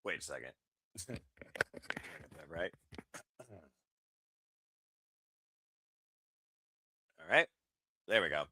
Wait a second. Right? All right. There we go.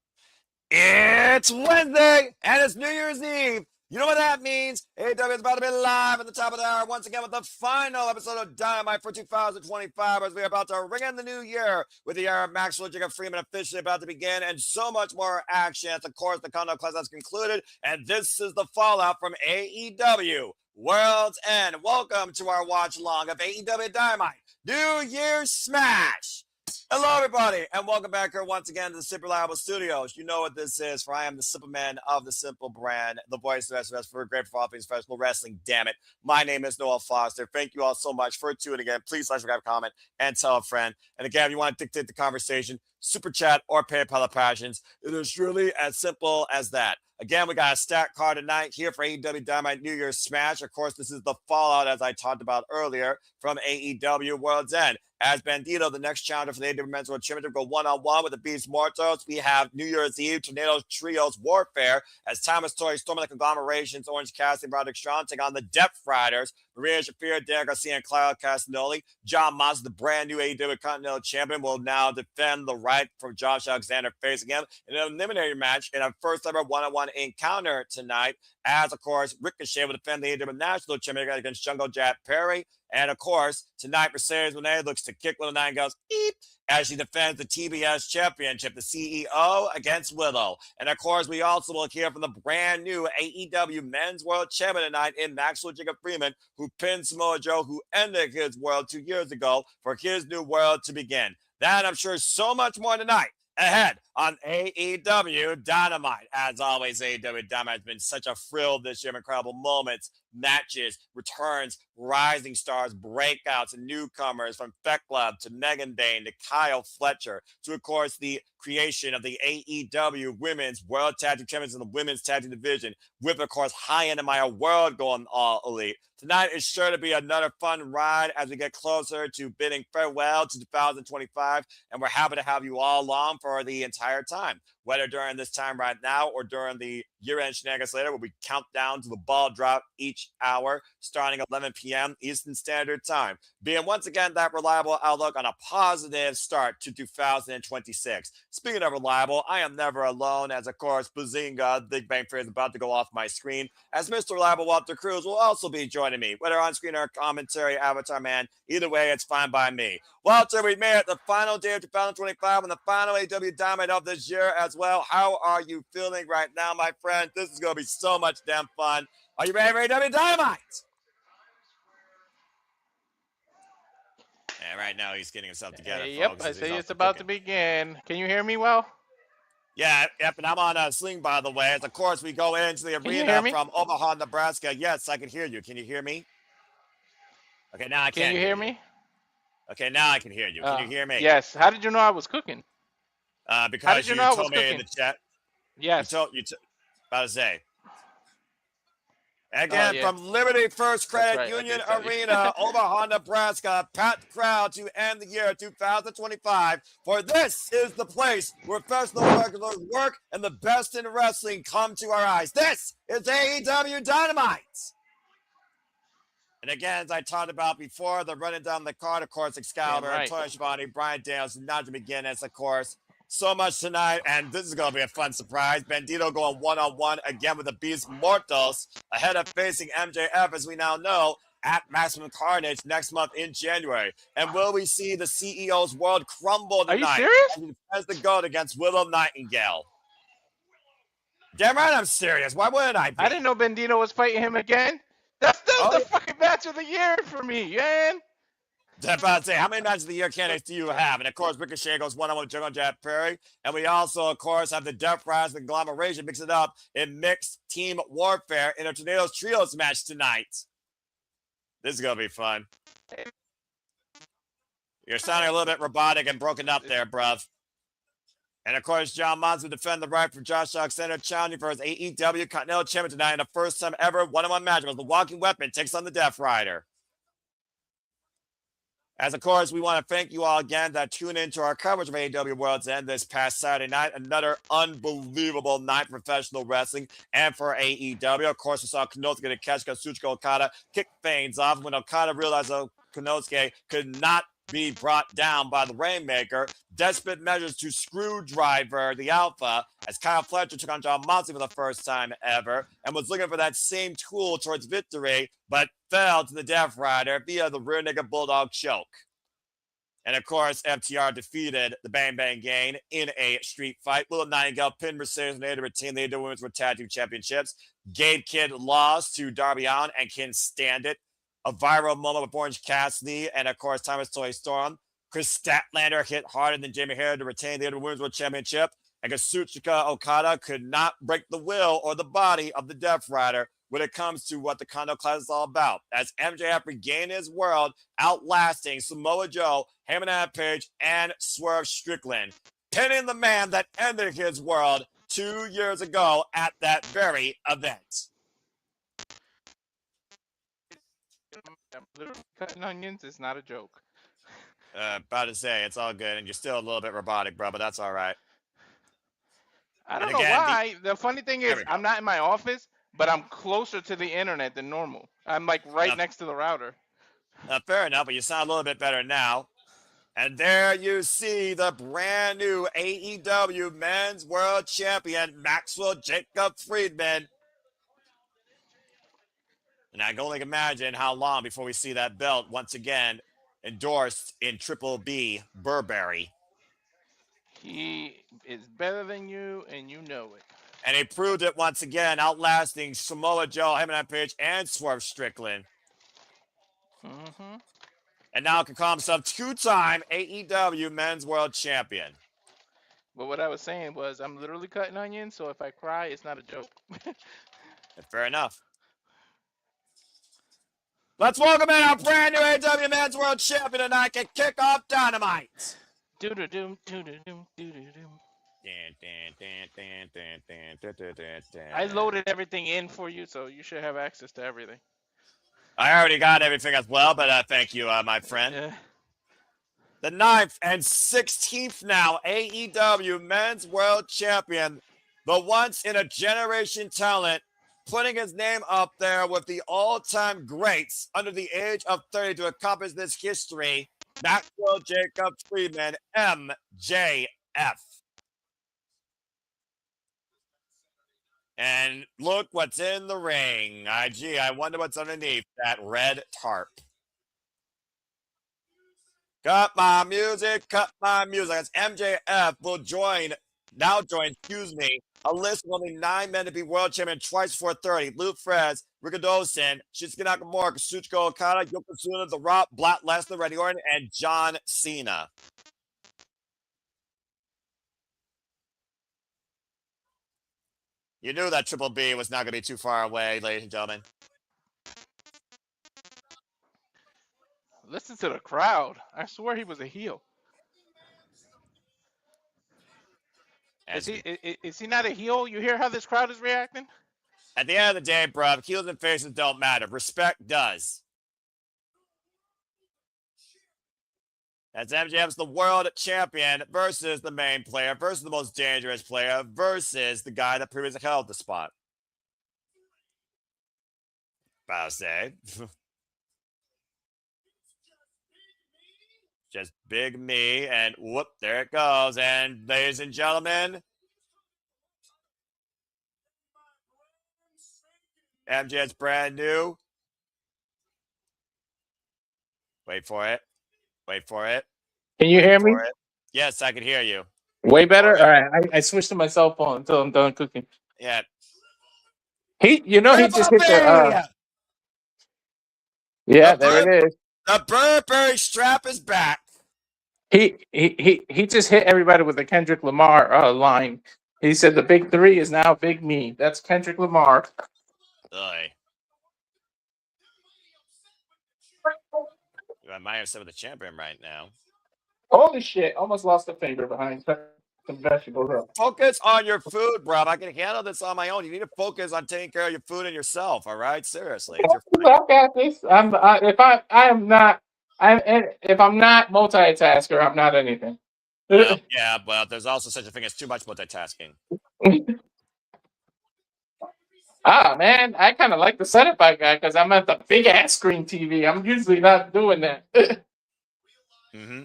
It's Wednesday and it's New Year's Eve. You know what that means? AEW is about to be live at the top of the hour once again with the final episode of Dynamite for 2025 as we are about to ring in the new year with the era of Maxwell Jacob Freeman officially about to begin and so much more action. Of course, the Countdown Class has concluded and this is the fallout from AEW. World's End. Welcome to our watch long of AEW Dynamite New Year's Smash. Hello, everybody, and welcome back here once again to the Super Reliable Studios. You know what this is, for I am the Simple Man of the Simple Brand, the voice of the for great for all things professional wrestling. Damn it. My name is Noel Foster. Thank you all so much for tuning in. Please like, subscribe, comment, and tell a friend. And again, if you want to dictate the conversation, super chat or PayPal of passions. It is truly as simple as that. Again, we got a stacked card tonight here for AEW Dynamite New Year's Smash. Of course, this is the fallout, as I talked about earlier, from AEW World's End. As Bandito, the next challenger for the AEW Men's World Championship, go one-on-one with the Beast Mortos. We have New Year's Eve, Tornadoes Trios Warfare, as Thomas Torrey, Storm of the Conglomerations, Orange Cassidy, Roderick Strong take on the Death Riders, Maria Shafir, Dan Garcia, and Claudio Castagnoli. John Moss, the brand new AEW Continental Champion, will now defend the right from Josh Alexander facing him in an eliminator match in a first ever one-on-one encounter tonight. As, of course, Ricochet will defend the AEW National Championship against Jungle Jack Perry. And, of course, tonight, Mercedes Moné looks to kick Willow Nightingale's eep as she defends the TBS Championship, the CEO against Willow. And, of course, we also will hear from the brand new AEW Men's World Champion tonight in Maxwell Jacob Freeman, who pinned Samoa Joe, who ended his world 2 years ago, for his new world to begin. That, I'm sure, so much more tonight ahead on AEW Dynamite. As always, AEW Dynamite has been such a thrill this year. Incredible moments, matches, returns, rising stars, breakouts, and newcomers from Thekla to Megan Bayne to Kyle Fletcher to, of course, the creation of the AEW Women's World Tag Team Champions in the Women's Tag Team Division with, of course, High End Maya World going all elite. Tonight is sure to be another fun ride as we get closer to bidding farewell to 2025, and we're happy to have you all along for the entire time, whether during this time right now or during the year-end shenanigans later, where we count down to the ball drop each hour, starting at 11 p.m. Eastern Standard Time, being once again that reliable outlook on a positive start to 2026. Speaking of reliable, I am never alone, as of course, Bazinga, Big Bang Theory, is about to go off my screen, as Mr. Reliable Walter Cruz will also be joining me, whether on screen or commentary, Avatar Man. Either way, it's fine by me. Walter, we made it the final day of 2025 and the final AEW Dynamite of this year as well. How are you feeling right now, my friend? This is going to be so much damn fun. Are you ready for AEW Dynamite? And right now, he's getting himself together. Yep, folks, I say it's about to begin. Can you hear me well? Yeah, yep, and I'm on a sling, by the way. As, of course, we go into the arena from Omaha, Nebraska. Yes, I can hear you. Can you hear me? Okay, now I can't. Can you hear me? Okay, now I can hear you. Can you hear me? Yes. How did you know I was cooking? Because you told me in the chat. Yes. You about to say. Again, from Liberty First Credit Union Arena, Omaha, Nebraska, packed crowd to end the year 2025. For this is the place where professional wrestlers work and the best in wrestling come to our eyes. This is AEW Dynamite. And again, as I talked about before, they're running down the card, of course, Excalibur, Antonio Schiavone, Brian Daniels, not to begin as, of course. So much tonight, and this is going to be a fun surprise. Bandito going one-on-one again with the Beast Mortos, ahead of facing MJF, as we now know, at Maximum Carnage next month in January. And will we see the CEO's world crumble tonight? Are you serious? As the GOAT against Willow Nightingale. Damn right I'm serious. Why wouldn't I be? I didn't know Bandito was fighting him again. That's the fucking match of the year for me, man. I'm about to say, how many matches of the year candidates do you have? And, of course, Ricochet goes one-on-one with Jungle Jack Perry. And we also, of course, have the Death Riders and Conglomeration mix it up in mixed team warfare in a Tornadoes Trios match tonight. This is going to be fun. You're sounding a little bit robotic and broken up there, bruv. And, of course, John Moss will defend the right for Josh Alexander, challenging for his AEW Continental Champion tonight in the first time ever one-on-one match. The Walking Weapon takes on the Death Rider. As of course, we want to thank you all again that tune into our coverage of AEW World's End this past Saturday night. Another unbelievable night for professional wrestling and for AEW. Of course, we saw Konosuke get a catch because Kazuchika Okada kicked things off when Okada realized that Konosuke could not be brought down by the Rainmaker. Desperate measures to screwdriver the Alpha as Kyle Fletcher took on John Moxley for the first time ever and was looking for that same tool towards victory, but fell to the Death Rider via the rear naked Bulldog choke. And of course, FTR defeated the Bang Bang Gang in a street fight. Willow Nightingale pinned Mercedes Moné to retain the AEW Women's World Tag Team Championships. Gabe Kidd lost to Darby Allin and can stand it. A viral moment with Orange Cassidy and, of course, Thomas Toy Storm. Chris Statlander hit harder than Jamie Hayter to retain the AEW Women's World Championship. And Kazuchika Okada could not break the will or the body of the Death Rider when it comes to what the Kondo class is all about. As MJF regained his world, outlasting Samoa Joe, Hangman Page, and Swerve Strickland, pinning the man that ended his world 2 years ago at that very event. Cutting onions is not a joke. About to say, it's all good, and you're still a little bit robotic, bro, but that's all right. I don't know why. The funny thing is, I'm not in my office, but I'm closer to the internet than normal. I'm like right next to the router. Fair enough, but you sound a little bit better now. And there you see the brand new AEW Men's World Champion, Maxwell Jacob Friedman. And I can only imagine how long before we see that belt once again endorsed in Triple B Burberry. He is better than you, and you know it. And he proved it once again, outlasting Samoa Joe, Hangman Page, and Swerve Strickland. Mm-hmm. And now can call himself two-time AEW Men's World Champion. But what I was saying was, I'm literally cutting onions, so if I cry, it's not a joke. Fair enough. Let's welcome in our brand new AEW Men's World Champion tonight and kick off Dynamite. Do-do-doom, do-do-doom, do-do-doom. I loaded everything in for you, so you should have access to everything. I already got everything as well, but thank you, my friend. The 9th and 16th now AEW Men's World Champion, the once-in-a-generation talent, putting his name up there with the all-time greats under the age of 30 to accomplish this history, Maxwell Jacob Friedman, MJF. And look what's in the ring. Gee, I wonder what's underneath that red tarp. Cut my music, cut my music. As MJF will join, a list of only 9 men to be world champion twice before 30. Luke Frez, Ricochet, Shinsuke Nakamura, Kazuchika Okada, Yokozuna, The Rock, Brock Lesnar, Randy Orton, and John Cena. You knew that Triple B was not going to be too far away, ladies and gentlemen. Listen to the crowd. I swear he was a heel. Is he not a heel? You hear how this crowd is reacting? At the end of the day, bruv, heels and faces don't matter. Respect does. As MJF's the world champion versus the main player, versus the most dangerous player, versus the guy that previously held the spot. About to say. Just big me, and whoop, there it goes. And ladies and gentlemen, MJF's brand new. Wait for it. Wait for it. Can you hear me? Yes, I can hear you. Way better? All right. I switched to my cell phone until I'm done cooking. Yeah. He just hit the... Yeah, there it is. The Burberry strap is back. He just hit everybody with the Kendrick Lamar line. He said the big 3 is now big me. That's Kendrick Lamar. I might have some of the champion right now. Holy shit. Almost lost a finger behind some vegetables. Focus on your food, bro. I can handle this on my own. You need to focus on taking care of your food and yourself, all right? Seriously. I got this. I am not If I'm not multitasker, I'm not anything. Well, yeah, but there's also such a thing as too much multitasking. Man, I kind of like the setup I got because I'm at the big ass screen TV. I'm usually not doing that. Mm-hmm.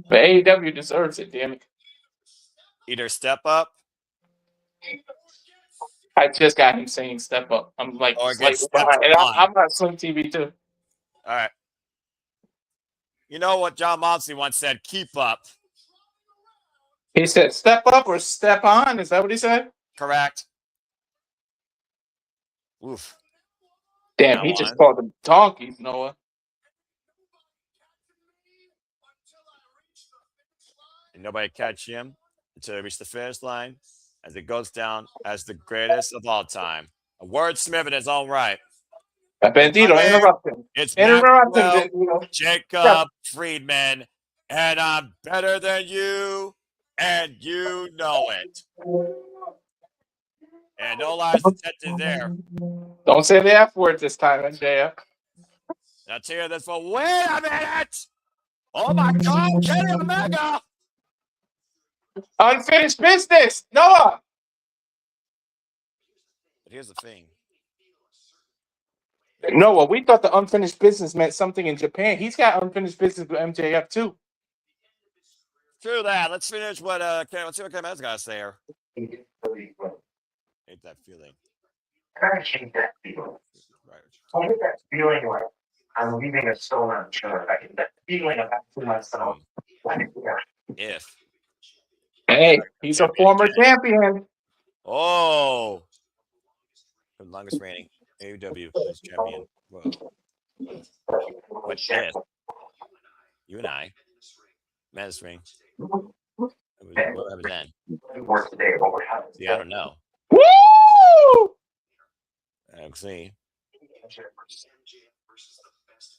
But AEW deserves it, damn it. Either step up I just got him saying step up. I'm like or get slightly stepped behind. And on. I'm not Slim TV too. All right. You know what John Moxley once said? Keep up. He said step up or step on. Is that what he said? Correct. Oof. Damn, he just called them donkeys, Noah. And nobody catch him until he reached the finish line as it goes down as the greatest of all time. A wordsmith in his own right. Bandito, interrupt him. It's interrupt him, Bandito. Jacob Friedman, and I'm better than you, and you know it. And no lies detected there. Don't say the F word this time, MJF. I'll tell you this for wait a minute. Oh my God, Kenny Omega. Unfinished business, Noah. But here's the thing. Noah, we thought the unfinished business meant something in Japan. He's got unfinished business with MJF too. True that. Let's finish what let's see what Kevin's got to say here. Hate that feeling. I hate that feeling. Right. I get that feeling like I'm leaving a stone unturned. I get that feeling of asking myself, if. Hey, he's a former champion. Oh. The longest reigning AEW champion. Whoa. What if you and I, men's ring, what happens then? See, I don't know. Woo! See.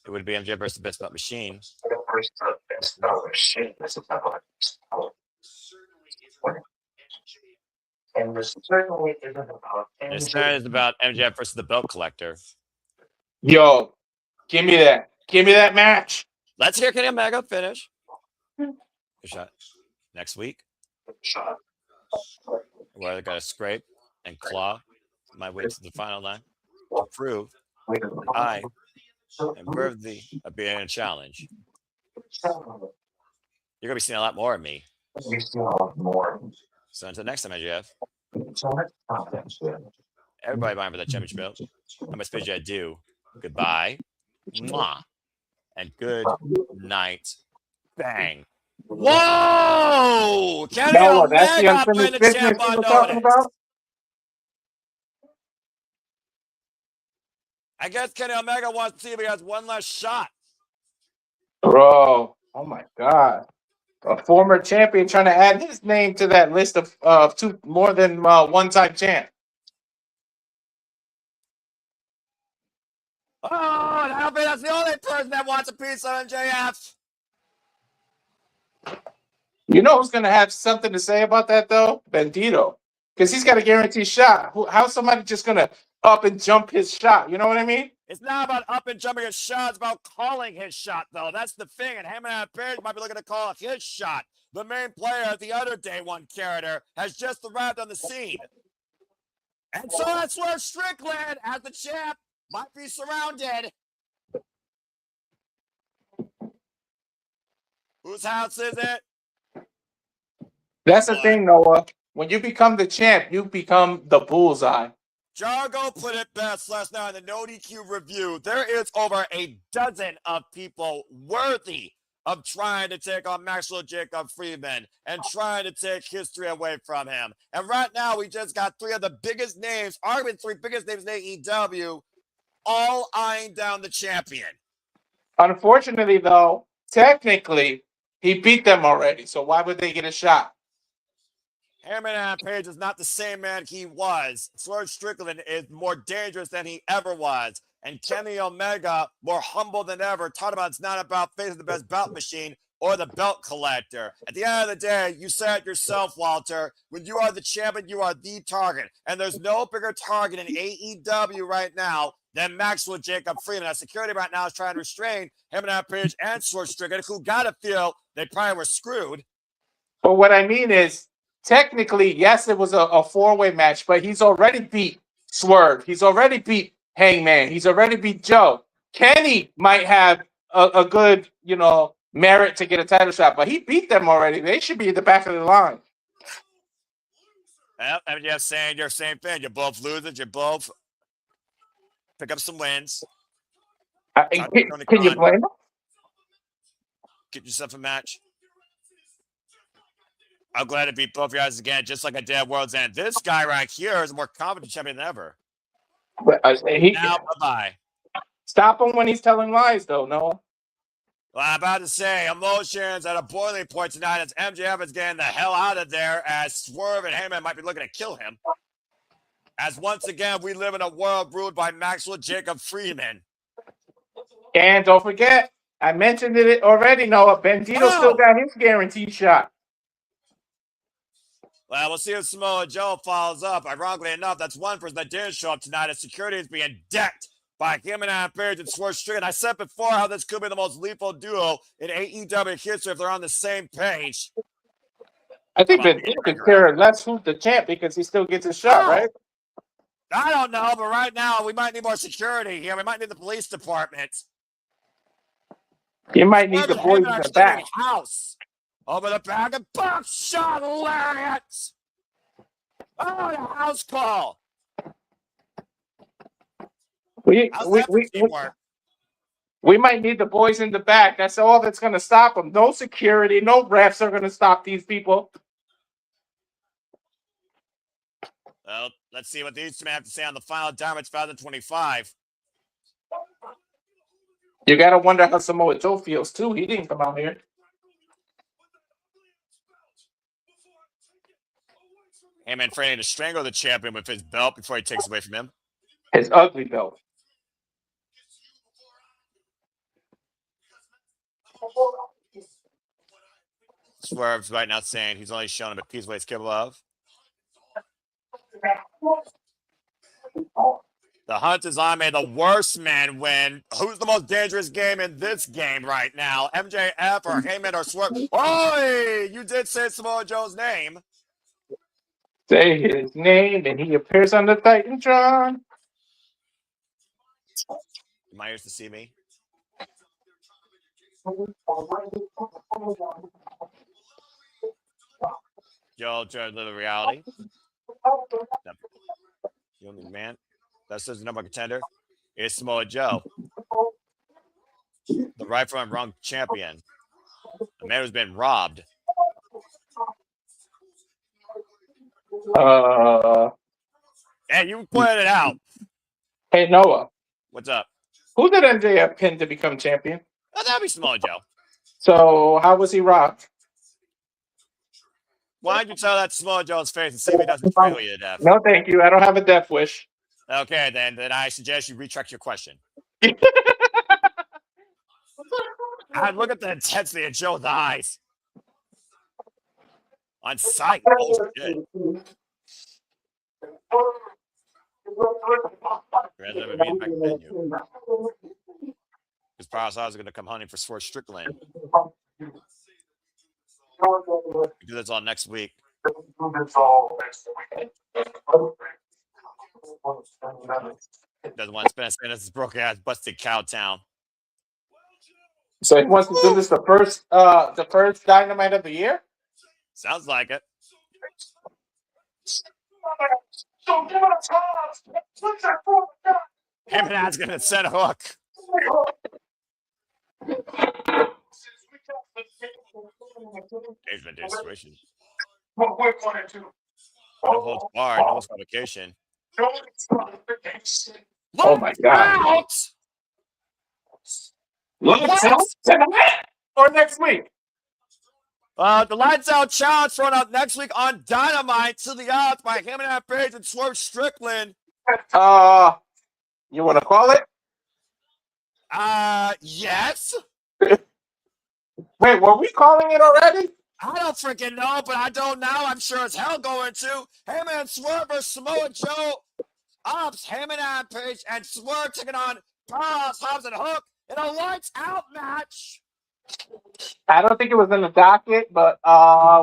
It would be MJ versus the Best Belt Machine. And this certainly isn't about MJ. It's about MJ versus the Belt Collector. Yo, give me that. Give me that match. Let's hear Kenny Omega finish. Good shot. Next week. Where I got to scrape and claw my way to the final line to prove that I am worthy of being in a challenge. You're going to be seeing a lot more of me. So until next time, MJF. Everybody vying for that championship belt. How much space I do? Goodbye. Mwah. And good night. Bang. Whoa! Kenny Omega putting the champ on notice. I guess Kenny Omega wants to see if he has one last shot. Bro, oh my God. A former champion trying to add his name to that list of two more than one-time champ. Oh, and I don't think that's the only person that wants a piece of MJF. You know who's going to have something to say about that, though? Bandito. Because he's got a guaranteed shot. How's somebody just going to up and jump his shot? You know what I mean? It's not about up and jumping his shot. It's about calling his shot, though. That's the thing. And Heyman Page might be looking to call his shot. The main player, the other day one character, has just arrived on the scene. And so that's where Strickland, as the champ, might be surrounded. Whose house is it? That's the thing, Noah. When you become the champ, you become the bullseye. Jargo put it best last night in the No DQ review. There is over a dozen of people worthy of trying to take on Maxwell Jacob Friedman and trying to take history away from him. And right now, we just got three of the biggest names, arguably three biggest names in AEW, all eyeing down the champion. Unfortunately, though, technically, he beat them already. So why would they get a shot? Heyman Page is not the same man he was. Swerve Strickland is more dangerous than he ever was. And Kenny Omega, more humble than ever, talking about it's not about facing the best bout machine, or the belt collector. At the end of the day, you said it yourself, Walter, when you are the champion, you are the target. And there's no bigger target in AEW right now than Maxwell Jacob Freeman. Now, security right now is trying to restrain him and Page and Swerve Strickland, who got to feel they probably were screwed. But what I mean is, technically, yes, it was a four-way match, but he's already beat Swerve. He's already beat Hangman. He's already beat Joe. Kenny might have a good, merit to get a title shot, but he beat them already. They should be at the back of the line. Yep, and you're saying your same thing. You're both losers. You both pick up some wins. Can you blame him? Get yourself a match. I'm glad to beat both of you guys again, just like I did at World's End. This guy right here is a more confident champion than ever. Now, bye-bye. Stop him when he's telling lies, though, Noah. Well, I'm about to say, emotions at a boiling point tonight as MJF is getting the hell out of there as Swerve and Heyman might be looking to kill him. As once again, we live in a world ruled by Maxwell Jacob Freeman. And don't forget, I mentioned it already, Noah. Bandito still got his guaranteed shot. Well, we'll see if Samoa Joe follows up. Ironically enough, that's one person that didn't show up tonight as security is being decked by him and Page and Swerve Strickland. I said before how this could be the most lethal duo in AEW history if they're on the same page. I think Bandito could care less who's the champ because he still gets a shot, right? I don't know, but right now we might need more security here. We might need the police department. You might need the boys in the back. House. Over the back and buckshot lariat. Oh, the house call. We might need the boys in the back. That's all that's going to stop them. No security, no refs are going to stop these people. Well, let's see what these two have to say on the final Dynamite 2025. You got to wonder how Samoa Joe feels, too. He didn't come out here. Heyman training to strangle the champion with his belt before he takes away from him. His ugly belt. Swerve's right now saying he's only shown him a piece of what he's capable of. The hunt is on. May the worst man win. Who's the most dangerous game in this game right now? MJF or Heyman or Swerve? Oh, you did say Samoa Joe's name. Say his name, and he appears on the Titantron. Am I used to see me? Joe, live the reality. You only man. That's the number one contender. It's Samoa Joe, the rightful and wrong champion. The man who's been robbed. Hey, you pointed it out. Hey, Noah. What's up? Who did MJF pin to become champion? Oh, that'd be Samoa Joe. So, how was he robbed? Why don't you tell that to Samoa Joe's face and see if he doesn't strangle you to death? No, thank you. I don't have a death wish. Okay, then I suggest you retract your question. God, look at the intensity in Joe's eyes. On sight. Oh, shit. His powerhouse eyes are going to come hunting for Swerve Strickland. We do this all next week. Doesn't want to spend his broken ass busted cow town. So he wants to do this the first Dynamite of the year? Sounds like it. Him and Ad's gonna set a hook. Dave's been doing situation. No holds barred, no disqualification. Oh my God. Lights out tonight or next week? The Lights Out Challenge thrown out next week on Dynamite to the odds by him and Page and Swerve Strickland. You want to call it? Yes. Wait, were we calling it already? I don't freaking know, but I don't know. I'm sure as hell going to. Heyman and Swerve versus Samoa Joe. Ops, Heyman and Page, and Swerve taking on Powerhouse, Hobbs, and Hook in a lights out match. I don't think it was in the docket, but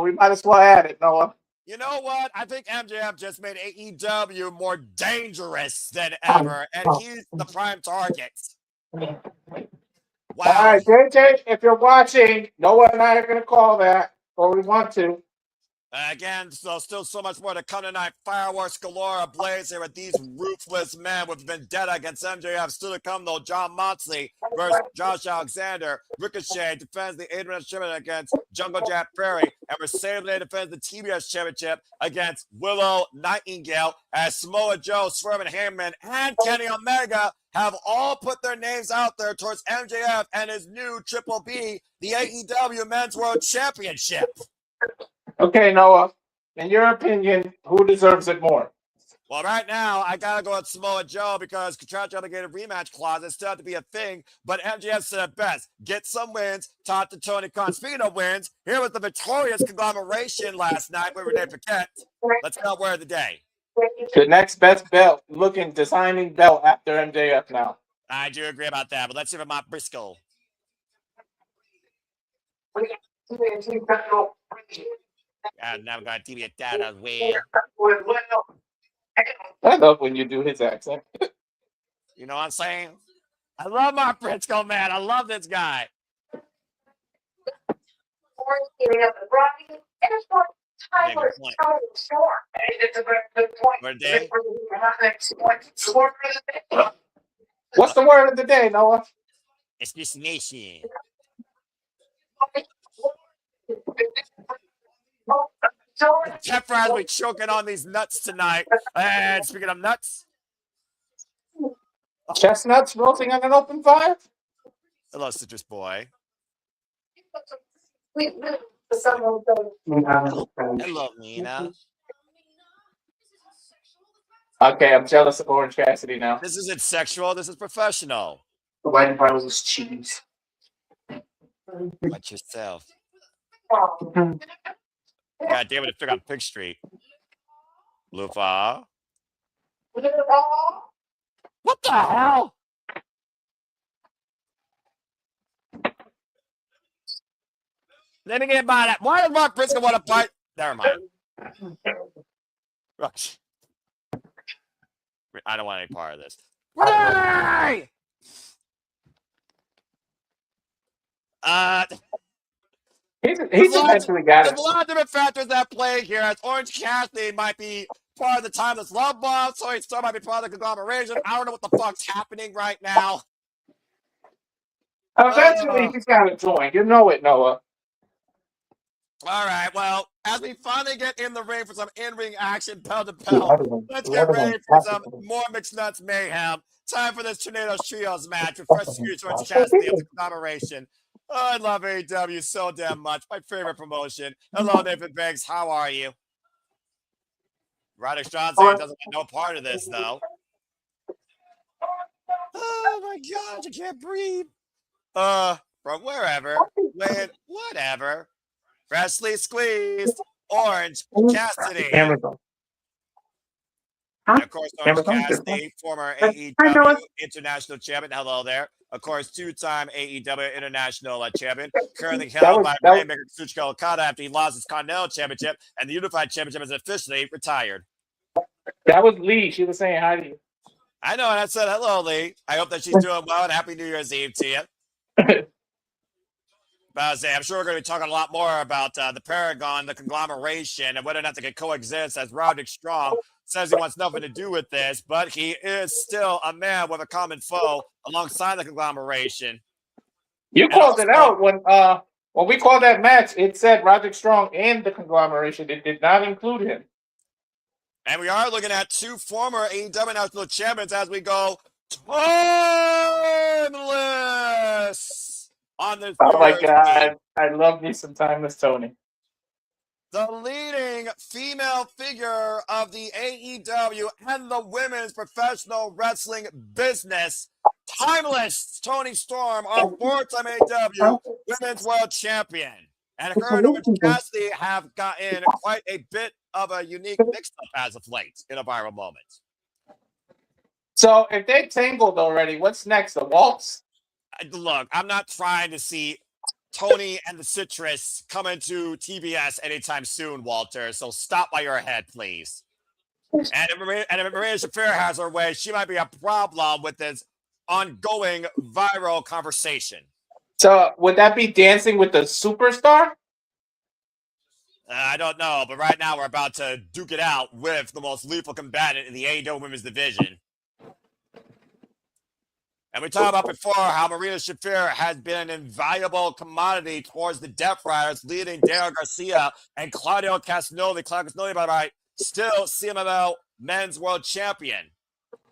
we might as well add it, Noah. You know what? I think MJF just made AEW more dangerous than ever, and he's the prime target. Wow. All right, JJ, if you're watching, Noah and I are going to call that, or we want to. Again, so still so much more to come tonight. Fireworks galore ablaze here with these ruthless men with vendetta against MJF. Still to come, though, John Moxley versus Josh Alexander. Ricochet defends the AEW Championship against Jungle Jack Perry. And Mercedes defends the TBS Championship against Willow Nightingale. As Samoa Joe, Swerve, and Heyman, and Kenny Omega have all put their names out there towards MJF and his new Triple B, the AEW Men's World Championship. Okay, Noah, in your opinion, who deserves it more? Well, right now, I got to go with Samoa Joe because contractual obligated rematch clauses still have to be a thing, but MJF said it best. Get some wins, talk to Tony Khan. Speaking of wins, here was the victorious conglomeration last night with Renee Paquette. Let's go word of the day. The next best belt, designing belt after MJF now. I do agree about that, but let's see if I'm Briscoe. I'm never going to TV it down as well. I love when you do his accent. You know what I'm saying? I love Mark Briscoe, man. I love this guy. What's the word of the day, Noah? It's this nation. Jeff Bradley choking on these nuts tonight. And speaking of nuts, chestnuts roasting on an open fire. Hello, Citrus Boy. Hello, Nina. Okay, I'm jealous of Orange Cassidy now. This isn't sexual. This is professional. The white part was cheese. Watch yourself. God damn it, it took on Pig Street. Lufa. What the hell? Let me get by that. Why does Mark Briscoe want to fight? Never mind. I don't want any part of this. Renee! He's eventually got it. There's a lot of different factors at play here, as Orange Cassidy might be part of the Timeless Love Bomb, so he still might be part of the conglomeration. I don't know what the fuck's happening right now. Eventually, he's got to join. You know it, Noah. All right, well, as we finally get in the ring for some in-ring action, bell to bell, let's get ready for some more Mixed Nuts mayhem. Time for this Tornadoes Trios match with first huge Orange Cassidy of the conglomeration. Oh, I love AEW so damn much. My favorite promotion. Hello, David Banks. How are you? Roderick Strong saying doesn't want no part of this, though. Oh, my gosh. I can't breathe. From wherever, when, whatever. Freshly squeezed Orange Cassidy. And of course, Orange Cassidy, former AEW International Champion. Hello there. Of course, two-time AEW International Champion. Currently held by Rainmaker Kazuchika Okada after he lost his Continental Championship, and the Unified Championship is officially retired. That was Lee. She was saying hi to you. I know, and I said hello, Lee. I hope that she's doing well, and Happy New Year's Eve to you. But I'm sure we're going to be talking a lot more about the Paragon, the conglomeration, and whether or not they can coexist, as Roderick Strong says he wants nothing to do with this, but he is still a man with a common foe alongside the conglomeration. You called it out when we called that match. It said Roderick Strong and the conglomeration. It did not include him. And we are looking at two former AEW National Champions as we go timeless on this. Oh my God. I love me some Timeless Tony. The leading female figure of the AEW and the women's professional wrestling business Timeless Tony Storm, our four-time AEW Women's World Champion. And her and Orange Cassidy have gotten quite a bit of a unique mix-up as of late in a viral moment. So if they tangled already, what's next? The waltz? Look, I'm not trying to see Tony and the Citrus come into TBS anytime soon, Walter. So stop by your head, please. And if Maria Shafir has her way, she might be a problem with this ongoing viral conversation. So would that be Dancing with the Superstar? I don't know, but right now we're about to duke it out with the most lethal combatant in the AEW Women's Division. And we talked about before how Marina Shafir has been an invaluable commodity towards the Death Riders, leading Daniel Garcia and Claudio Castagnoli. Claudio Castagnoli, by the way, still CMLL Men's World Champion.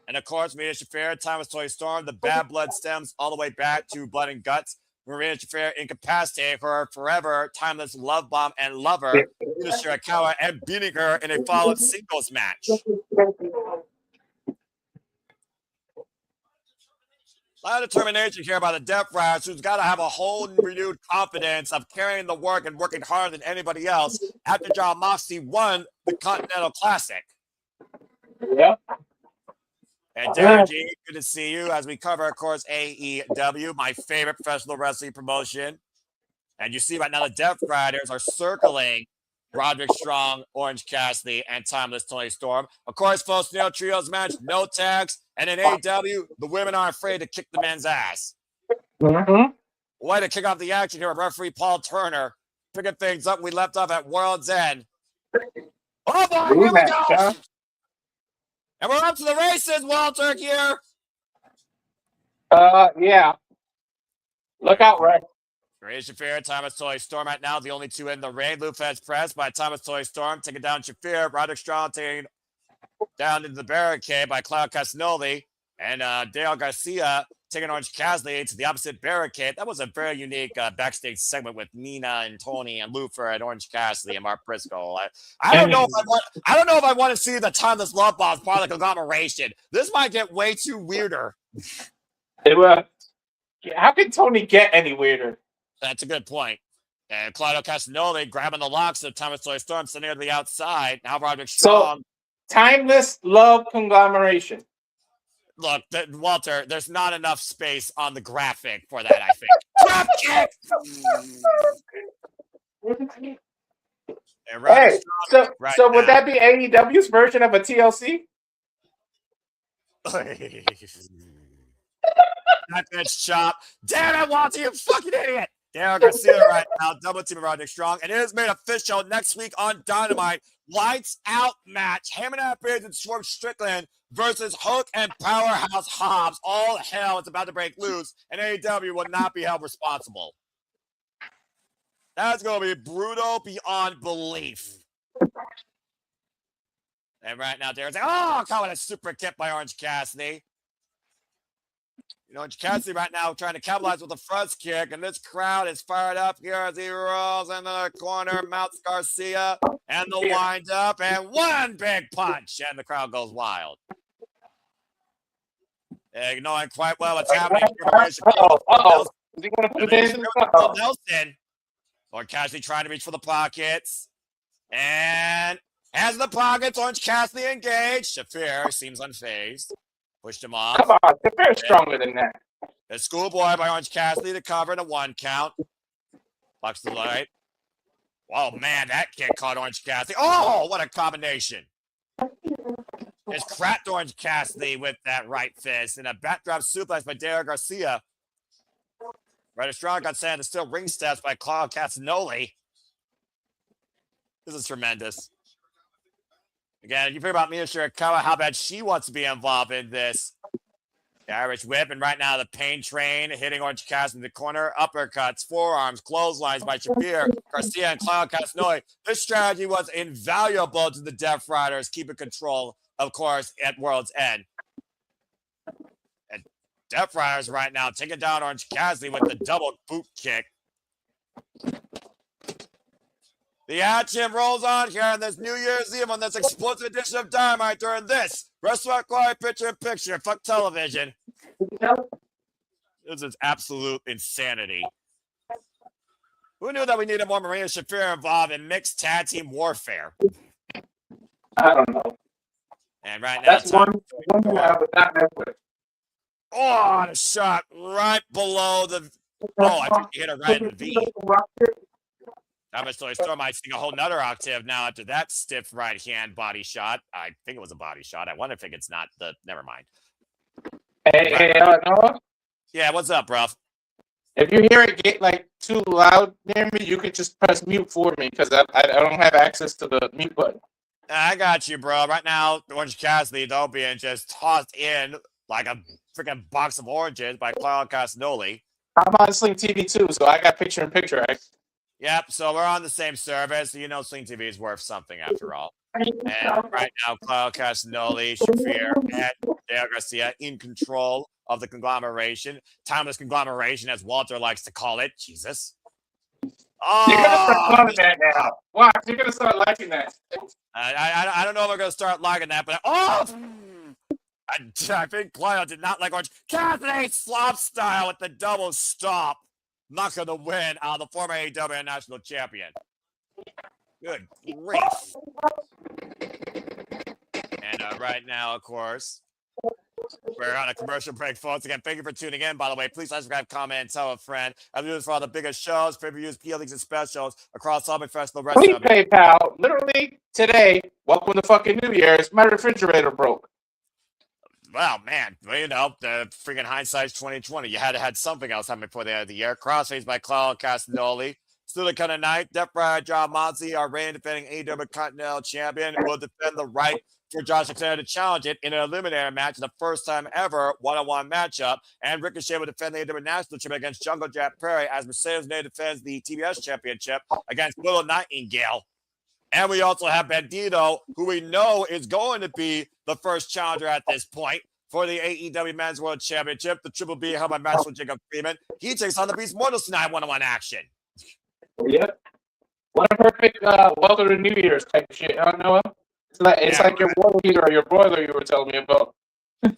And of course, Marina Shafir, Timeless Toni Storm, the bad blood stems all the way back to Blood and Guts. Marina Shafir incapacitated her forever timeless love bomb and lover, Ina Shirakawa, and beating her in a follow-up singles match. A lot of determination here by the Death Riders, who's got to have a whole renewed confidence of carrying the work and working harder than anybody else after John Moxley won the Continental Classic. Yeah. And Derek G, good to see you as we cover, of course, AEW, my favorite professional wrestling promotion. And you see right now the Death Riders are circling Roderick Strong, Orange Cassidy, and Timeless Toni Storm. Of course, folks, trios match, no tags. And in AEW, the women are afraid to kick the men's ass. Mm-hmm. Way to kick off the action here with referee Paul Turner, picking things up. We left off at World's End. Oh boy, here we go! And we're up to the races, Walter, here. Yeah. Look out, Ray. Maria Shafir, Timeless Toni Storm right now, the only two in the ring. Lufez pressed by Timeless Toni Storm, taking down Shafir. Roderick Strong taking down into the barricade by Claudio Castagnoli. And Dale Garcia taking Orange Cassidy to the opposite barricade. That was a very unique backstage segment with Nina and Tony and Lufer and Orange Cassidy and Mark Briscoe. I don't know if I want to see the Timeless Love Bombs part of the conglomeration. This might get way too weirder. How can Tony get any weirder? That's a good point. And Claudio Castagnoli grabbing the locks of Timeless Toni Storm, sending her to the outside. Now Roderick Strong. So, Timeless Love Conglomeration. Look, Walter, there's not enough space on the graphic for that, I think. Drop kick! Hey, so would that be AEW's version of a TLC? That's chop. Damn it, Walter, you fucking idiot! Daniel Garcia right now, double team Roderick Strong. And it is made official next week on Dynamite. Lights out match. Hammond Page and Swerve Strickland versus Hook and Powerhouse Hobbs. All hell is about to break loose, and AEW will not be held responsible. That's going to be brutal beyond belief. And right now, Darren's like, oh, caught a super kick by Orange Cassidy. Orange Cassidy right now trying to capitalize with a front kick, and this crowd is fired up here as he rolls into the corner, mounts Garcia, and the wind up, and one big punch, and the crowd goes wild. Knowing quite well what's happening here. Nelson. Orange Cassidy trying to reach for the pockets, and has the pockets. Orange Cassidy engaged. Shafir seems unfazed. Pushed him off. Come on, they're stronger than that. The Schoolboy by Orange Cassidy to cover in a one count. Bucks the light. Oh, man, that kick caught Orange Cassidy. Oh, what a combination. Just cracked Orange Cassidy with that right fist. And a backdrop suplex by Daniel Garcia. Ryder Strong got sent to still ring steps by Claudio Castagnoli. This is tremendous. Again, you hear about Mina Shirakawa, how bad she wants to be involved in this. The Irish whip, and right now the pain train hitting Orange Cassidy in the corner. Uppercuts, forearms, clotheslines by Shafir, Garcia, and Claudio Castagnoli. This strategy was invaluable to the Death Riders, keeping control, of course, at World's End. And Death Riders right now taking down Orange Cassidy with the double boot kick. The action rolls on here on this New Year's Eve on this explosive edition of Dynamite during this Wrestling Glory Picture-in-Picture. Fuck television. This is absolute insanity. Who knew that we needed more Marina Shafir involved in mixed tag team warfare? I don't know. And right now, That's one thing I would not mess with. Oh, the shot right below the. Oh, I think he hit it right in the V. So I might sing a whole nother octave now after that stiff right hand body shot. I think it was a body shot. I wonder if it's not the. Never mind. Hey, Noah? Yeah, what's up, bro? If you hear it get like too loud near me, you could just press mute for me because I don't have access to the mute button. I got you, bro. Right now, Orange Cassidy, though, being just tossed in like a freaking box of oranges by Claudio Castagnoli. I'm on Sling TV too, so I got picture-in-picture. Yep, so we're on the same service. So you know Sling TV is worth something after all. And right now, Claudio Castagnoli, Shafir, and Dale Garcia in control of the conglomeration. Timeless conglomeration, as Walter likes to call it. Jesus. Oh, you're gonna start loving that now. Watch, you're gonna start liking that. I don't know if we're gonna start liking that, but I think Claudio did not like Orange Cassidy slop style with the double stop. Not gonna win out of the former AEW national champion. Good grief. And right now, of course, we're on a commercial break, folks. Again, thank you for tuning in. By the way, please subscribe, comment, and tell a friend. I've used for all the biggest shows, pay-per-views, PLEs, and specials across all professional wrestling. Please PayPal. Literally today, welcome to fucking New Year's. My refrigerator broke. Well, man, you know, the freaking hindsight's 2020. You had to have something else happen before the end of the year. Crossface by Claudio Castagnoli. Still the kind of night. Death Rider John Moxley, our reigning defending AEW Continental Champion, will defend the right for Josh Alexander to challenge it in an eliminator match, the first time ever one-on-one matchup. And Ricochet will defend the AEW National Championship against Jungle Jack Perry as Mercedes Moné defends the TBS Championship against Willow Nightingale. And we also have Bandito, who we know is going to be the first challenger at this point for the AEW Men's World Championship. The Triple B held by match with Jacob Freeman. He takes on the Beast Mortals tonight, one-on-one action. Yep. What a perfect welcome to New Year's type of shit, huh, Noah? It's like your water heater or your boiler you were telling me about. And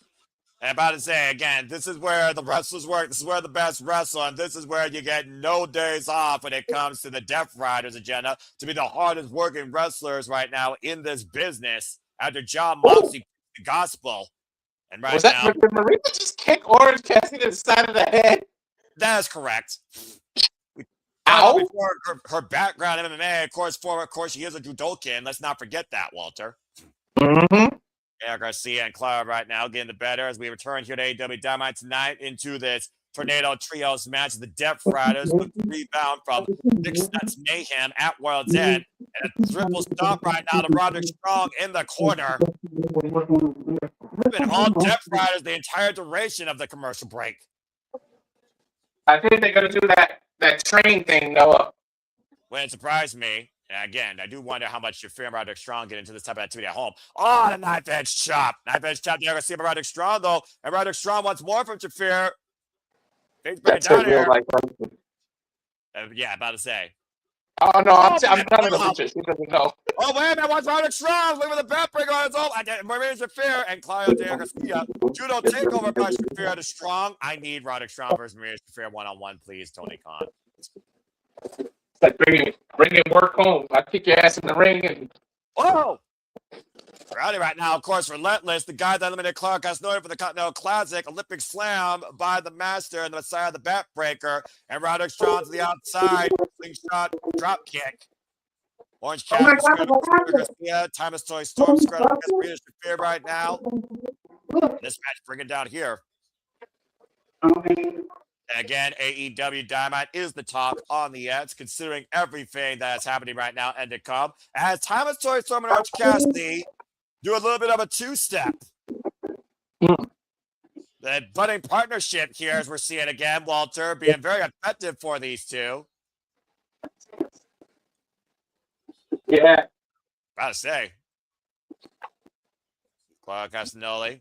I'm about to say, again, this is where the wrestlers work. This is where the best wrestle, and this is where you get no days off when it comes to the Death Riders agenda to be the hardest working wrestlers right now in this business after John Moxley the gospel. And right now, did Marina just kick Orange Cassidy to the side of the head? That is correct. Ow! Before her background in MMA, of course, she is a judokan. Let's not forget that, Walter. Mm-hmm. Yeah, Garcia and Clara right now getting the better as we return here to AEW Dynamite tonight into this Tornado Trios match. The Death Riders with the rebound from Nick Snuts Mayhem at World's End. And a triple stomp right now to Roderick Strong in the corner. We've been all Death Riders the entire duration of the commercial break. I think they're going to do that train thing, Noah. Wouldn't surprise me. And again, I do wonder how much Shafir and Roderick Strong get into this type of activity at home. Oh, the knife edge chop. Knife edge chop. You're going to see Roderick Strong, though. And Roderick Strong wants more from Shafir. That's a real life. Yeah, about to say. Oh, no, I'm telling her. She doesn't know. Oh, wait a minute. Watch Roderick Strong. Look at the backbreaker on his own. I get Maria Shafir and Claudio De Garcia. Judo takeover by Shafir to Strong. I need Roderick Strong versus Maria Shafir one-on-one, please, Tony Khan. It's like bringing work home. I kick your ass in the ring and. Oh! Rowdy right now, of course, Relentless, the guy that eliminated Clark Castagnoli for the Continental Classic, Olympic Slam by the Master and the Messiah of the Backbreaker, and Roderick Strong to the outside, slingshot, drop kick. Orange Cassidy, Garcia, Timeless Toy Storm, spread up against Rita Shafir right now. This match bringing down here. And again, AEW Dynamite is the talk on the Eds, considering everything that's happening right now and to come. As Timeless Toy Storm and Orange Cassidy do a little bit of a two-step. The budding partnership here, as we're seeing again, Walter, being very effective for these two. Yeah. About to say. Claudio Castagnoli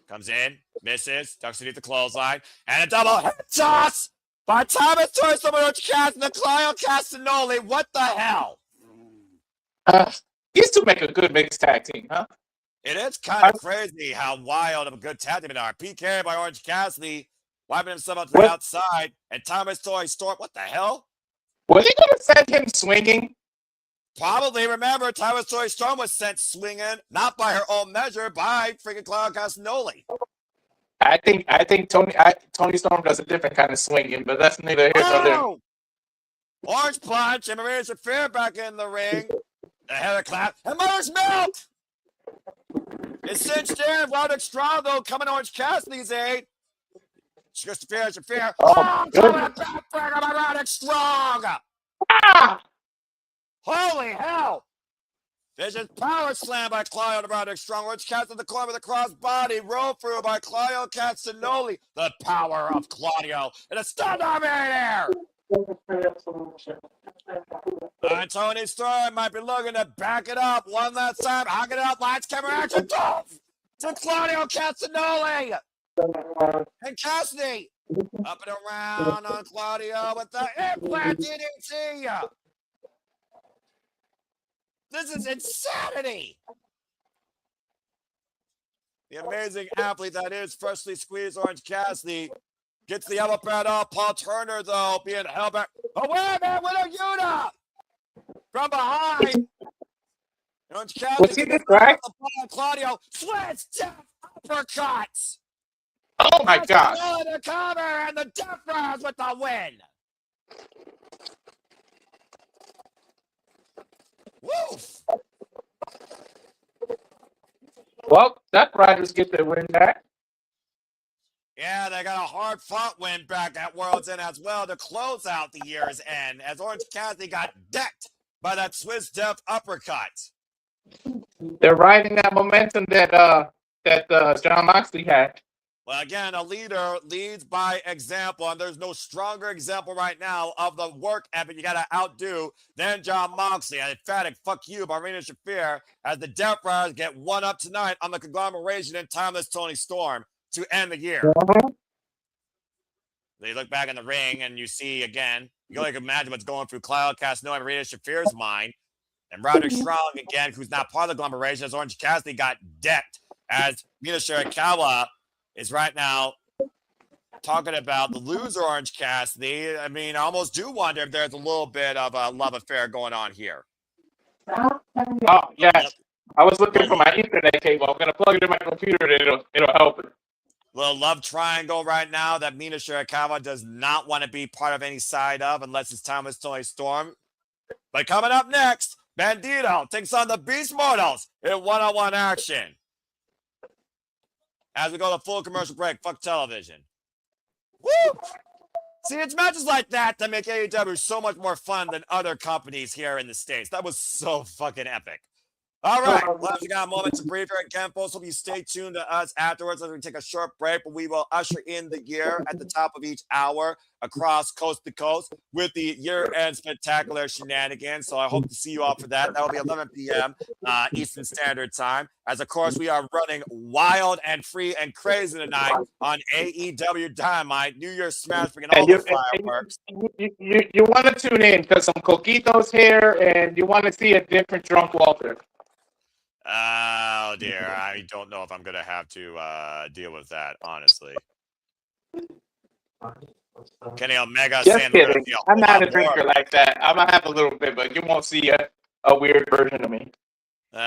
comes in, misses, ducks underneath the clothesline, and a double head toss by Thomas Toy Storm and Orange Cassidy, Claudio Castagnoli. What the hell? These two make a good mixed tag team, huh? It is kind of crazy how wild of a good tag team they are. PK by Orange Cassidy wiping himself out to the outside, and Thomas Toy Storm. What the hell? Were they going to send him swinging? Probably. Remember, Thomas Toy Storm was sent swinging, not by her own measure, by freaking Claudio Castagnoli. I think Tony Storm does a different kind of swinging, but that's neither here nor there. Orange Punch and Maria Shafir back in the ring. The header clap and Mother's Milk. It's cinched in. Roderick Strong though coming Orange Cassidy's aid. Shafir. Oh, backbreaker by Roderick Strong. Ah! Holy hell! Vision's power slam by Claudio to Roderick Strong. Orange Cassidy in the corner with a crossbody. Roll through by Claudio Castagnoli. The power of Claudio. And a stun dominator. Tony Storm might be looking to back it up one last time. Hug it up. Lights, camera, action. To Claudio Castagnoli. And Cassidy. Up and around on Claudio with the implant DDT. This is insanity. The amazing athlete that is freshly squeezed Orange Cassidy gets the elbow pad off. Paul Turner, though, being held back. Oh, wait, man, Willow Yuta from behind. Orange Cassidy gets the Claudio. Slits death uppercuts. Oh, my God. The cover and the death rounds with the win. Woof. Well, Death Riders get their win back. Yeah, they got a hard-fought win back at World's End as well to close out the year's end as Orange Cassidy got decked by that Swiss Death uppercut. They're riding that momentum that Jon Moxley had. Well, again, a leader leads by example, and there's no stronger example right now of the work ethic you got to outdo than Jon Moxley. An emphatic fuck you by Rena Shafir as the Death Riders get one up tonight on the conglomeration and timeless Tony Storm to end the year. They look back in the ring, and you see, again, you can imagine what's going through Claudio Castagnoli and Rena Shafir's mind. And Roderick Strong, again, who's not part of the conglomeration, as Orange Cassidy got decked as Mina Shirakawa is right now talking about the loser Orange Cassidy. I mean, I almost do wonder if there's a little bit of a love affair going on here. Oh, yes. I was looking for my Ethernet cable. I'm going to plug it in my computer and it'll help it. Little love triangle right now that Mina Shirakawa does not want to be part of any side of unless it's Thomas Tony Storm. But coming up next, Bandito takes on the Beast Mortals in one-on-one action. As we go to full commercial break, fuck television. Woo! See, it's matches like that that make AEW so much more fun than other companies here in the States. That was so fucking epic. All right, well, we got a moment to breathe here again, folks. Hope you stay tuned to us afterwards as we take a short break, but we will usher in the year at the top of each hour across coast to coast with the year-end spectacular shenanigans. So I hope to see you all for that. That will be 11 p.m. Eastern Standard Time. As, of course, we are running wild and free and crazy tonight on AEW Dynamite, New Year's Smash, bringing all the fireworks. You want to tune in because some coquitos here, and you want to see a different drunk Walter. Oh, dear. I don't know if I'm going to have to deal with that, honestly. Kenny Omega saying kidding. I'm not a drinker like that. I'm going to have a little bit, but you won't see a weird version of me.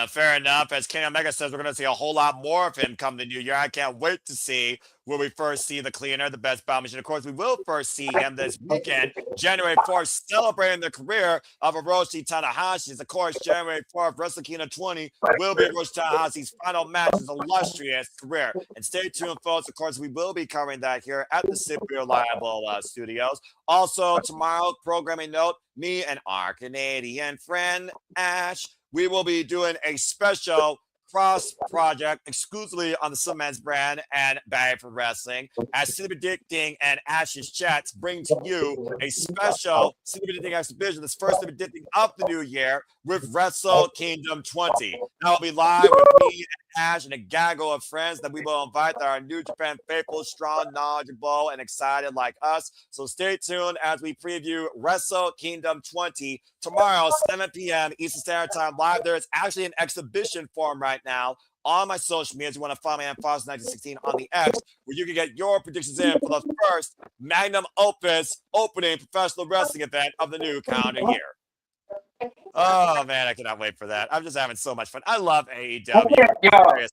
Fair enough. As Kenny Omega says, we're going to see a whole lot more of him come the new year. I can't wait to see where we first see the Cleaner, the Best Battle Machine. Of course, we will first see him this weekend, January 4th, celebrating the career of Hiroshi Tanahashi. Of course, January 4th, Wrestle Kingdom 20 will be Hiroshi Tanahashi's final match in his illustrious career. And stay tuned, folks. Of course, we will be covering that here at the Super Reliable Studios. Also, tomorrow, programming note, me and our Canadian friend, Ash, we will be doing a special cross project exclusively on the Silverman's brand and Bag for Wrestling as City Predicting and Ash's Chats bring to you a special City Predicting exhibition, this first City Predicting of the new year with Wrestle Kingdom 20. Now I'll be live with me and Ash and a gaggle of friends that we will invite that are New Japan faithful, strong, knowledgeable, and excited like us. So stay tuned as we preview Wrestle Kingdom 20 tomorrow, 7 p.m. Eastern Standard Time live. There is actually an exhibition form right now on my social media. You want to follow me at Foster1916 on the X, where you can get your predictions in for the first magnum opus opening professional wrestling event of the new calendar year. Oh, man, I cannot wait for that. I'm just having so much fun. I love AEW.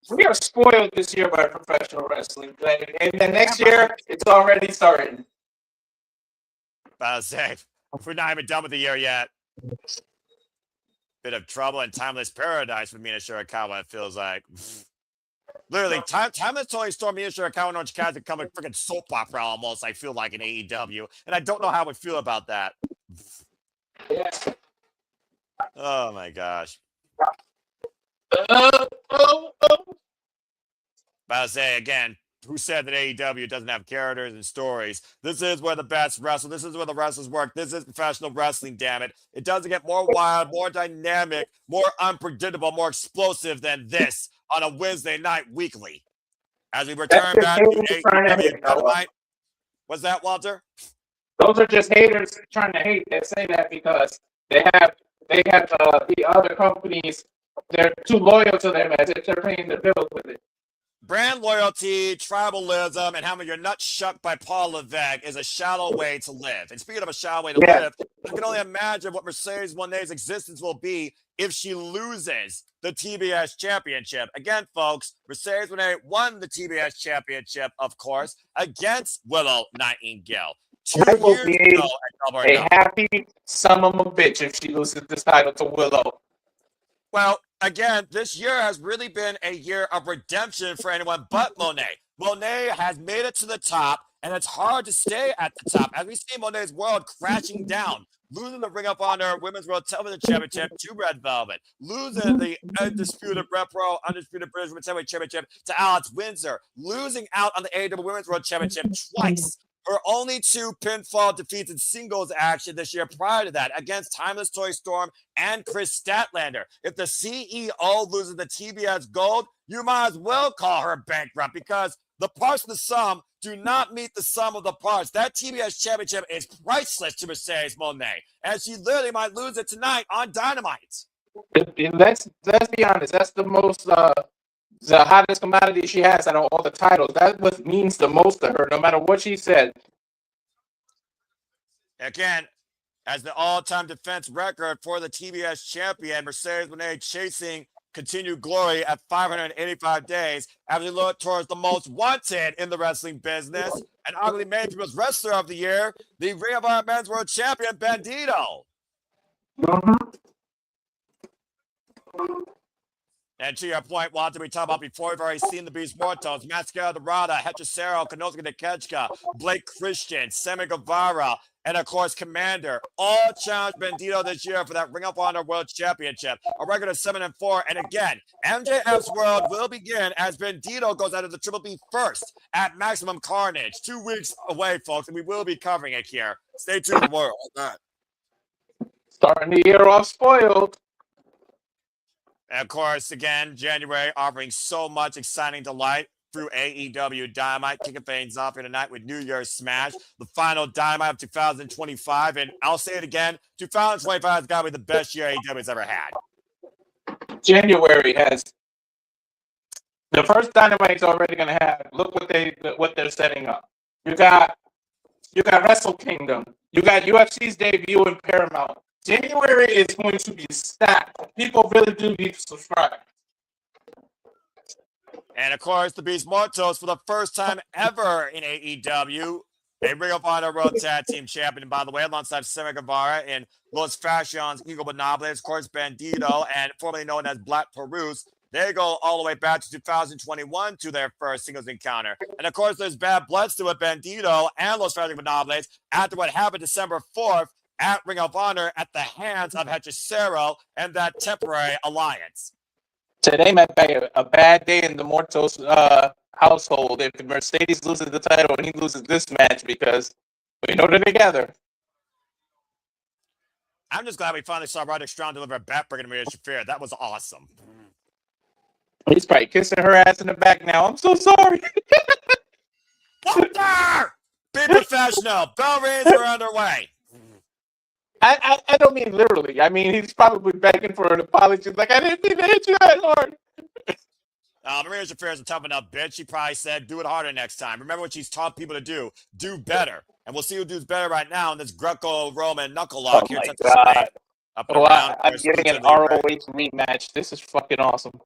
We are spoiled this year by professional wrestling. And the next year, it's already starting. But say, we're not even done with the year yet. Bit of trouble in timeless paradise with Mina Shirakawa, it feels like. Literally, timeless Tony Storm, Mina Shirakawa, and Orange Cassidy become a freaking soap opera almost, I feel like, in AEW. And I don't know how I feel about that. Oh, my gosh. But I'll say again, who said that AEW doesn't have characters and stories? This is where the best wrestle. This is where the wrestlers work. This is professional wrestling, damn it. It doesn't get more wild, more dynamic, more unpredictable, more explosive than this on a Wednesday night weekly. As we return back to AEW Dynamite. What's that, Walter? Those are just haters trying to hate that say that because they have the other companies, they're too loyal to them as if they're paying the bills with it. Brand loyalty, tribalism, and having your nuts shucked by Paul Levesque is a shallow way to live. And speaking of a shallow way to live, I can only imagine what Mercedes Moné's existence will be if she loses the TBS championship. Again, folks, Mercedes Moné won the TBS championship, of course, against Willow Nightingale. 2 years ago at a happy son of a bitch if she loses this title to Willow. Well, again, this year has really been a year of redemption for anyone but Moné. Moné has made it to the top, and it's hard to stay at the top. As we see Moné's world crashing down, losing the Ring of Honor Women's World Television Championship to Red Velvet, losing the undisputed Repro Undisputed British Women's Heavyweight Championship to Alex Windsor, losing out on the AEW Women's World Championship twice. Her only 2 pinfall defeats in singles action this year prior to that against Timeless Toy Storm and Chris Statlander. If the CEO loses the TBS Gold, you might as well call her bankrupt because the parts of the sum do not meet the sum of the parts. That TBS championship is priceless to Mercedes Moné, and she literally might lose it tonight on Dynamite. Let's be honest. That's the most... the hottest commodity she has out of all the titles. That's what means the most to her, no matter what she said. Again, as the all-time defense record for the TBS champion, Mercedes Moné chasing continued glory at 585 days as we look towards the most wanted in the wrestling business and arguably made people's wrestler of the year, the Ring of Honor Men's World Champion, Bandito. And to your point, Walter, we talked about before, we've already seen the Beast Mortals, Mascara Dorada, Hechicero, Konosuke Nikechka, Blake Christian, Sammy Guevara, and of course, Commander, all challenged Bandito this year for that Ring of Honor World Championship. A record of 7-4. And again, MJF's world will begin as Bandito goes out of the Triple B first at Maximum Carnage. 2 weeks away, folks, and we will be covering it here. Stay tuned for more on that. Starting the year off spoiled. And of course, again, January offering so much exciting delight through AEW Dynamite, kicking things off here tonight with New Year's Smash, the final Dynamite of 2025. And I'll say it again, 2025 has got to be the best year AEW has ever had. January has the first Dynamite's already going to have. Look what they're setting up. You got Wrestle Kingdom. You got UFC's debut in Paramount. January is going to be stacked. People really do need to subscribe. And of course, the Beast Mortals for the first time ever in AEW, a Ring of Honor World Tag Team Champion, by the way, alongside Sammy Guevara and Los Fashions, Eagle Monopoly, of course, Bandito, and formerly known as Black Peruse. They go all the way back to 2021 to their first singles encounter. And of course, there's bad blood still with Bandito and Los Fashions Monopolies after what happened December 4th at Ring of Honor at the hands of Hechicero and that temporary alliance. Today might be a bad day in the Mortos household if Mercedes loses the title and he loses this match because we know they're together. I'm just glad we finally saw Roderick Strong deliver a backbreaker to Maria Shafir. That was awesome. He's probably kissing her ass in the back now. I'm so sorry. Walter! Be professional. Bell rings are underway. I don't mean literally. I mean, he's probably begging for an apology. Like, I didn't mean to hit you that hard. Maria Shafir is a tough enough bitch. She probably said, do it harder next time. Remember what she's taught people to do. Do better. And we'll see who does better right now in this Greco-Roman knuckle lock Oh here. my god. Up and around. I'm getting an ROH rematch. This is fucking awesome.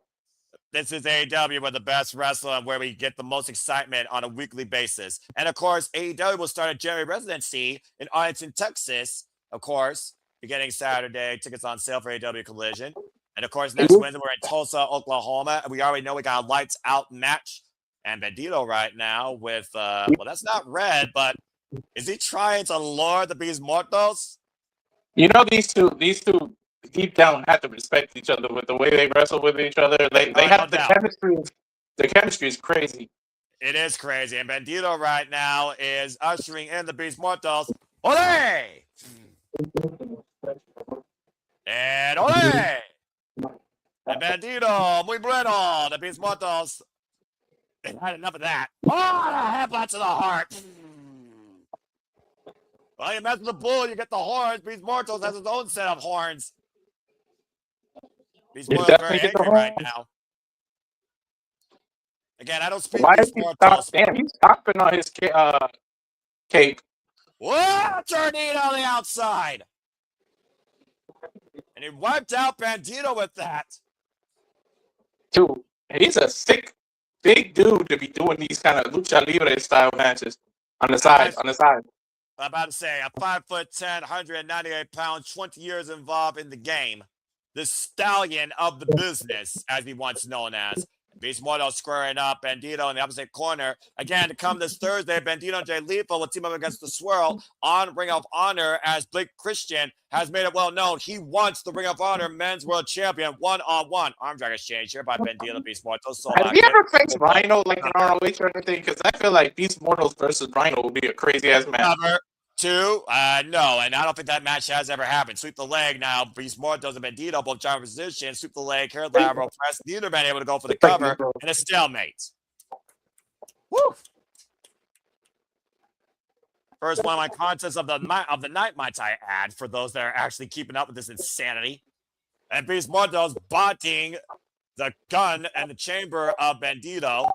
This is AEW with the best wrestler where we get the most excitement on a weekly basis. And of course, AEW will start a January residency in Arlington, Texas. Of course, beginning Saturday. Tickets on sale for AEW Collision. And of course, next Wednesday, we're in Tulsa, Oklahoma. We already know we got a lights out match. And Bandito right now with, well, that's not red, but is he trying to lure the Beast Mortos? You know, these two deep down have to respect each other with the way they wrestle with each other. They have the chemistry. The chemistry is crazy. It is crazy. And Bandito right now is ushering in the Beast Mortos. Ole! And ole! And Bandito, muy bueno. The Beast Mortos. They've had enough of that. Oh, the headbutt to the heart. Well, you mess with the bull, you get the horns. Beast Mortos has his own set of horns. Beast Mortos is very angry right now. Again, I don't speak Beast Mortos. Damn, he's stopping on his cape. Whoa, tornado on the outside. And he wiped out Bandito with that. Dude, he's a sick, big dude to be doing these kind of lucha libre style matches on the side. I'm about to say, a 5'10", 198 pounds, 20 years involved in the game. The stallion of the business, as he once known as. Beast Mortal squaring up Bandito in the opposite corner. Again, to come this Thursday, Bandito and Jay Lethal will team up against the Swirl on Ring of Honor, as Blake Christian has made it well known he wants the Ring of Honor Men's World Champion one-on-one. Arm drag exchange here by Bandito Beast Mortal. So, have you ever faced Rhino like an ROH or anything? Because I feel like Beast Mortals versus Rhino would be a crazy-ass match. No, and I don't think that match has ever happened. Sweep the leg now. Beast Mortos and Bandito both trying position. Sweep the leg, hair lateral press. Neither been able to go for the cover, and a stalemate. Woo! First one of my contests of the night, might I add, for those that are actually keeping up with this insanity. And Beast Mortos botting the gun and the chamber of Bandito.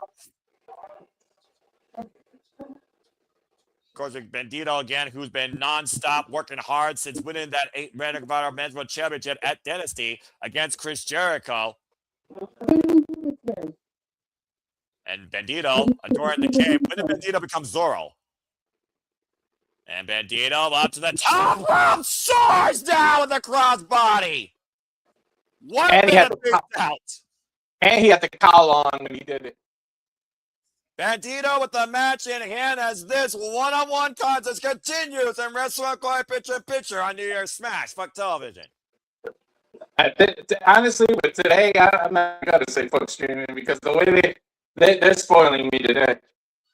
Of course, Bandito again, who's been nonstop working hard since winning that Ring of Honor Men's World Championship at Dynasty against Chris Jericho. And Bandito adoring the cape. When did Bandito become Zorro? And Bandito up to the top rope, soars down with the crossbody. 1 minute out. And he had the cowl on when he did it. Bandito with the match in hand as this one-on-one contest continues in Wrestling Coin Picture on New Year's Smash. Fuck television. Honestly, but today, I'm not going to say fuck streaming because the way they're spoiling me today.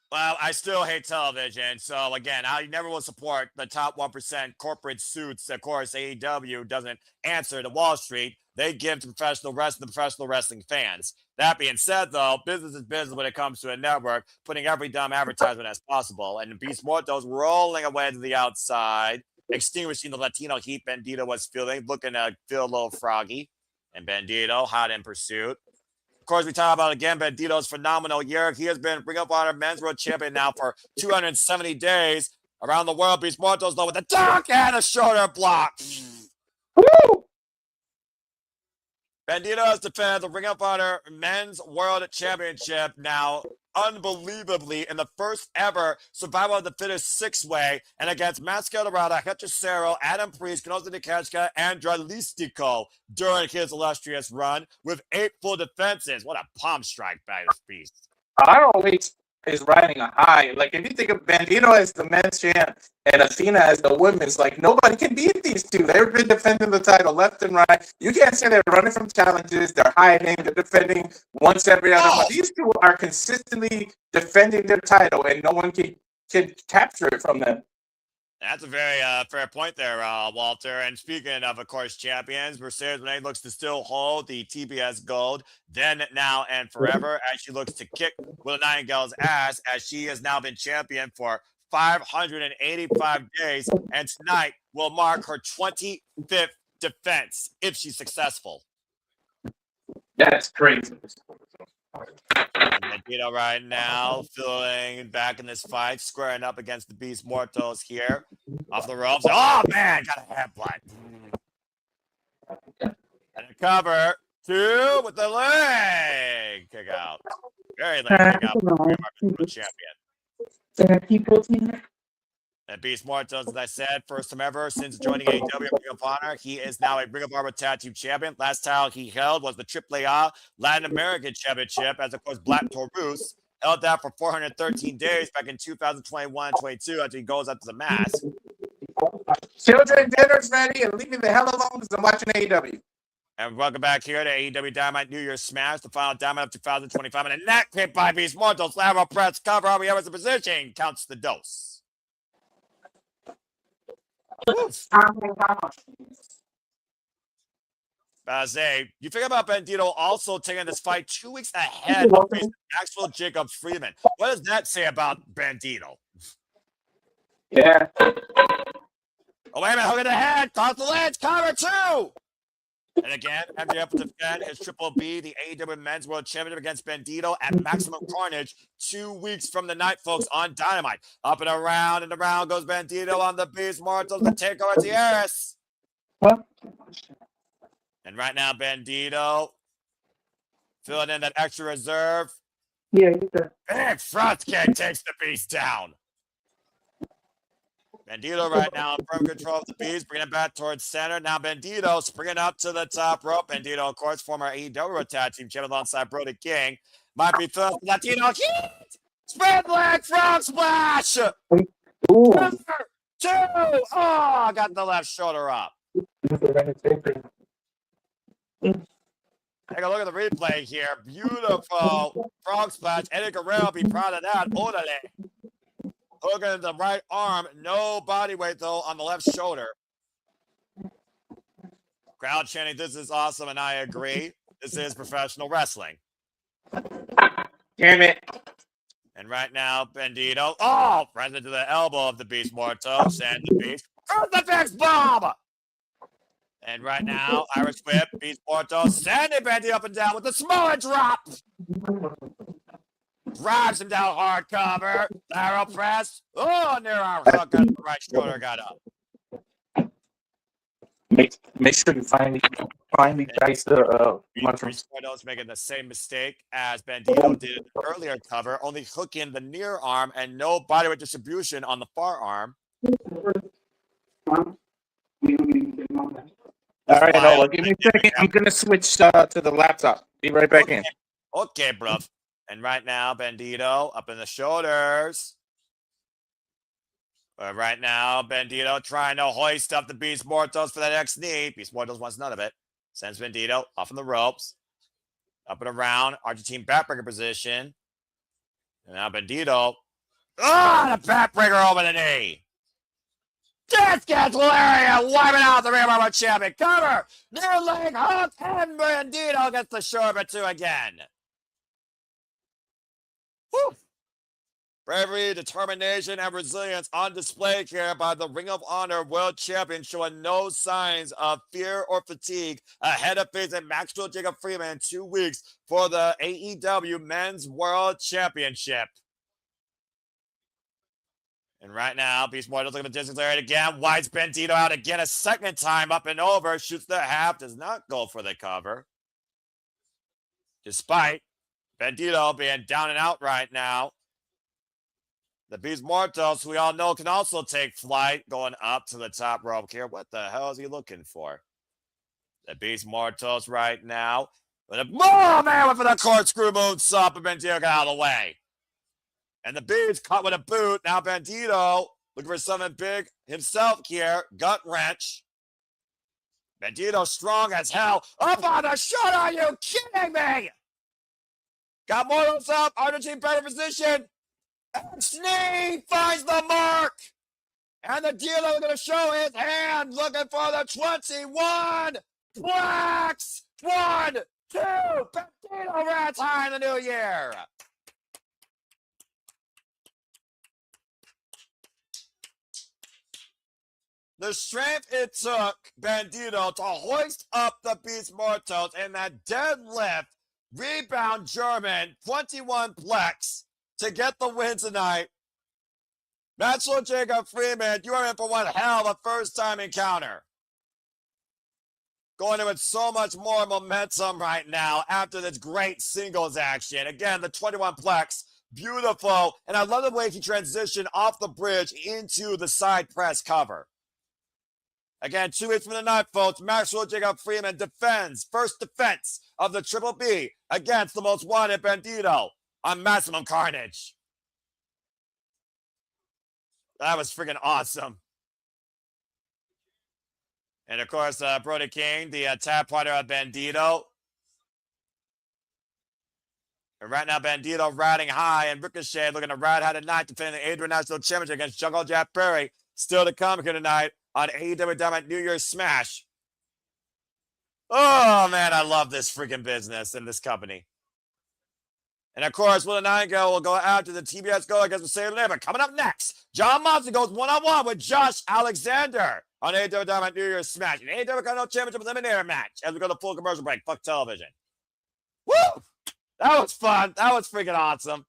Well, I still hate television. So, again, I never will support the top 1% corporate suits. Of course, AEW doesn't answer to Wall Street. They give to professional wrestling fans. That being said, though, business is business when it comes to a network, putting every dumb advertisement as possible. And Beast Mortos rolling away to the outside, extinguishing the Latino heat Bandito was feeling, looking to feel a little froggy. And Bandito, hot in pursuit. Of course, we talk about, again, Bandito's phenomenal year. He has been Ring of Honor Men's World Champion now for 270 days around the world. Beast Mortos, though, with a dunk and a shoulder block. Woo! Bandito has defended the Ring of Honor Men's World Championship now unbelievably in the first ever Survival of the Fittest six-way and against Mascara Dorada, Hechicero, Adam Priest, Kenosa Nikashka, and Dralistico during his illustrious run with 8 full defenses. What a palm strike by this beast. ROH is riding a high. Like, if you think of Bandito as the men's champ and Athena as the women's, like, nobody can beat these two. They've been defending the title left and right. You can't say they're running from challenges. They're hiding. They're defending once every other month. These two are consistently defending their title, and no one can capture it from them. That's a very fair point there, Walter. And speaking of course, champions, Mercedes Moné looks to still hold the TBS gold, then, now, and forever, as she looks to kick Willow Nightingale's ass, as she has now been champion for 585 days, and tonight will mark her 25th defense if she's successful. That's crazy. And Bandito right now feeling back in this fight, squaring up against the Beast Mortals here. Off the ropes. Oh, man, got a headbutt. And a cover. 2 with the leg. Kick out. Very late kick out for our champion. And Beast Mortals, as I said, first time ever since joining AEW Ring of Honor. He is now a Ring of Honor Tag Team Champion. Last title he held was the AAA Latin American Championship, as of course Black Taurus held that for 413 days back in 2021-22 after he goes up to the mask. Children, dinner's ready, and leave me the hell alone because I'm watching AEW. And welcome back here to AEW Dynamite New Year's Smash, the final Dynamite of 2025. And a neck hit by Beast Mortals. Lateral press cover. All we have is the position. Counts the dose. I say, you figure about Bandito also taking this fight 2 weeks ahead of Maxwell Jacob Freeman. What does that say about Bandito? Yeah. Oh, wait a minute. Hook in the head. Toss the ledge. Cover 2. And again, MJF will defend his Triple B, the AEW Men's World Championship against Bandito at Maximum Carnage 2 weeks from the night, folks, on Dynamite. Up and around goes Bandito on the Beast Mortals to take over Tierras. What? And right now, Bandito filling in that extra reserve. Yeah. Big front kick takes the Beast down. Bandito right now in firm control of the Beast, bringing it back towards center. Now Bandito springing up to the top rope. Bandito, of course, former AEW Tag Team Champion alongside Brody King. Might be feeling Latino heat. Spread leg frog splash. Ooh. 2. Oh, got the left shoulder up. Take a look at the replay here. Beautiful frog splash. Eddie Guerrero be proud of that. Orale. Hooking the right arm. No body weight, though, on the left shoulder. Crowd chanting, this is awesome, and I agree. This is professional wrestling. Damn it. And right now, Bandito, runs into the elbow of the Beast Mortos and the Beast. Crucifix bomb! And right now, Irish Whip, Beast Mortos, sending Bandito up and down with the smaller drop. Drives him down hard cover. Lateral press. Oh, near our hook on the right shoulder got up. Make sure you finally dice the mushrooms. Mortos making the same mistake as Bandito did in the earlier cover, only hooking the near arm and no bodyweight distribution on the far arm. All right, hold on. Give me a second. I'm going to switch to the laptop. Be right back in. Okay, bro. And right now, Bandito up in the shoulders. Right now, Bandito trying to hoist up the Beast Mortos for that next knee. Beast Mortos wants none of it. Sends Bandito off on the ropes. Up and around. Argentine backbreaker position. And now Bandito. The backbreaker over the knee. This gets Lariat wiping out the Ring of Honor champion. Cover. Near leg hook. And Bandito gets the shoulder 2 again. Woo. Bravery, determination, and resilience on display here by the Ring of Honor World Champion, showing no signs of fear or fatigue ahead of facing Maxwell Jacob Freeman in 2 weeks for the AEW Men's World Championship. And right now, Beast Mortals looking at the distance area again. Wipes Bandito out again a second time, up and over. Shoots the half, does not go for the cover. Despite Bandito being down and out right now. The Beast Mortals, we all know, can also take flight going up to the top rope here. What the hell is he looking for? The Beast Mortals right now. Went for the corkscrew moonsault, but Bandito got out of the way. And the Beast caught with a boot. Now Bandito looking for something big himself here. Gut wrench. Bandito strong as hell. Up on the shoulder. Are you kidding me? Got Mortals up. Argentine better position. Snee finds the mark. And the dealer going to show his hand. Looking for the 21. Blacks. 1, 2. Bandito rats high in the new year. The strength it took Bandito to hoist up the Beast Mortals in that deadlift Rebound German, 21 plex to get the win tonight. Maxwell Jacob Freeman, you are in for one hell of a first-time encounter. Going in with so much more momentum right now after this great singles action. Again, the 21 plex, beautiful. And I love the way he transitioned off the bridge into the side press cover. Again, 2 weeks from the night, folks, Maxwell Jacob Freeman defends, first defense of the Triple B against the most wanted Bandito on Maximum Carnage. That was freaking awesome. And of course, Brody King, the tap partner of Bandito. And right now, Bandito riding high, and Ricochet looking to ride high tonight, defending the AEW National Championship against Jungle Jack Perry. Still to come here tonight on AEW Dynamite New Year's Smash. Oh, man, I love this freaking business and this company. And of course, Willow Nightingale will go after the TBS Go against the Sailor Labor. Coming up next, John Moxley goes one-on-one with Josh Alexander on AEW Dynamite New Year's Smash. An AEW Continental Championship Eliminator match as we go to full commercial break. Fuck television. Woo! That was fun. That was freaking awesome.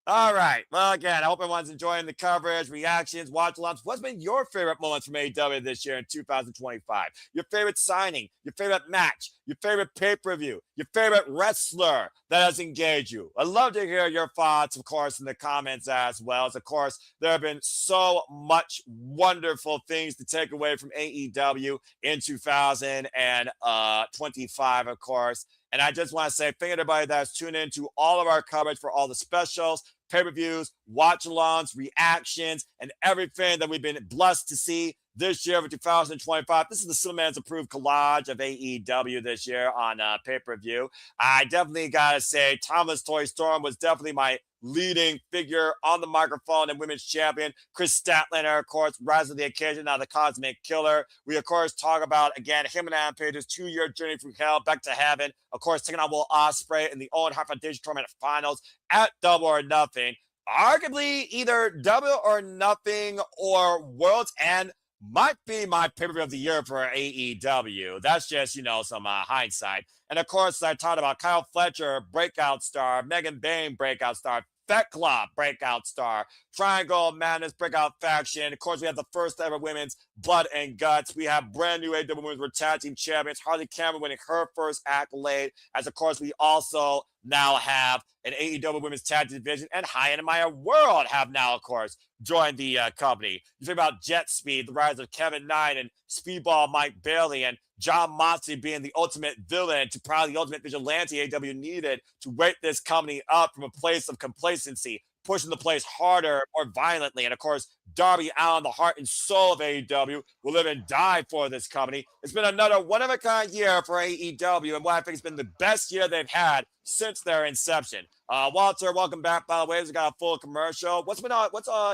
All right. Well, again, I hope everyone's enjoying the coverage, reactions, watch-alongs. What's been your favorite moments from AEW this year in 2025? Your favorite signing, your favorite match, your favorite pay-per-view, your favorite wrestler that has engaged you. I'd love to hear your thoughts, of course, in the comments as well. As, of course, there have been so much wonderful things to take away from AEW in 2025, of course. And I just want to say thank you to everybody that's tuned in to all of our coverage for all the specials, pay-per-views, watch-alongs, reactions, and everything that we've been blessed to see this year for 2025. This is the Superman's approved collage of AEW this year on pay-per-view. I definitely got to say Thomas Toy Storm was definitely my leading figure on the microphone and women's champion. Chris Statlander, of course, rise to the occasion, now the Cosmic Killer. We, of course, talk about, again, him and Adam Page's 2-year journey from hell back to heaven. Of course, taking on Will Ospreay in the Owen Hart Foundation Tournament Finals at Double or Nothing. Arguably, either Double or Nothing or World's End might be my pay-per-view of the year for AEW. That's just, some hindsight. And of course, I talked about Kyle Fletcher, breakout star, Megan Bain, breakout star, Fetclaw, breakout star, Triangle Madness, breakout faction. Of course, we have the first ever women's Blood and Guts. We have brand new AEW Women's World Tag Team Champions, Harley Cameron winning her first accolade. As of course, we also now have an AEW Women's Tag Team Division, and High and Maya World have now, of course, joined the company. You think about Jet Speed, the rise of Kevin Knight and Speedball Mike Bailey, and John Moxley being the ultimate villain to probably the ultimate vigilante AEW needed to wake this company up from a place of complacency, pushing the place harder, more violently. And of course, Darby Allin, the heart and soul of AEW, will live and die for this company. It's been another one-of-a-kind year for AEW, and what I think has been the best year they've had since their inception. Walter, welcome back. By the way, we got a full commercial. What's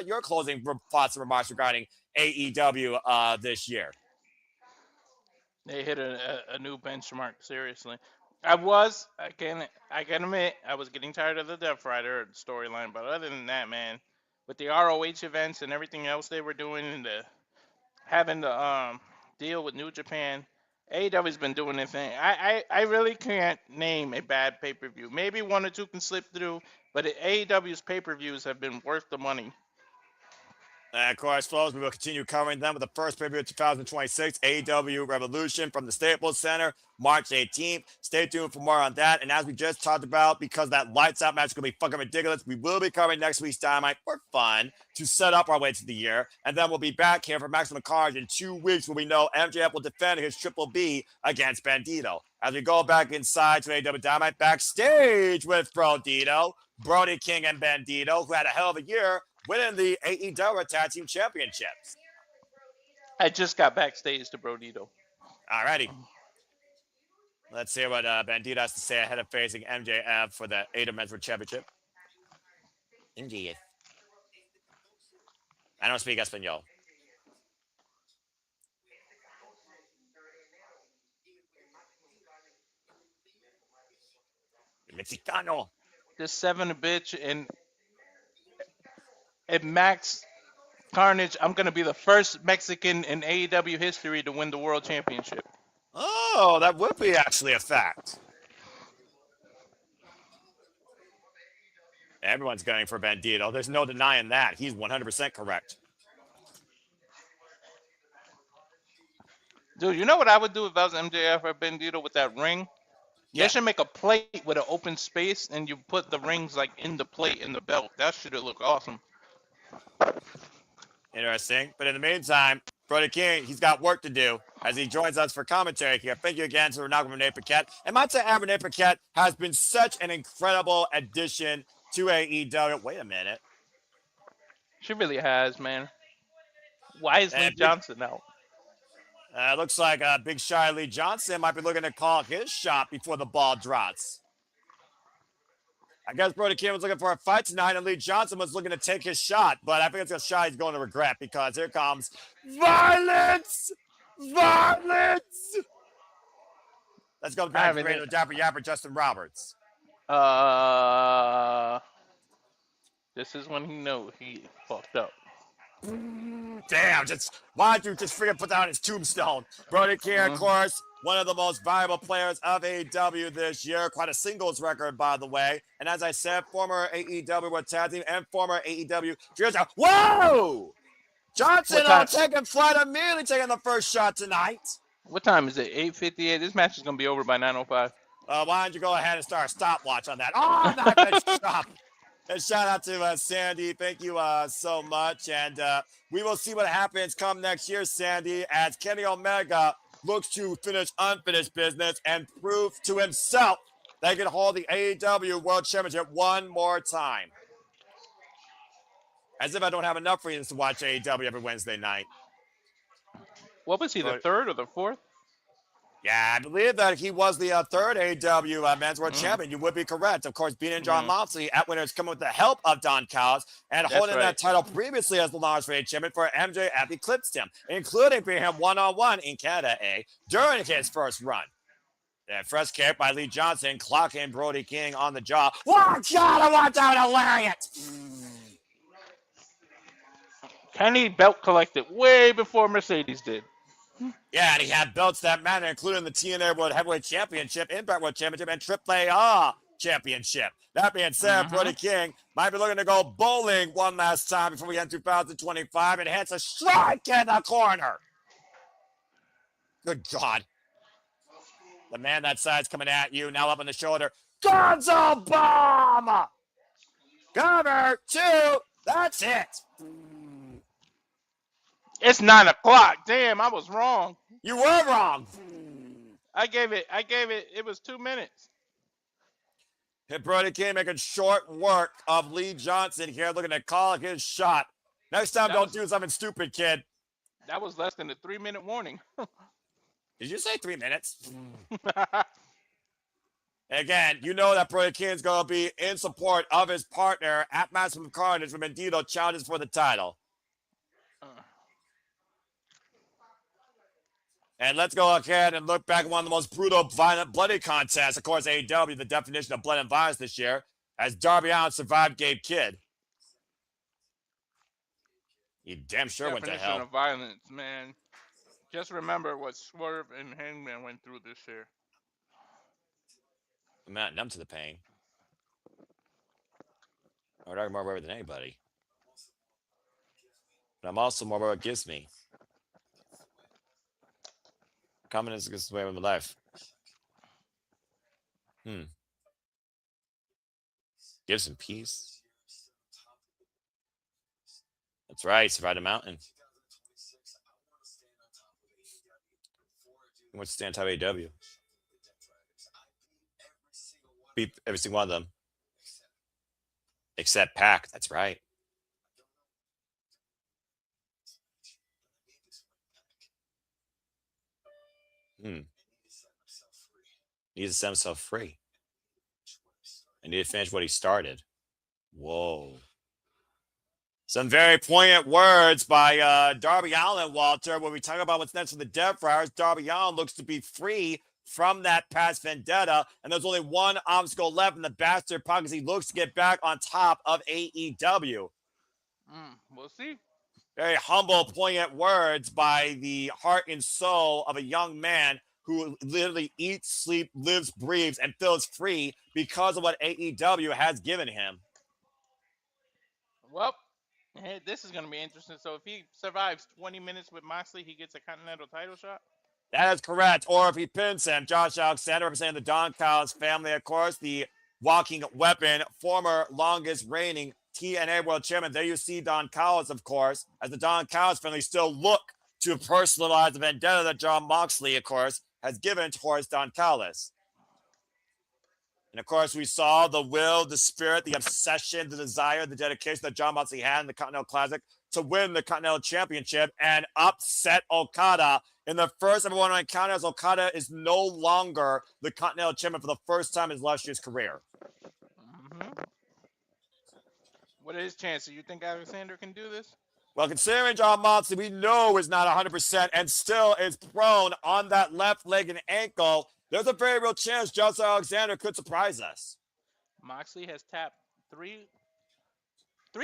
your closing thoughts and remarks regarding AEW this year? They hit a new benchmark, seriously. I can admit, I was getting tired of the Death Rider storyline, but other than that, man, with the ROH events and everything else they were doing and having the deal with New Japan, AEW's been doing their thing. I really can't name a bad pay-per-view. Maybe one or two can slip through, but AEW's pay-per-views have been worth the money. And of course, folks, we will continue covering them with the first pay-per-view of 2026, AEW Revolution from the Staples Center, March 18th. Stay tuned for more on that. And as we just talked about, because that lights out match is going to be fucking ridiculous, we will be covering next week's Dynamite for fun to set up our way to the year. And then we'll be back here for Maximum Carnage in 2 weeks when we know MJF will defend his Triple B against Bandito. As we go back inside to AEW Dynamite backstage with Brodito, Brody King and Bandito, who had a hell of a year, winning the AEW Tag Team Championships. I just got backstage to Brodito. Alrighty. Let's see what Bandito has to say ahead of facing MJF for the AEW Men's World Championship. Indeed. I don't speak Espanol. Mexicano. This 7 a bitch and at Max Carnage, I'm going to be the first Mexican in AEW history to win the World Championship. Oh, that would be actually a fact. Everyone's gunning for Bandito. There's no denying that. He's 100% correct. Dude, you know what I would do if I was MJF or Bandito with that ring? Yeah. They should make a plate with an open space, and you put the rings like in the plate in the belt. That should look awesome. Interesting. But in the meantime, Brody King, he's got work to do as he joins us for commentary here. Thank you again to Renee Paquette. And might say Renee Paquette has been such an incredible addition to AEW. Wait a minute. She really has, man. Why is Lee Johnson out? Looks like Big Shy Lee Johnson might be looking to call his shot before the ball drops. I guess Brody King was looking for a fight tonight, and Lee Johnson was looking to take his shot, but I think it's a shot he's going to regret because here comes violence! Violence! Let's go back to the Dapper Yapper, Justin Roberts. This is when he knows he fucked up. Damn, why don't you just freaking put that on his tombstone? Brody King, of course, one of the most valuable players of AEW this year. Quite a singles record, by the way. And as I said, former AEW World Tag Team and former AEW. Whoa! Johnson taking flight immediately, taking the first shot tonight. What time is it? 8:58. This match is going to be over by 9:05. Why don't you go ahead and start a stopwatch on that? Oh, not going to stop. And shout out to Sandy. Thank you so much. And we will see what happens come next year, Sandy, as Kenny Omega looks to finish unfinished business and prove to himself that he can hold the AEW World Championship one more time. As if I don't have enough reasons to watch AEW every Wednesday night. What was he, the third or the fourth? Yeah, I believe that he was the third AEW Men's World Champion. You would be correct. Of course, beating John Moxley at Winners coming with the help of Don Callis and holding that title previously as the longest reigning champion for MJF eclipsed him, including beating him one-on-one in Canada during his first run. And fresh kick by Lee Johnson, clocking Brody King on the jaw. Watch out! I want out a lariat! Kenny belt collected way before Mercedes did. Yeah, and he had belts that matter, including the TNA World Heavyweight Championship, Impact World Championship, and AAA Championship. That being said, Brody King might be looking to go bowling one last time before we end 2025 and hits a strike in the corner. Good God. The man that side's coming at you, now up on the shoulder. Gonzo Bomb! Cover 2. That's it. It's 9 o'clock. Damn, I was wrong. You were wrong. I gave it. It was 2 minutes. Hit Brody King making short work of Lee Johnson here, looking to call his shot. Next time, don't do something stupid, kid. That was less than a 3-minute warning. Did you say 3 minutes? Again, you know that Brody King's going to be in support of his partner at Maximum Carnage when Bandito challenges for the title. And let's go ahead and look back at one of the most brutal, violent, bloody contests. Of course, AEW, the definition of blood and violence this year, as Darby Allin survived Gabe Kidd. He damn sure went to hell. Definition of violence, man. Just remember what Swerve and Hangman went through this year. I'm not numb to the pain. I'm talking more about it than anybody. But I'm also more about what it gives me. Confidence is the way of my life. Gives him peace. That's right. Survived a mountain. He wants to stand on top of AEW. Beat every single one of them. Except Pac. That's right. Needs to set himself free. And need to finish what he started. Whoa. Some very poignant words by Darby Allin, Walter, when we talk about what's next for the Death Friars. Darby Allin looks to be free from that past vendetta, and there's only one obstacle left in the bastard pocket as he looks to get back on top of AEW. We'll see. Very humble, poignant words by the heart and soul of a young man who literally eats, sleeps, lives, breathes, and feels free because of what AEW has given him. Well, hey, this is going to be interesting. So if he survives 20 minutes with Moxley, he gets a Continental title shot? That is correct. Or if he pins him, Josh Alexander representing the Don Callis family, of course, the walking weapon, former longest reigning TNA World Champion. There you see Don Callis, of course, as the Don Callis family still look to personalize the vendetta that Jon Moxley, of course, has given towards Don Callis. And of course, we saw the will, the spirit, the obsession, the desire, the dedication that Jon Moxley had in the Continental Classic to win the Continental Championship and upset Okada in the first ever one-on-one encounter, as Okada is no longer the Continental Champion for the first time in his illustrious career. Mm-hmm. What are his chances? You think Alexander can do this? Well, considering Jon Moxley, we know is not 100% and still is prone on that left leg and ankle, there's a very real chance Josh Alexander could surprise us. Moxley has tapped three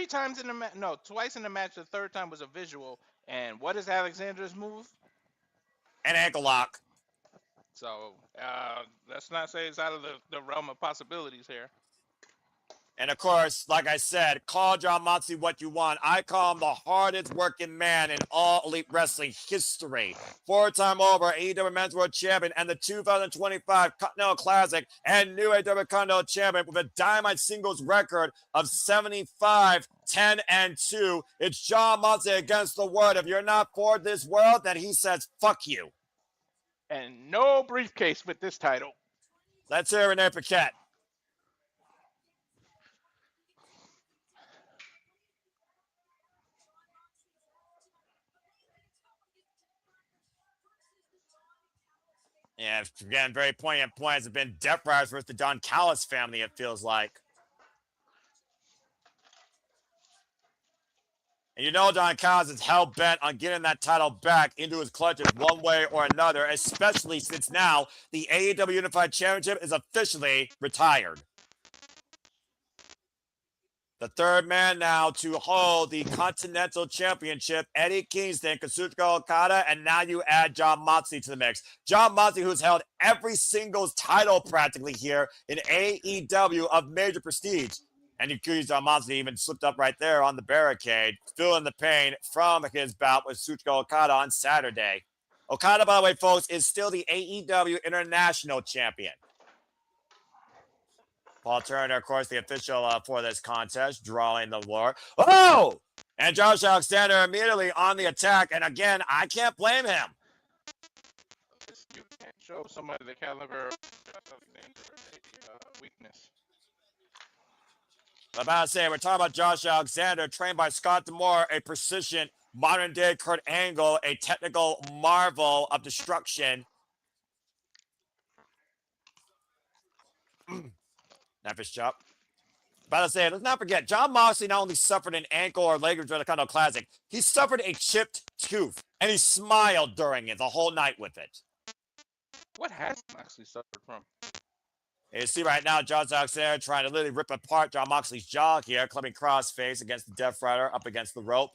times in the match. No, twice in the match. The third time was a visual. And what is Alexander's move? An ankle lock. So let's not say it's out of the realm of possibilities here. And of course, like I said, call Jon Moxley what you want. I call him the hardest working man in all Elite Wrestling history. 4-time over AEW Men's World Champion and the 2025 Continental Classic and new AEW Continental Champion with a Dynamite singles record of 75, 10, and 2. It's Jon Moxley against the world. If you're not for this world, then he says, fuck you. And no briefcase with this title. Let's hear Renee Paquette. Yeah, again, very poignant points have been Death Riders versus the Don Callis family, it feels like. And you know Don Callis is hell-bent on getting that title back into his clutches one way or another, especially since now the AEW Unified Championship is officially retired. The third man now to hold the Continental Championship, Eddie Kingston, Kazuchika Okada, and now you add Jon Moxley to the mix. Jon Moxley, who's held every singles title practically here in AEW of major prestige. And Jon Moxley even slipped up right there on the barricade, feeling the pain from his bout with Kazuchika Okada on Saturday. Okada, by the way, folks, is still the AEW International Champion. Paul Turner, of course, the official for this contest, drawing the war. Oh! And Josh Alexander immediately on the attack. And again, I can't blame him. You can't show somebody the caliber of weakness. I'm about to say, we're talking about Josh Alexander, trained by Scott D'Amore, a precision, modern-day Kurt Angle, a technical marvel of destruction. Nevis chop. About to say, let's not forget, Jon Moxley not only suffered an ankle or leg injury in the Continental Classic, he suffered a chipped tooth, and he smiled during it the whole night with it. What has Moxley suffered from? You see right now, Josh Alexander trying to literally rip apart Jon Moxley's jaw here, clubbing crossface against the Death Rider up against the rope.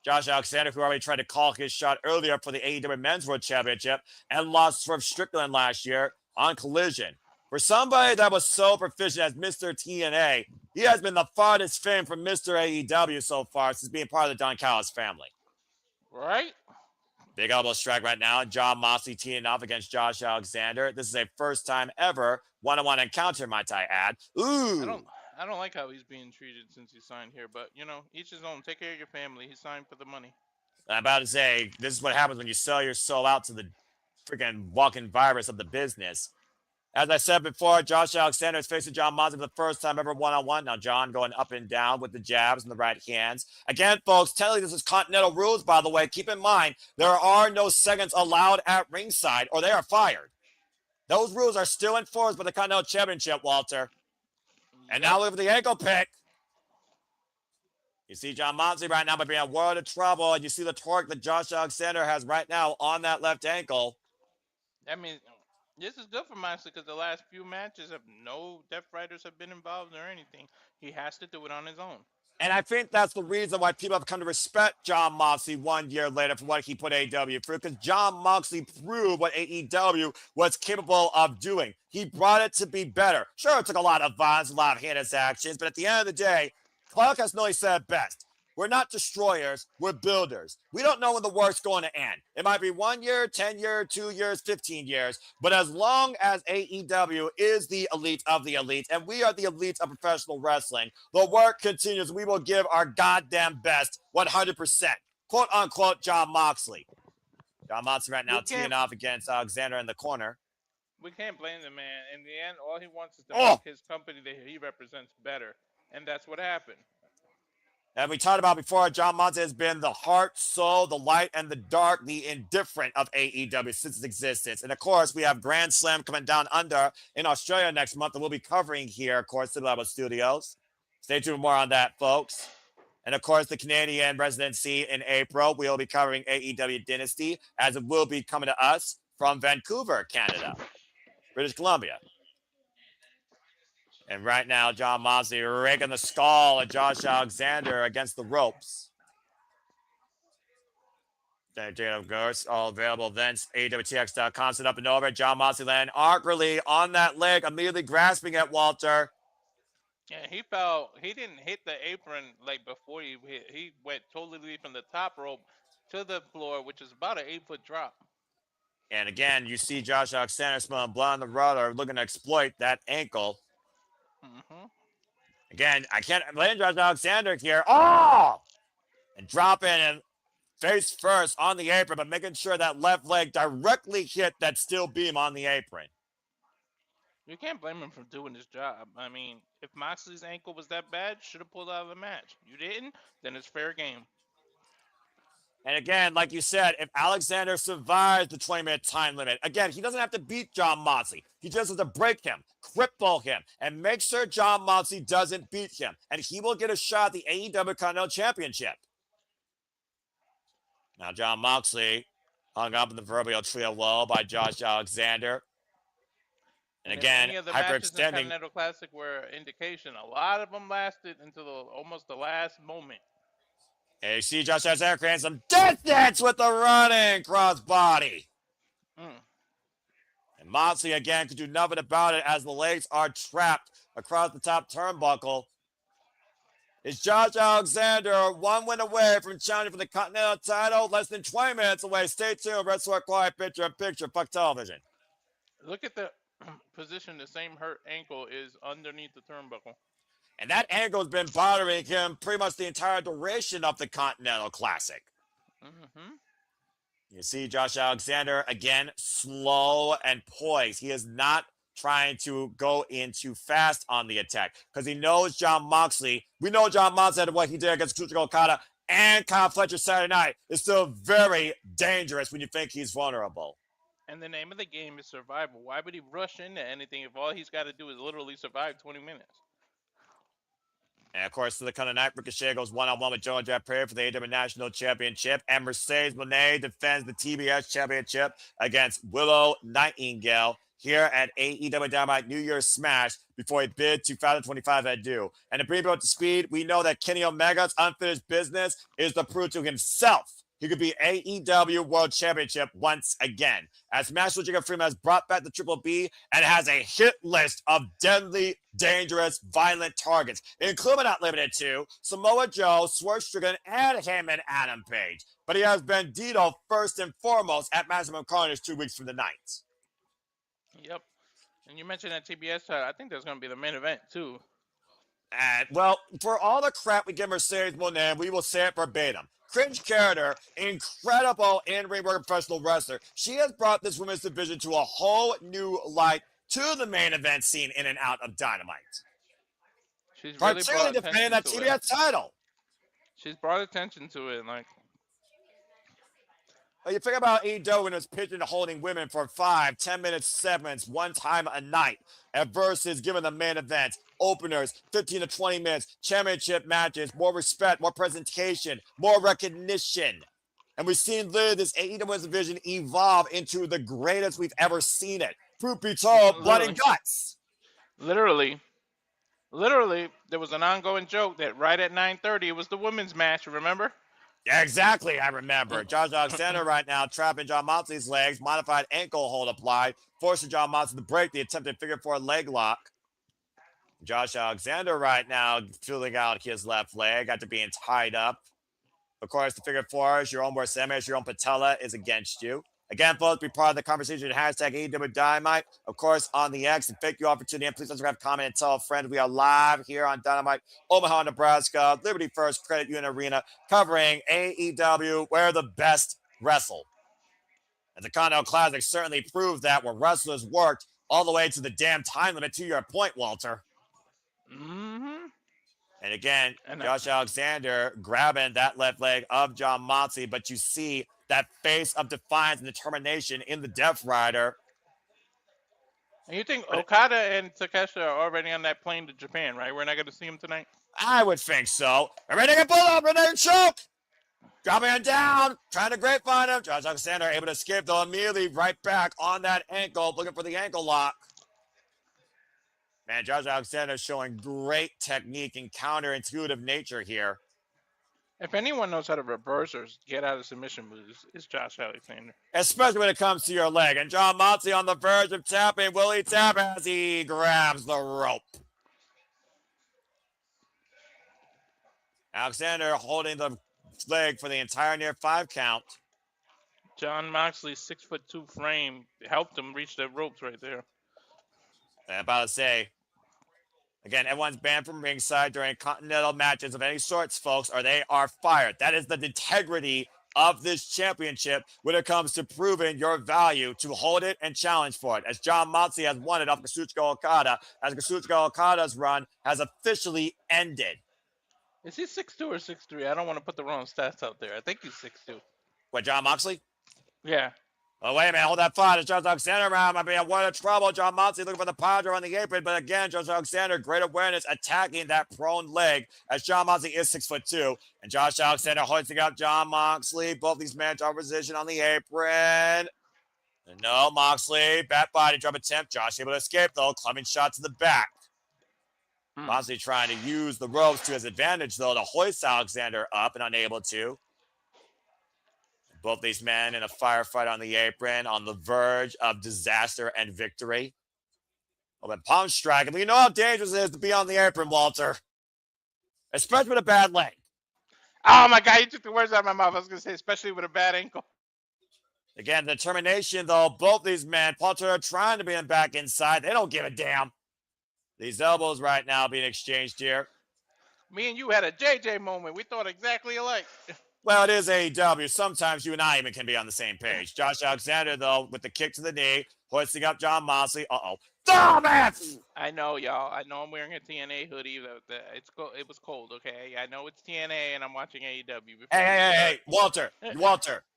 Josh Alexander, who already tried to call his shot earlier for the AEW Men's World Championship and lost Swerve Strickland last year on Collision. For somebody that was so proficient as Mr. TNA, he has been the farthest thing from Mr. AEW so far since being part of the Don Callis family. Right? Big elbow strike right now. Jon Moxley teeing off against Josh Alexander. This is a first time ever one-on-one encounter, might I add. Ooh. I don't like how he's being treated since he signed here, but you know, each his own. Take care of your family. He signed for the money. I'm about to say, this is what happens when you sell your soul out to the freaking walking virus of the business. As I said before, Josh Alexander is facing Jon Moxley for the first time ever one-on-one. Now, John going up and down with the jabs and the right hands. Again, folks, telling you this is Continental rules, by the way. Keep in mind, there are no seconds allowed at ringside, or they are fired. Those rules are still enforced by the Continental Championship, Walter. And now look at the ankle pick. You see Jon Moxley right now being a world of trouble, and you see the torque that Josh Alexander has right now on that left ankle. I mean, this is good for Moxley because the last few matches have no Death Riders have been involved or anything. He has to do it on his own. And I think that's the reason why people have come to respect Jon Moxley 1 year later for what he put AEW through, because Jon Moxley proved what AEW was capable of doing. He brought it to be better. Sure, it took a lot of violence, a lot of heinous actions, but at the end of the day, Clark has nearly said it best. We're not destroyers, we're builders. We don't know when the work's going to end. It might be 1 year, 10 years, 2 years, 15 years, but as long as AEW is the elite of the elite, and we are the elite of professional wrestling, the work continues. We will give our goddamn best 100%. Quote unquote, John Moxley. John Moxley right now teeing off against Alexander in the corner. We can't blame the man. In the end, all he wants is to Oh! make his company that he represents better. And that's what happened. And we talked about before, John Moxley has been the heart, soul, the light, and the dark, the indifferent of AEW since its existence. And of course, we have Grand Slam coming down under in Australia next month, and we'll be covering here, of course, at Level Studios. Stay tuned for more on that, folks. And of course, the Canadian residency in April, we'll be covering AEW Dynasty, as it will be coming to us from Vancouver, Canada, British Columbia. And right now, John Moxley raking the skull of Josh Alexander against the ropes. Of course, all available events, AWTX.com, set up and over. John Moxley landing awkwardly on that leg, immediately grasping at Walter. Yeah, he fell. He didn't hit the apron like before he hit. He went totally from the top rope to the floor, which is about an 8-foot drop. And again, you see Josh Alexander smelling blood on the rudder, looking to exploit that ankle. Mm-hmm. Again, I can't blame Josh Alexander here. Oh! And dropping and face first on the apron, but making sure that left leg directly hit that steel beam on the apron. You can't blame him for doing his job. I mean, if Moxley's ankle was that bad, should have pulled out of the match. You didn't, then it's fair game. And again, like you said, if Alexander survives the 20-minute time limit, again, he doesn't have to beat John Moxley. He just has to break him, cripple him, and make sure John Moxley doesn't beat him. And he will get a shot at the AEW Continental Championship. Now, John Moxley hung up in the proverbial trio low by Josh Alexander. And again, any of the matches in the hyperextending. Continental Classic were indication. A lot of them lasted until almost the last moment. And you see Josh Alexander creating some distance with the running crossbody. And Moxley again could do nothing about it as the legs are trapped across the top turnbuckle. Is Josh Alexander 1 win away from challenging for the Continental title? Less than 20 minutes away. Stay tuned. Red Sweat Quiet Picture in Picture. Fuck television. Look at the position. The same hurt ankle is underneath the turnbuckle. And that ankle has been bothering him pretty much the entire duration of the Continental Classic. Mm-hmm. You see Josh Alexander, again, slow and poised. He is not trying to go in too fast on the attack because he knows John Moxley. We know John Moxley and what he did against Kazuchika Okada and Kyle Fletcher Saturday night is still very dangerous when you think he's vulnerable. And the name of the game is survival. Why would he rush into anything if all he's got to do is literally survive 20 minutes? And of course, to the kind of night, Ricochet goes one-on-one with Joe Perry for the AEW National Championship. And Mercedes Moné defends the TBS Championship against Willow Nightingale here at AEW Dynamite New Year's Smash before a bid 2025 adieu. And to bring people up to speed, we know that Kenny Omega's unfinished business is the proof to himself he could be AEW World Championship once again. As Master Jacob Freeman has brought back the Triple B and has a hit list of deadly, dangerous, violent targets, including not limited to Samoa Joe, Swerve Strickland, and Heyman Adam Page. But he has Bandito first and foremost at Maximum Carnage 2 weeks from the night. Yep. And you mentioned that TBS title. I think that's going to be the main event, too. And, well, for all the crap we give Mercedes Moné, we will say it verbatim. Cringe character, incredible in-ring work professional wrestler. She has brought this women's division to a whole new light to the main event scene in and out of Dynamite. She's really particularly brought defending that attention to TBS title. She's brought attention to it, like. Well, you think about AEW when it was pitching to holding women for 5-10 minute segments one time a night, and versus giving the main event openers, 15 to 20 minutes, championship matches, more respect, more presentation, more recognition. And we've seen literally this AEW division evolve into the greatest we've ever seen it. Proof be told, blood and guts. Literally, there was an ongoing joke that right at 9:30 it was the women's match, remember? Yeah, exactly, I remember. Josh Alexander right now trapping John Moxley's legs, modified ankle hold applied, forcing John Moxley to break the attempted figure 4 leg lock. Josh Alexander right now filling out his left leg after being tied up. Of course, the figure four is your own worst enemy, your own patella is against you. Again, folks, be part of the conversation. Hashtag AEW Dynamite. Of course, on the X. And thank you all for tuning in. Please don't forget to comment and tell a friend. We are live here on Dynamite, Omaha, Nebraska, Liberty First Credit Union Arena, covering AEW, where the best wrestle. And the Continental Classic certainly proved that, where wrestlers worked all the way to the damn time limit, to your point, Walter. Mm-hmm. And again, Josh Alexander grabbing that left leg of Jon Moxley, but you see that face of defiance and determination in the Death Rider. And you think Okada and Takeshita are already on that plane to Japan, right? We're not going to see them tonight? I would think so. Ready to pull up, ready to choke. Dropping him down, trying to grapevine him. Josh Alexander able to escape, though, immediately right back on that ankle, looking for the ankle lock. Man, Josh Alexander showing great technique and counterintuitive nature here. If anyone knows how to reverse or get out of submission moves, it's Josh Alexander. Especially when it comes to your leg. And Jon Moxley on the verge of tapping. Will he tap as he grabs the rope? Alexander holding the leg for the entire near 5 count. Jon Moxley's 6'2" frame helped him reach the ropes right there. I'm about to say, again, everyone's banned from ringside during continental matches of any sorts, folks, or they are fired. That is the integrity of this championship when it comes to proving your value, to hold it and challenge for it. As Jon Moxley has won it off Kazuchika Okada, as Kazuchika Okada's run has officially ended. Is he 6'2" or 6'3"? I don't want to put the wrong stats out there. I think he's 6'2". What, Jon Moxley? Yeah. Oh, wait a minute. Hold that thought. It's Josh Alexander around. I mean, what a trouble. Jon Moxley looking for the power on the apron. But again, Josh Alexander, great awareness, attacking that prone leg, as Jon Moxley is 6'2". And Josh Alexander hoisting up Jon Moxley. Both these men are position on the apron. And no, Moxley, back body drop attempt. Josh able to escape, though. Clubbing shot to the back. Moxley trying to use the ropes to his advantage, though, to hoist Alexander up and unable to. Both these men in a firefight on the apron, on the verge of disaster and victory. Oh, but palm striking. But you know how dangerous it is to be on the apron, Walter. Especially with a bad leg. Oh, my God. You took the words out of my mouth. I was going to say, especially with a bad ankle. Again, the determination, though, both these men, Walter, are trying to be in back inside. They don't give a damn. These elbows right now being exchanged here. Me and you had a JJ moment. We thought exactly alike. Well, it is AEW. Sometimes you and I even can be on the same page. Josh Alexander, though, with the kick to the knee, hoisting up Jon Moxley. Uh-oh. Oh, man! I know, y'all. I know I'm wearing a TNA hoodie. It was cold, okay? I know it's TNA, and I'm watching AEW. Hey, Walter,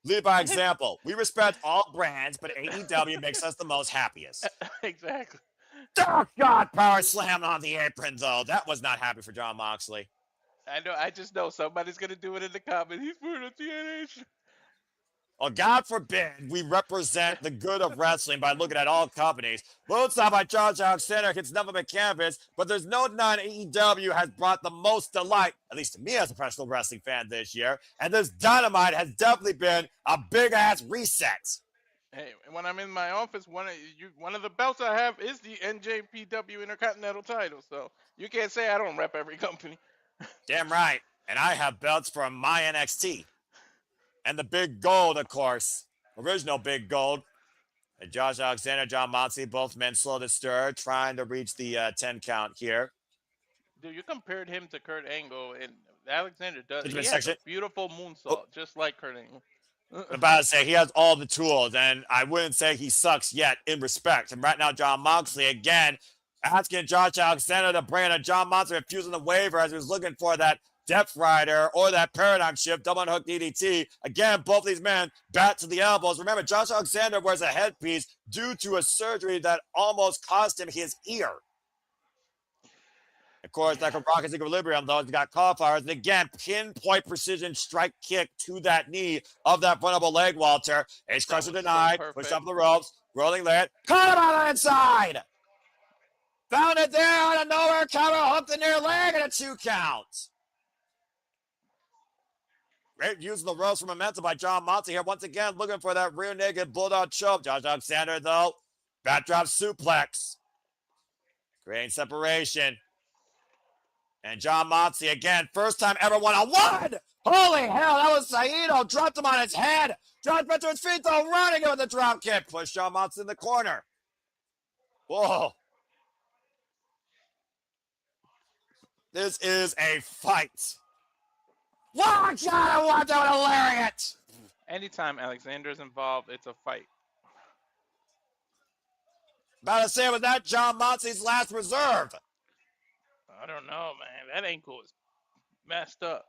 lead by example. We respect all brands, but AEW makes us the most happiest. Exactly. Oh, God, power slam on the apron, though. That was not happy for Jon Moxley. I know. I just know somebody's going to do it in the comments. He's wearing a TNA shirt. Well, God forbid we represent the good of wrestling by looking at all companies. Moonsault by Josh Alexander hits nothing but canvas, but there's no denying AEW has brought the most delight, at least to me as a professional wrestling fan this year, and this Dynamite has definitely been a big-ass reset. Hey, when I'm in my office, one of the belts I have is the NJPW Intercontinental title, so you can't say I don't rep every company. Damn right. And I have belts from my NXT. And the big gold, of course. Original big gold. And Josh Alexander, Jon Moxley, both men slow to stir, trying to reach the 10 count here. Dude, you compared him to Kurt Angle, and Alexander does. He has a beautiful moonsault, just like Kurt Angle. I'm about to say, he has all the tools, and I wouldn't say he sucks yet in respect. And right now, Jon Moxley, again, asking Josh Alexander to bring in a Jon Moxley, refusing the waiver as he was looking for that Death Rider or that paradigm shift, double unhook DDT. Again, both these men bat to the elbows. Remember, Josh Alexander wears a headpiece due to a surgery that almost cost him his ear. Of course, that could rock his equilibrium, though. He's got cauliflowers. And again, pinpoint precision strike kick to that knee of that vulnerable leg, Walter. Ace crusher denied. Push up the ropes. Rolling leg. Caught him on the inside. Found it there out of nowhere. Cover hooked the near leg and a 2 count. Great use of the ropes for momentum by Jon Moxley here. Once again, looking for that rear naked bulldog choke. Josh Alexander, though, backdrop suplex. Creating separation. And John Moxley again, first time ever one-on-one. Holy hell, that was Saito. Dropped him on his head. John went to his feet, though, running it with a drop kick. Pushed John Moxley in the corner. Whoa. This is a fight. Watch out, watch out, a lariat. Anytime Alexander's involved, it's a fight. About to say, was that John Moxley's last reserve? I don't know, man. That ankle is messed up.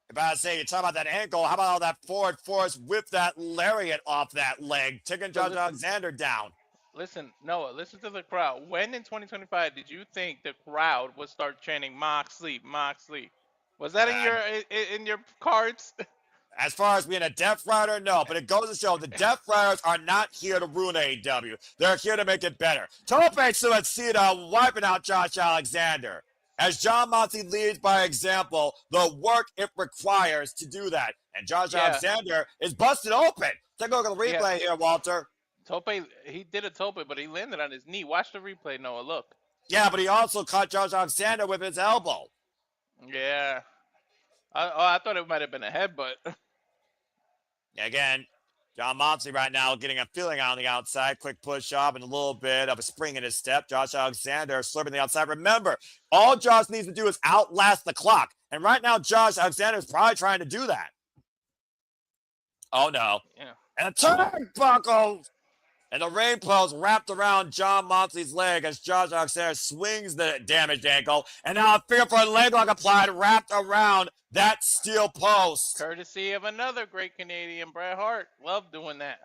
About to say, you talk about that ankle. How about all that forward force with that lariat off that leg, taking Josh Alexander down? Listen, Noah, listen to the crowd. When in 2025 did you think the crowd would start chanting Moxley, Moxley? Was that in your cards? As far as being a Death Rider, no. But it goes to show the Death Riders are not here to ruin AEW. They're here to make it better. Tope Suicida wiping out Josh Alexander. As John Moxley leads by example, the work it requires to do that. And Josh Alexander is busted open. Take a look at the replay here, Walter. Tope, he did a tope, but he landed on his knee. Watch the replay, Noah. Look. Yeah, but he also caught Josh Alexander with his elbow. Yeah. I thought it might have been a headbutt. Again, John Moxley right now getting a feeling on the outside. Quick push up and a little bit of a spring in his step. Josh Alexander slurping the outside. Remember, all Josh needs to do is outlast the clock. And right now, Josh Alexander is probably trying to do that. Oh, no. Yeah. And a turnbuckle. And the rain post wrapped around John Moxley's leg as Josh Alexander swings the damaged ankle. And now a figure for a leg lock applied, wrapped around that steel post. Courtesy of another great Canadian, Bret Hart. Love doing that.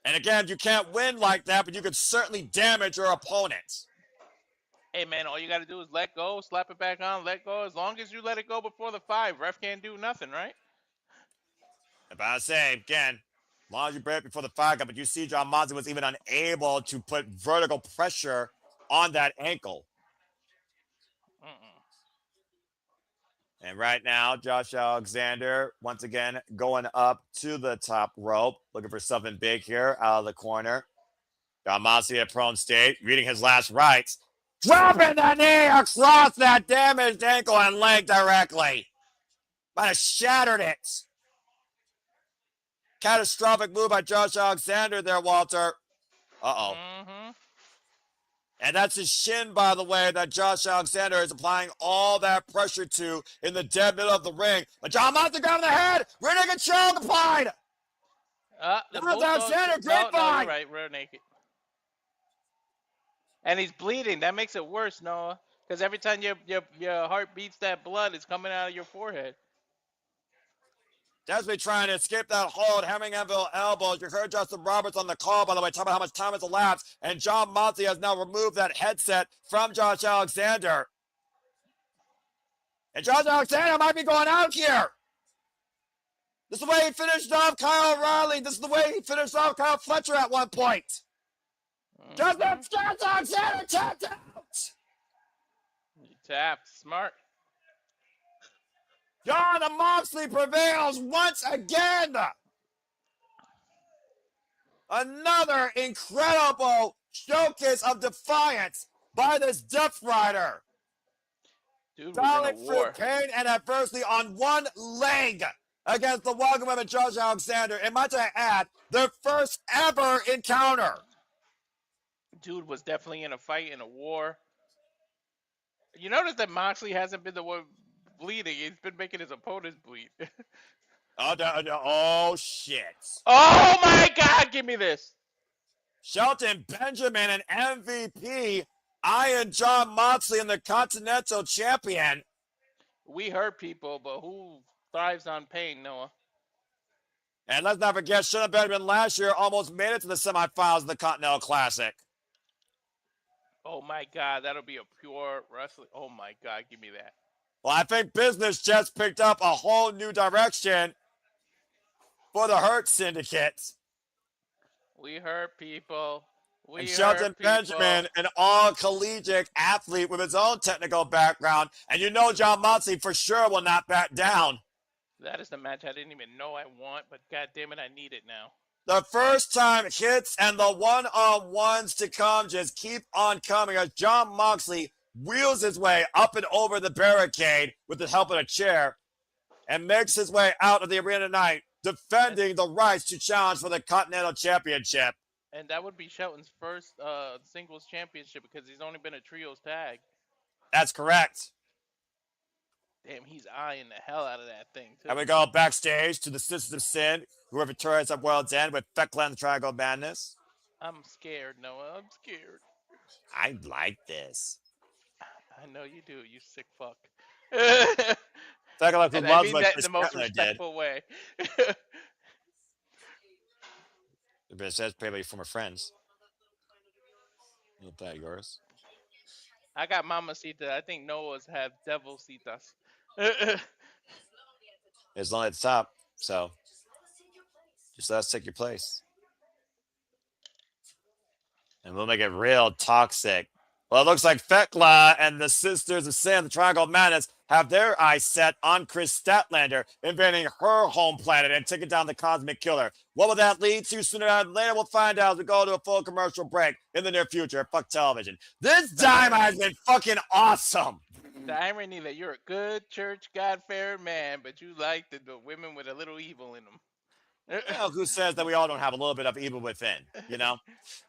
And again, you can't win like that, but you can certainly damage your opponent. Hey, man, all you got to do is let go, slap it back on, let go. As long as you let it go before the 5, ref can't do nothing, right? About to say, again, as long as you break before the 5 count, but you see John Moxley was even unable to put vertical pressure on that ankle. And right now, Josh Alexander, once again, going up to the top rope, looking for something big here out of the corner. John Moxley at prone state, reading his last rites. Dropping the knee across that damaged ankle and leg directly. Might have shattered it. Catastrophic move by Josh Alexander there, Walter. Uh-oh. And that's his shin, by the way, that Josh Alexander is applying all that pressure to in the dead middle of the ring. But John Moxley got in the head. Rear naked choke applied. Alexander, great fight. No, right, rear naked. And he's bleeding. That makes it worse, Noah. Because every time your heart beats, that blood is coming out of your forehead. Desperately trying to escape that hold, hammering anvil elbows. You heard Justin Roberts on the call, by the way, talking about how much time has elapsed. And John Moxley has now removed that headset from Josh Alexander. And Josh Alexander might be going out here. This is the way he finished off Kyle O'Reilly. This is the way he finished off Kyle Fletcher at one point. Josh Alexander tapped out. He tapped. Smart. John Moxley prevails once again. Another incredible showcase of defiance by this Death Rider. Dude Solid was in a war. pain and adversity on one leg against the welcome women Josh Alexander. And might I add, their first ever encounter. Dude was definitely in a fight, in a war. You notice that Moxley hasn't been the one bleeding. He's been making his opponents bleed. Oh, shit. Oh, my God. Give me this. Shelton Benjamin, an MVP, eyeing John Moxley and the Continental Champion. We hurt people, but who thrives on pain, Noah? And let's not forget, Shelton Benjamin last year almost made it to the semifinals of the Continental Classic. Oh, my God. That'll be a pure wrestling. Oh, my God. Give me that. Well, I think business just picked up a whole new direction for the Hurt Syndicate. We hurt people. And Shelton Benjamin, an all-collegiate athlete with his own technical background. And you know John Moxley for sure will not back down. That is the match I didn't even know I want, but God damn it, I need it now. The first time hits and the one-on-ones to come just keep on coming as John Moxley wheels his way up and over the barricade with the help of a chair, and makes his way out of the arena tonight, defending the rights to challenge for the Continental Championship. And that would be Shelton's first singles championship because he's only been a trios tag. That's correct. Damn, he's eyeing the hell out of that thing, too. And we go backstage to the Sisters of Sin, who are victorious at World's End with Thekla and the Triangle of Madness. I'm scared, Noah. I'm scared. I like this. I know you do, you sick fuck. Thekla, who And I loves mean what that in Chris the most Statler did. respectful way. But it says probably from her friends. Ain't that yours? I got Mamacita. I think Noah's have Devil Citas. It's only at the top, so just let us take your place. And we'll make it real toxic. Well, it looks like Thekla and the Sisters of Sin, the Triangle of Madness, have their eyes set on Chris Statlander, invading her home planet and taking down the Cosmic Killer. What will that lead to sooner or later? We'll find out as we go to a full commercial break in the near future. Fuck television. This Dynamite has been fucking awesome. The irony that you're a good church, God-fearing man, but you like the women with a little evil in them. Well, who says that we all don't have a little bit of evil within, you know?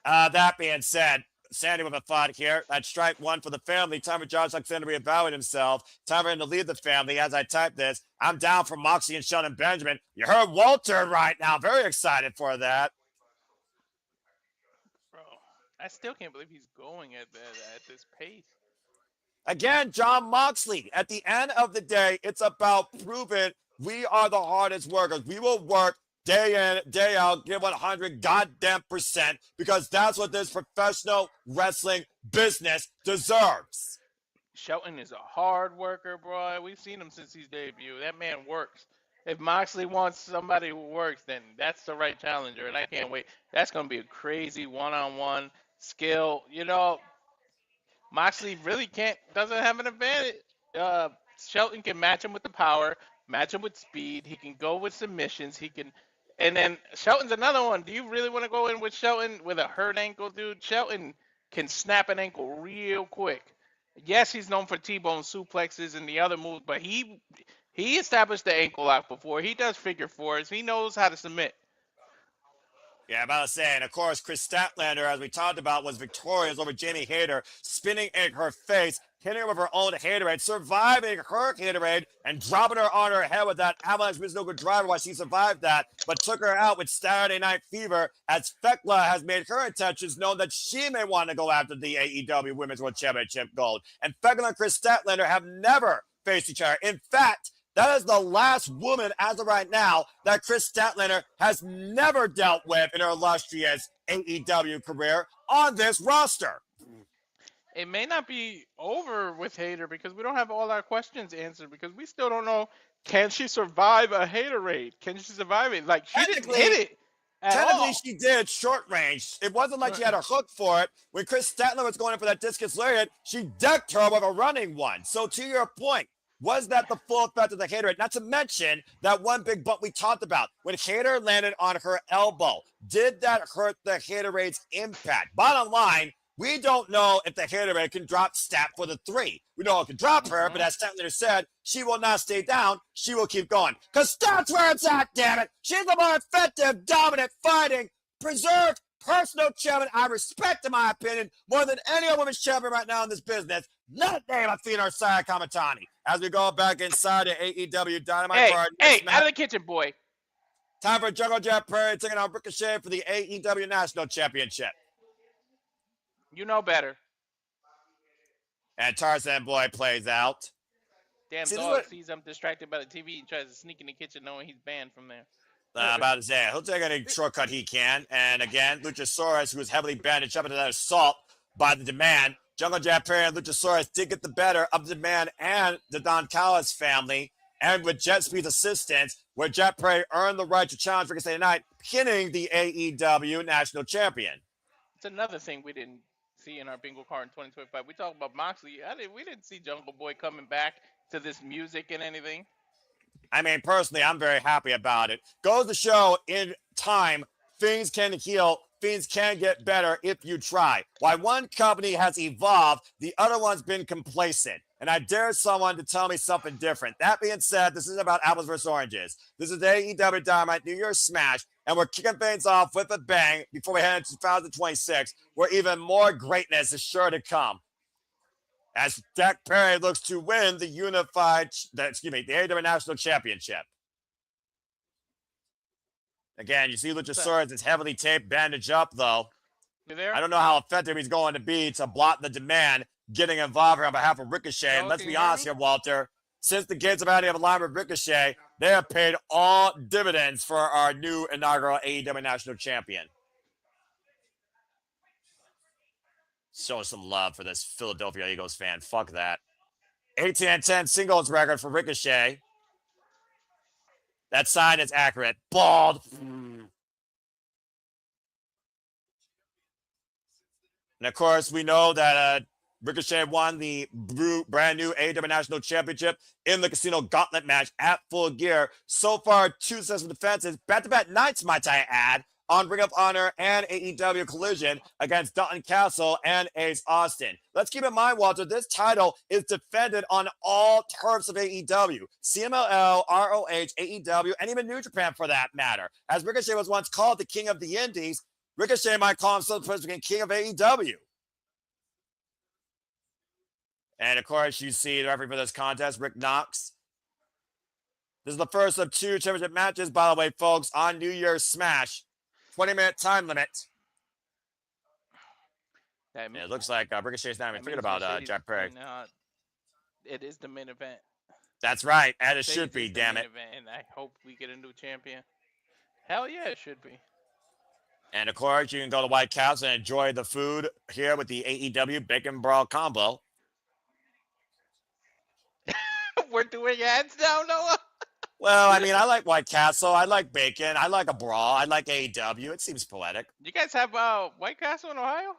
That being said, Sandy with a thought here. That's strike one for the family. Time for Josh Alexander to reevaluate himself. Time for him to lead the family. As I type this, I'm down for Moxley and Shelton Benjamin. You heard Walter right now. Very excited for that. Bro, I still can't believe he's going at this pace. Again, John Moxley. At the end of the day, it's about proving we are the hardest workers. We will work day in, day out, give 100 goddamn percent, because that's what this professional wrestling business deserves. Shelton is a hard worker, bro. We've seen him since his debut. That man works. If Moxley wants somebody who works, then that's the right challenger, and I can't wait. That's going to be a crazy one-on-one skill. You know, Moxley really doesn't have an advantage. Shelton can match him with the power, match him with speed. He can go with submissions. And then Shelton's another one. Do you really want to go in with Shelton with a hurt ankle, dude? Shelton can snap an ankle real quick. Yes, he's known for T-bone suplexes and the other moves, but he established the ankle lock before. He does figure fours. He knows how to submit. Yeah, I'm about to say, and of course, Chris Statlander, as we talked about, was victorious over Jamie Hayter, spinning in her face, hitting her with her own Haterade, surviving her Haterade, and dropping her on her head with that avalanche Mizuno driver while she survived that, but took her out with Saturday Night Fever, as Thekla has made her intentions known that she may want to go after the AEW Women's World Championship gold. And Thekla and Chris Statlander have never faced each other. In fact, that is the last woman, as of right now, that Chris Statlander has never dealt with in her illustrious AEW career on this roster. It may not be over with Hayter because we don't have all our questions answered because we still don't know, can she survive a Haterade? Can she survive it? Like, she didn't hit it at Technically, all. she did short range. It wasn't like she had a hook for it. When Chris Statlander was going in for that discus lariat, she decked her with a running one. So to your point, was that the full effect of the Haterade? Not to mention that one big bump we talked about. When Hayter landed on her elbow, did that hurt the Haterade's impact? Bottom line, we don't know if the Haterade can drop Stat for the 3. We know it can drop her, but as Statlander said, she will not stay down. She will keep going. Because Stat's where it's at, damn it. She's the more effective, dominant, fighting, preserved, personal champion I respect, in my opinion, more than any other women's champion right now in this business. Not name Athena Saya Kamatani. As we go back inside the AEW Dynamite card. Hey, out of the kitchen, boy. Time for Jungle Jet Prairie taking on Ricochet for the AEW National Championship. You know better. And Tarzan Boy plays out. Damn See, dog sees I'm distracted by the TV and tries to sneak in the kitchen knowing he's banned from there. About to say, he'll take any shortcut he can. And again, Luchasaurus, who was heavily bandaged up into that assault by the Demand. Jungle Jet Perry and Luchasaurus did get the better of the Demand and the Don Callis family. And with Jet Speed's assistance, where Jet Perry earned the right to challenge Ricochet tonight, pinning the AEW National Champion. It's another thing we didn't see in our bingo card in 2025. We talked about Moxley. We didn't see Jungle Boy coming back to this music and anything. I mean, personally, I'm very happy about it. Goes to show in time, things can heal things can get better if you try. While one company has evolved, the other one's been complacent. And I dare someone to tell me something different. That being said, this isn't about apples versus oranges. This is AEW Dynamite New Year's Smash, and we're kicking things off with a bang before we head into 2026, where even more greatness is sure to come. As Jack Perry looks to win the the AEW National Championship. Again, you see Luchasaurus is heavily taped, bandaged up, though. You there? I don't know how effective he's going to be to block the demand, getting involved here on behalf of Ricochet. And let's be honest here, Walter. Since the kids have had a line with Ricochet, they have paid all dividends for our new inaugural AEW National Champion. Show some love for this Philadelphia Eagles fan. Fuck that. 18-10 singles record for Ricochet. That sign is accurate. Bald. And of course, we know that Ricochet won the brand new AEW National Championship in the Casino Gauntlet match at Full Gear. So far, 2 successful defenses, back-to-back nights, might I add, on Ring of Honor and AEW Collision against Dalton Castle and Ace Austin. Let's keep in mind, Walter, this title is defended on all turfs of AEW. CMLL, ROH, AEW, and even New Japan for that matter. As Ricochet was once called the King of the Indies, Ricochet might call himself the King of AEW. And of course, you see the referee for this contest, Rick Knox. This is the first of 2 championship matches, by the way, folks, on New Year's Smash. 20-minute time limit. It looks like Ricochet's not even thinking about Jack Perry. It is the main event. That's right, and it should be, damn it. And I hope we get a new champion. Hell yeah, it should be. And of course, you can go to White Castle and enjoy the food here with the AEW Bacon Brawl Combo. We're doing ads now, Noah? Well, I mean, I like White Castle. I like bacon. I like a brawl. I like AEW. It seems poetic. You guys have White Castle in Ohio?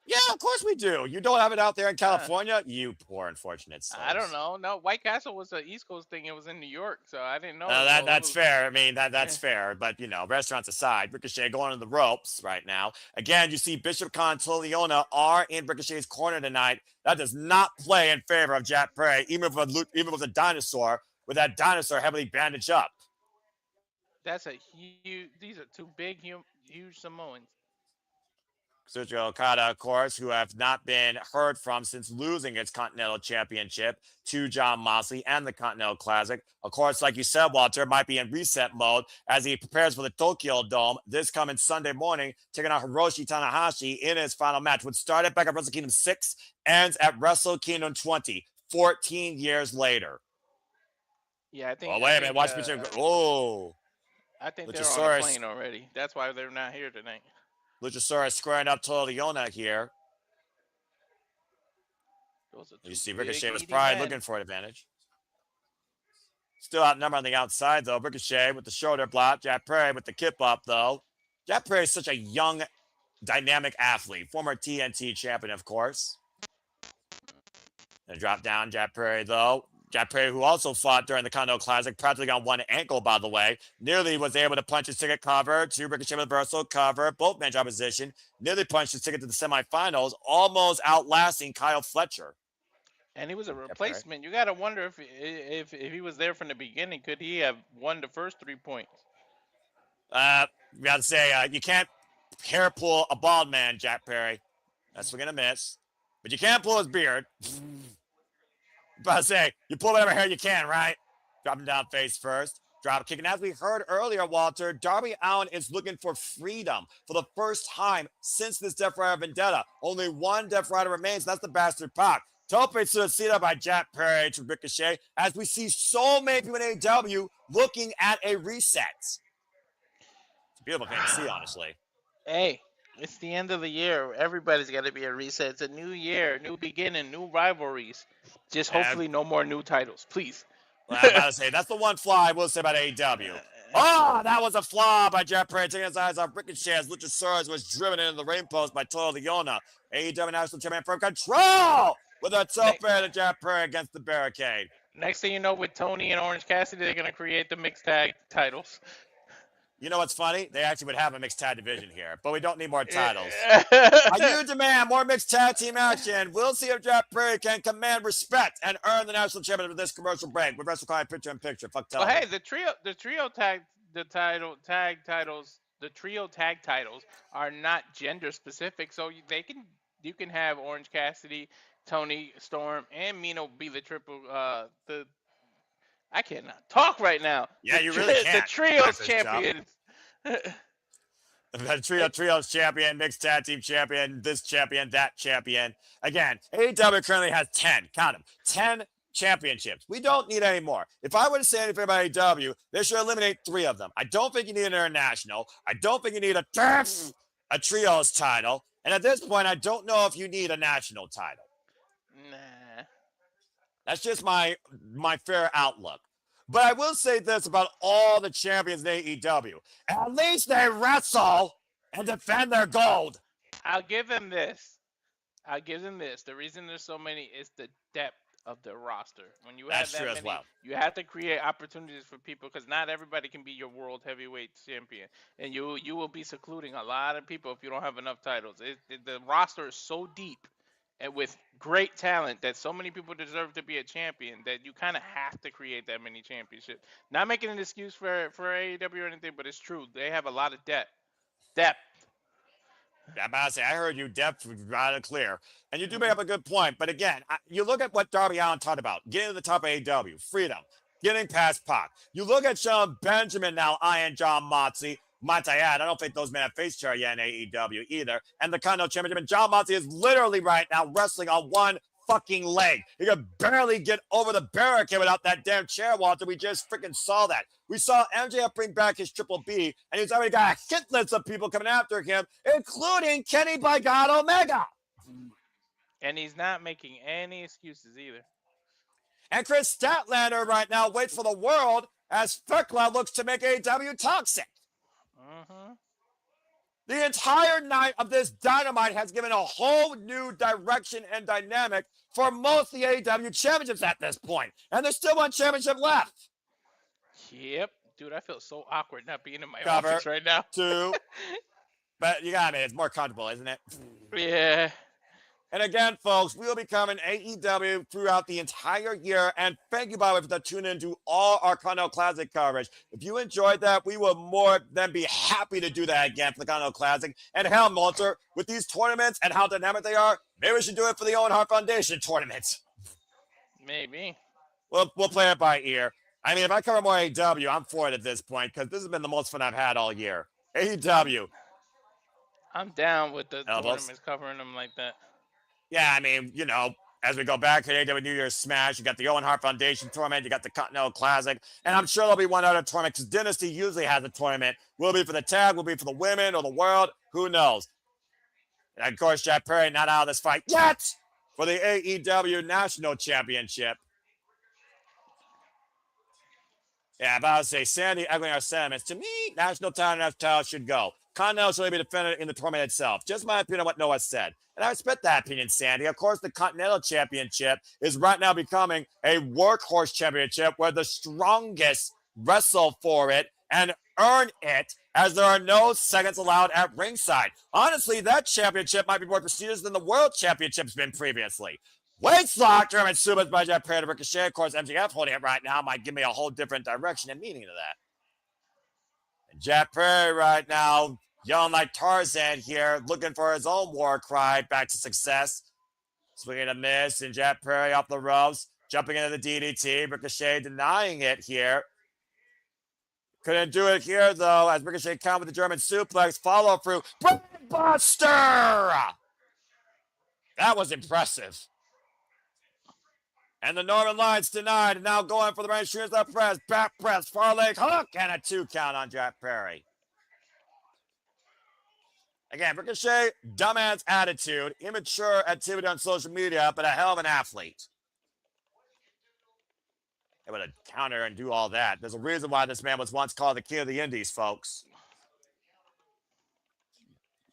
Yeah, of course we do. You don't have it out there in California? You poor unfortunate souls. I don't know. No, White Castle was an East Coast thing. It was in New York, so I didn't know. No, that's fair. I mean, that's fair. But, you know, restaurants aside, Ricochet going on the ropes right now. Again, you see Bishop Contoliona are in Ricochet's corner tonight. That does not play in favor of Jack Perry, even with a dinosaur, with that dinosaur heavily bandaged up. That's a huge. These are 2 big, huge Samoans. Kazuchika Okada, of course, who have not been heard from since losing its Continental Championship to Jon Moxley and the Continental Classic. Of course, like you said, Walter, might be in reset mode as he prepares for the Tokyo Dome this coming Sunday morning, taking on Hiroshi Tanahashi in his final match, which started back at Wrestle Kingdom 6, ends at Wrestle Kingdom 20, 14 years later. Yeah, I think. Oh, wait a minute. Watch me. Oh. I think they're on a plane already. That's why they're not here tonight. Luchasaurus squaring up to Leona here. You see Ricochet was probably looking for an advantage. Still outnumbered on the outside, though. Ricochet with the shoulder block. Jack Perry with the kip up, though. Jack Perry is such a young, dynamic athlete. Former TNT champion, of course. And drop down Jack Perry, though. Jack Perry, who also fought during the Continental Classic, practically on one ankle, by the way, nearly was able to punch his ticket cover to Ricochet reversal cover, both match opposition, nearly punched his ticket to the semifinals, almost outlasting Kyle Fletcher. And he was a replacement. You got to wonder if he was there from the beginning, could he have won the first 3 points? We got to say, you can't hair pull a bald man, Jack Perry. That's what we're going to miss. But you can't pull his beard. About to say, you pull whatever hair you can, right? Drop him down face first. Drop kick. And as we heard earlier, Walter, Darby Allin is looking for freedom for the first time since this Death Rider vendetta. Only one Death Rider remains. That's the Bastard Pac. Tope suicida by Jack Perry to Ricochet as we see so many people in AEW looking at a reset. It's a beautiful thing to see, honestly. Hey, it's the end of the year. Everybody's got to be a reset. It's a new year, new beginning, new rivalries. Just hopefully no more new titles, please. Well, I'm about to say, that's the one flaw I will say about AEW. Oh, that was a flaw by Jack Perry taking his eyes off Ricochet as Luchasaurus was driven into the ring post by Total Leona. AEW National Champion from control with a tope to Jack Perry against the barricade. Next thing you know, with Tony and Orange Cassidy, they're going to create the mixed tag titles. You know what's funny? They actually would have a mixed tag division here, but we don't need more titles. Yeah. I do demand more mixed tag team action. We'll see if Jeff Perry can command respect and earn the national championship with this commercial break with WrestleCon picture in picture. Fuck Well, television. hey, the trio tag titles, the trio tag titles are not gender specific, so you can have Orange Cassidy, Tony Storm, and Mino be the triple the I cannot talk right now. Yeah, you really The can't. trios Breakfast chop. champions. The trios champion, mixed tag team champion, this champion, that champion. Again, AEW currently has 10, count them, 10 championships. We don't need any more. If I were to say anything about AEW, they should eliminate 3 of them. I don't think you need an international. I don't think you need a trios title. And at this point, I don't know if you need a national title. Nah. That's just my fair outlook. But I will say this about all the champions in AEW. At least they wrestle and defend their gold. I'll give them this. The reason there's so many is the depth of the roster. When you have That's that true many, as well. you have to create opportunities for people because not everybody can be your world heavyweight champion, and you will be secluding a lot of people if you don't have enough titles. The roster is so deep and with great talent that so many people deserve to be a champion that you kind of have to create that many championships. Not making an excuse for AEW or anything, but it's true. They have a lot of depth. I'm about to say, I heard you depth right and clear. And you do make up a good point. But again, you look at what Darby Allin talked about, getting to the top of AEW, freedom, getting past Pac. You look at Sean Benjamin now eyeing John Moxley. Might I add, I don't think those men have faced each other yet in AEW either. And the Continental Championship. And John Moxley is literally right now wrestling on one fucking leg. He could barely get over the barricade without that damn chair, Walter. We just freaking saw that. We saw MJF bring back his Triple B, and he's already got a hit list of people coming after him, including Kenny by God Omega. And he's not making any excuses either. And Chris Statlander right now waits for the world as Fickla looks to make AEW toxic. Mm-hmm. The entire night of this Dynamite has given a whole new direction and dynamic for most of the AEW championships at this point. And there's still one championship left. Yep. Dude, I feel so awkward not being in my Cover office right now. 2. But you got me. It's more comfortable, isn't it? Yeah. And again, folks, we will be covering AEW throughout the entire year. And thank you, by the way, for tuning in to all our Continental Classic coverage. If you enjoyed that, we will more than be happy to do that again for the Continental Classic. And hell, Malter, with these tournaments and how dynamic they are, maybe we should do it for the Owen Hart Foundation tournament. Maybe. We'll play it by ear. I mean, if I cover more AEW, I'm for it at this point because this has been the most fun I've had all year. AEW. I'm down with the Elbows. tournaments covering them like that. Yeah, I mean, you know, as we go back to AEW New Year's Smash, you got the Owen Hart Foundation tournament, you got the Continental Classic, and I'm sure there'll be one other tournament because Dynasty usually has a tournament. Will it be for the tag, will it be for the women or the world? Who knows? And of course, Jack Perry not out of this fight yet for the AEW National Championship. Yeah, I'm about to say, Sandy echoing our sentiments. To me, national title should go. Continental should only be defended in the tournament itself. Just my opinion on what Noah said. And I respect that opinion, Sandy. Of course, the Continental Championship is right now becoming a workhorse championship where the strongest wrestle for it and earn it, as there are no seconds allowed at ringside. Honestly, that championship might be more prestigious than the World Championship's been previously. Waistlock, German Subas by Jeff Perry to Ricochet. Of course, MJF holding it right now might give me a whole different direction and meaning to that. And Jeff Perry right now, yelling like Tarzan here, looking for his own war cry back to success. Swinging a miss, and Jeff Perry off the ropes, jumping into the DDT. Ricochet denying it here. Couldn't do it here, though, as Ricochet countered with the German suplex. Follow through. Brainbuster! That was impressive. And the Northern Lights denied, and now going for the right shooters left press, back press, far leg hook, and a 2 count on Jack Perry. Again, Ricochet, dumbass attitude, immature activity on social media, but a hell of an athlete. Able to counter and do all that. There's a reason why this man was once called the king of the Indies, folks.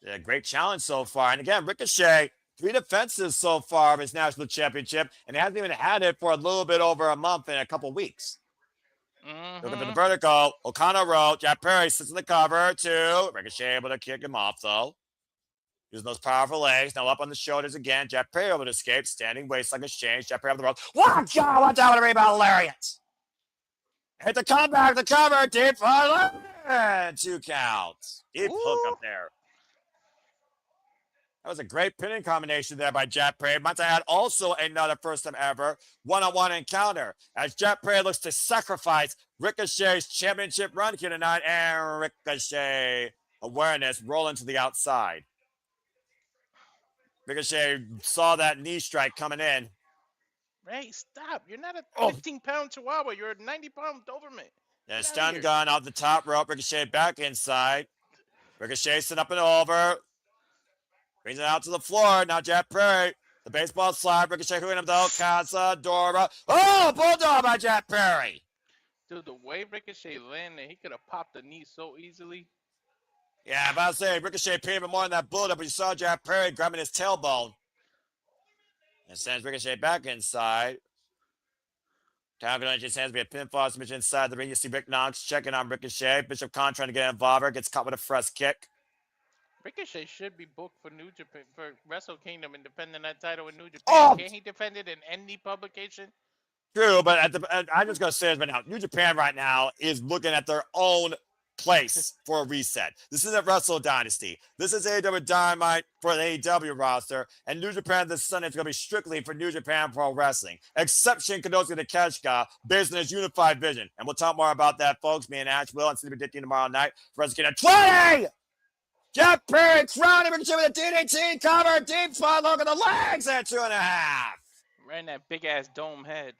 Yeah, great challenge so far. And again, Ricochet, 3 defenses so far of his national championship, and he hasn't even had it for a little bit over a month and a couple weeks. Looking for the Mm-hmm. vertical. O'Connor rope. Jack Perry sits in the cover, too. Ricochet able to kick him off, though. Using those powerful legs. Now up on the shoulders again. Jack Perry able to escape. Standing waistline exchange. Jack Perry on the rope. Watch out! Watch out with a rebound. Lariat. Hit the comeback. The cover. Deep front. 2 counts. Deep hook up there. That was a great pinning combination there by Jack Perry. Might I add also another first time ever one-on-one encounter as Jack Perry looks to sacrifice Ricochet's championship run here tonight, and Ricochet awareness rolling to the outside. Ricochet saw that knee strike coming in. Ray, stop. You're not a 15-pound chihuahua. You're a 90-pound Doberman. Then stun gun off the top rope. Ricochet back inside. Ricochet sitting up and over. Brings it out to the floor. Now Jack Perry. The baseball slide. Ricochet hooking him though. Casa, Dora. Oh, bulldog by Jack Perry. Dude, the way Ricochet landed, he could have popped the knee so easily. Yeah, but I was saying Ricochet paid him more than that bulldog, but you saw Jack Perry grabbing his tailbone. And sends Ricochet back inside. Time for his hands to be a pinfall submission inside the ring. You see Rick Knox checking on Ricochet. Bishop Khan trying to get involved. Gets caught with a fresh kick. Ricochet should be booked for New Japan, for Wrestle Kingdom, and defending that title in New Japan. Oh! Can't he defend it in any publication? True, but I'm just going to say this right now. New Japan right now is looking at their own place for a reset. This isn't Wrestle Dynasty. This is AEW Dynamite for the AEW roster, and New Japan this Sunday is going to be strictly for New Japan Pro Wrestling. Exception Kadosuke Takeshita, based on his unified vision. And we'll talk more about that, folks. Me and Ash will and Sleepy Dicky tomorrow night. For us to get a 20! Jack Perry crowning Ricochet with a DDT cover, deep spot, look at the legs at 2.5. Right in that big ass dome head.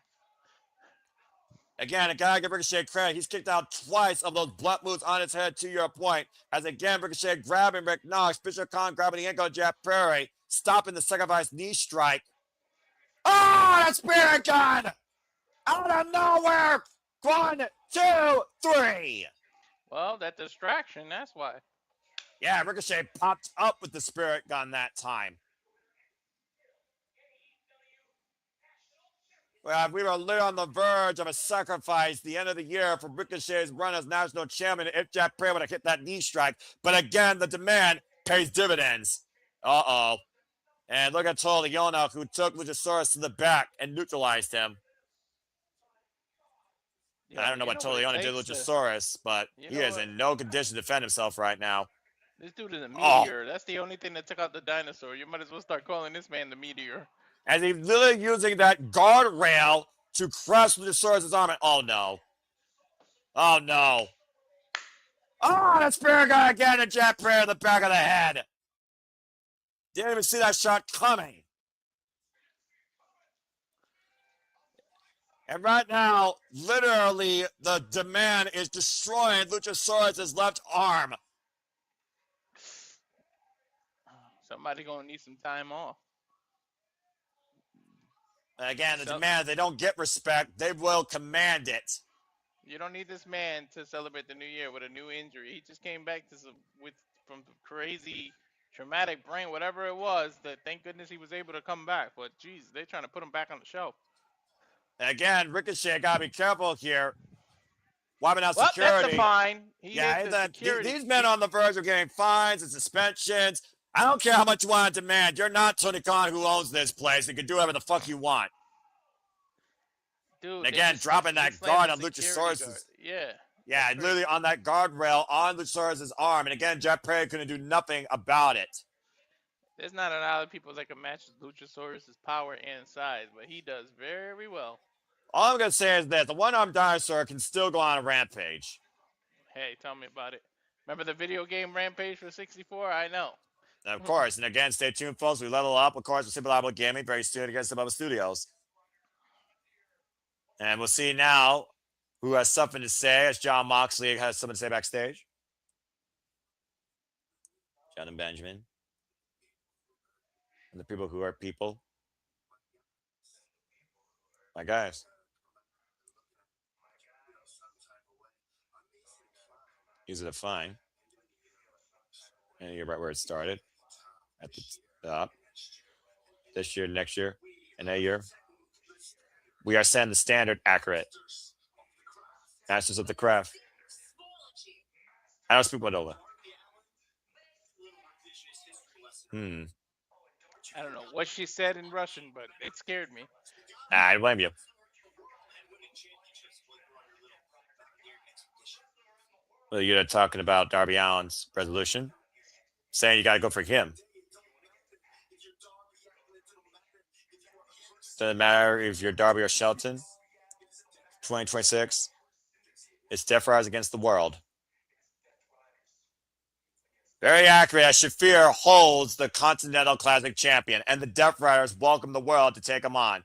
Again, I gotta give Ricochet credit. He's kicked out twice of those blunt moves on his head, to your point. As again, Ricochet grabbing Rick Knox, Bishop Khan grabbing the ankle of Jack Perry, stopping the sacrifice knee strike. Oh, the spirit gun! Out of nowhere! 1, 2, 3. Well, that distraction, that's why. Yeah, Ricochet popped up with the spirit gun that time. Well, we were literally on the verge of a sacrifice the end of the year for Ricochet's run as national champion if Jack Perry would have hit that knee strike. But again, the demand pays dividends. Uh-oh. And look at Tola Leona, who took Luchasaurus to the back and neutralized him. Yeah, I don't know what Tola Leona did to Luchasaurus, but he is in no condition to defend himself right now. This dude is a meteor. That's the only thing that took out the dinosaur. You might as well start calling this man the meteor. As he's literally using that guardrail to crush Luchasaurus' arm. Oh, no. Oh, no. Oh, the spirit gun again to Jack Perry in the back of the head. Didn't even see that shot coming. And right now, literally, the demand is destroying Luchasaurus' left arm. Somebody gonna need some time off. Again, the demand, they don't get respect, they will command it. You don't need this man to celebrate the new year with a new injury. He just came back from crazy traumatic brain, whatever it was, that thank goodness he was able to come back. But geez, they're trying to put him back on the show. Again, Ricochet gotta be careful here. Wiping out security. That's a fine. These men on the verge of getting fines and suspensions. I don't care how much you want to demand. You're not Tony Khan, who owns this place. You can do whatever the fuck you want. Dude, and again, dropping that guard on Luchasaurus. Yeah. Yeah, literally on that guardrail on Luchasaurus' arm. And again, Jack Perry couldn't do nothing about it. There's not a lot of people that can match Luchasaurus' power and size, but he does very well. All I'm going to say is this. The one-armed dinosaur can still go on a rampage. Hey, tell me about it. Remember the video game Rampage for 64? I know. Of course. And again, stay tuned, folks. We level up, of course, with Super Level Gaming very soon against the Bubba Studios. And we'll see now who has something to say as John Moxley has something to say backstage. John and Benjamin. And the people who are people. My guys. Easy to find. And you're right where it started. At the top. This year, next year, and that year. We are setting the standard accurate. Masters of the craft. I don't speak Madola. I don't know what she said in Russian, but it scared me. I blame you. Well, you're talking about Darby Allin's resolution, saying you got to go for him. Doesn't matter if you're Darby or Shelton. 2026. It's Death Riders against the world. Very accurate, as Shafir holds the Continental Classic champion, and the Death Riders welcome the world to take him on.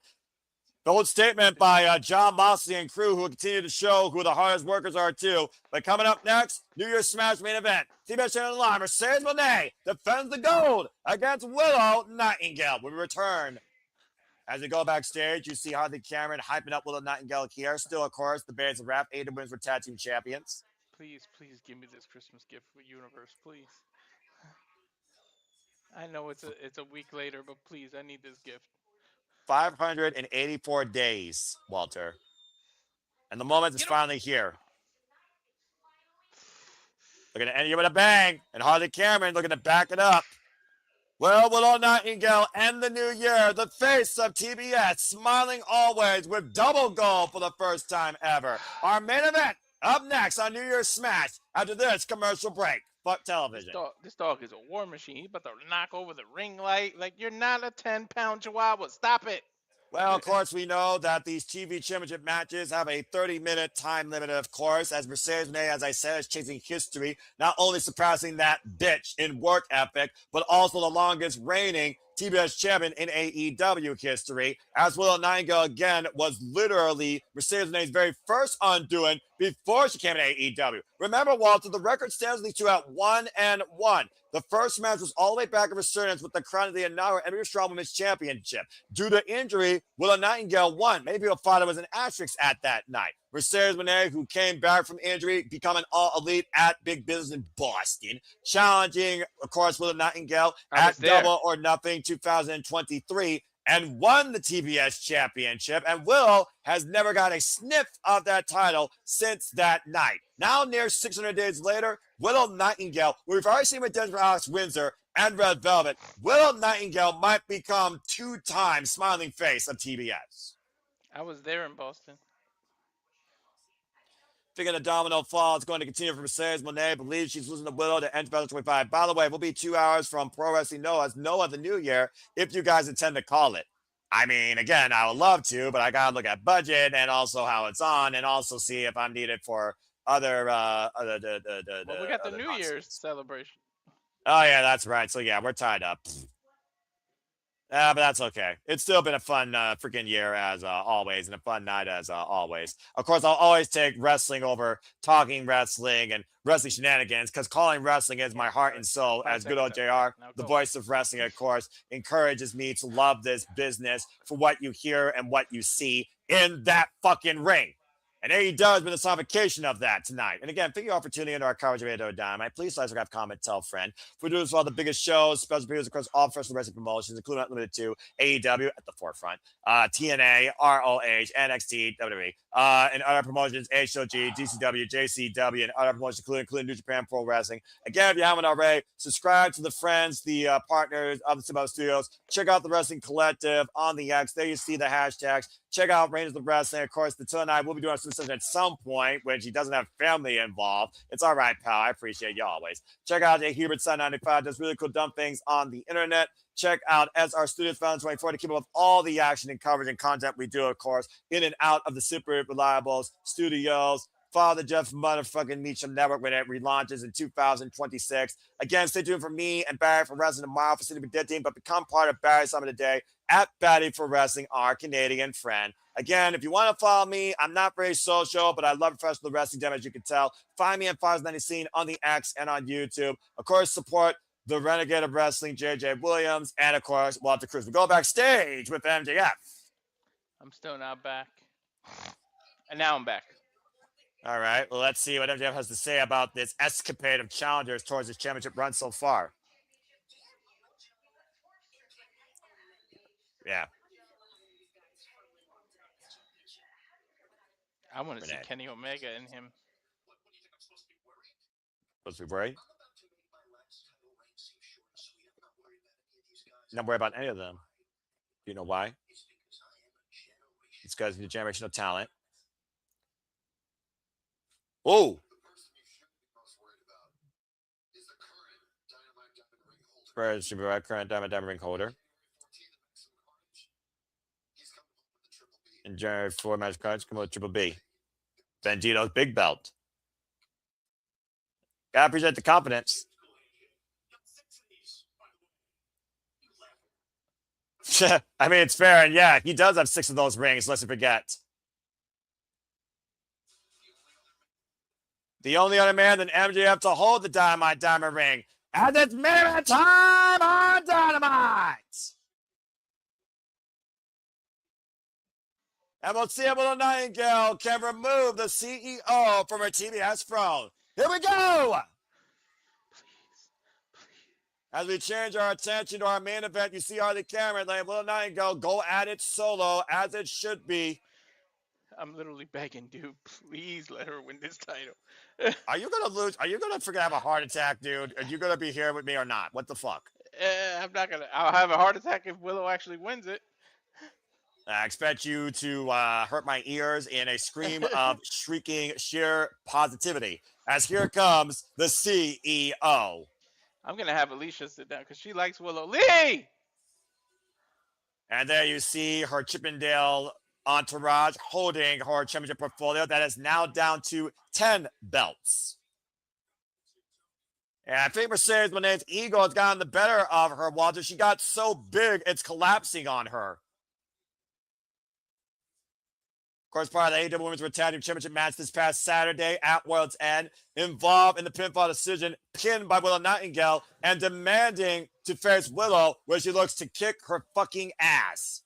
Bold statement by John Moxley and crew, who will continue to show who the hardest workers are too. But coming up next, New Year's Smash main event. TBS Channel Live, Mercedes Moné defends the gold against Willow Nightingale. When we return, as we go backstage, you see Harley Cameron hyping up Willow Nightingale here. Still, of course, the Bates of Rap, AEW Women's Tag Team Champions. Please, please give me this Christmas gift for Universe, please. I know it's a week later, but please, I need this gift. 584 days, Walter. And the moment is finally here. Looking to end you with a bang. And Harley Cameron looking to back it up. Well, Willow Nightingale end the new year. The face of TBS, smiling always with double gold for the first time ever. Our main event up next on New Year's Smash after this commercial break. Fuck television. This dog is a war machine. He's about to knock over the ring light. Like, you're not a 10-pound chihuahua. Stop it. Well, of course, we know that these TV championship matches have a 30-minute time limit, of course, as Mercedes Moné, as I said, is chasing history, not only surpassing that bitch in work ethic, but also the longest reigning TBS champion in AEW history, as Willow Nightingale, again, was literally Mercedes Moné's very first undoing before she came to AEW. Remember, Walter, the record stands these two at 1-1. The first match was all the way back in Resurgence with the crown of the inaugural NWA Strong Women's Championship. Due to injury, Willow Nightingale won. Maybe you'll find it was an asterisk at that night. Mercedes Moné, who came back from injury, becoming all elite at Big Business in Boston, challenging, of course, Willow Nightingale at Double or Nothing 2023, and won the TBS championship. And Willow has never got a sniff of that title since that night. Now, near 600 days later, Willow Nightingale, we've already seen with Denver Alex Windsor and Red Velvet, Willow Nightingale might become two-time smiling face of TBS. I was there in Boston. Figure the domino fall is going to continue for Mercedes Moné. Believes she's losing to Willow to end 2025. By the way, we'll be 2 hours from Pro Wrestling Noah's Noah the New Year if you guys intend to call it. I mean, again, I would love to, but I got to look at budget and also how it's on and also see if I'm needed for other. Well, we got the New Year's celebration. Oh, yeah, that's right. So, yeah, we're tied up. But that's okay. It's still been a fun freaking year as always, and a fun night as always. Of course, I'll always take wrestling over talking wrestling and wrestling shenanigans, because calling wrestling is my heart and soul, as good old JR, the voice of wrestling, of course, encourages me to love this business for what you hear and what you see in that fucking ring. And AEW has been the sonification of that tonight. And again, thank you all for tuning into our coverage of AEW Dynamite. Please like, subscribe, comment, tell a friend. We're doing this for all the biggest shows, special videos across all professional wrestling promotions, including not limited to AEW at the forefront, TNA, ROH, NXT, WWE, and other promotions, HOG, DCW, JCW, and other promotions, including New Japan Pro Wrestling. Again, if you haven't already, subscribe to the friends, the partners of the Simba Studios. Check out the Wrestling Collective on the X. There you see the hashtags. Check out Rangers of Wrestling. Of course, the Till and I will be doing some session at some point when she doesn't have family involved. It's all right, pal. I appreciate you always. Check out Jay Hubert, Sun 95, does really cool dumb things on the internet. Check out SR Studios Found 24 to keep up with all the action and coverage and content we do, of course, in and out of the super reliables studios. Follow the Jeff motherfucking Meacham Network when it relaunches in 2026. Again, stay tuned for me and Barry for Wrestling tomorrow for City of Dead Team, but become part of Barry's Summit today at Batty for Wrestling, our Canadian friend. Again, if you want to follow me, I'm not very social, but I love professional wrestling, damn, as you can tell. Find me at 590 Scene on the X and on YouTube. Of course, support the Renegade of Wrestling, JJ Williams, and of course, Walter Cruz. We go backstage with MJF. I'm still not back. And now I'm back. All right, well, let's see what MJF has to say about this escapade of challengers towards his championship run so far. Yeah. I want to see Renee. Kenny Omega and him. Supposed to be worried? Not worried about any of them. Do you know why? It's because he's a generational talent. Oh! Whereas should be our current Diamond Ring holder. And January 4 match cards come with Triple B. Bandito's big belt. Gotta appreciate the confidence. I mean, it's fair, and yeah, he does have 6 of those rings, let's not forget. The only other man than MJF to hold the Diamond Ring. And it's minute time on Dynamite! And we'll see if Willow Nightingale can remove the CEO from her TBS throne. Here we go! As we change our attention to our main event, you see Harley Cameron letting Willow Nightingale go at it solo, as it should be. I'm literally begging, dude. Please let her win this title. Are you gonna lose? Are you gonna forget have a heart attack, dude? Are you gonna be here with me or not? What the fuck? I'm not gonna. I'll have a heart attack if Willow actually wins it. I expect you to hurt my ears in a scream of shrieking sheer positivity. As here comes the CEO. I'm gonna have Alicia sit down because she likes Willow. Lee! And there you see her Chippendale entourage holding her championship portfolio that is now down to 10 belts. And I think Mercedes Moné's ego has gotten the better of her, Walter. She got so big, it's collapsing on her. Of course, part of the AEW Women's Tag Team Championship match this past Saturday at World's End, involved in the pinfall decision, pinned by Willow Nightingale, and demanding to face Willow, where she looks to kick her fucking ass.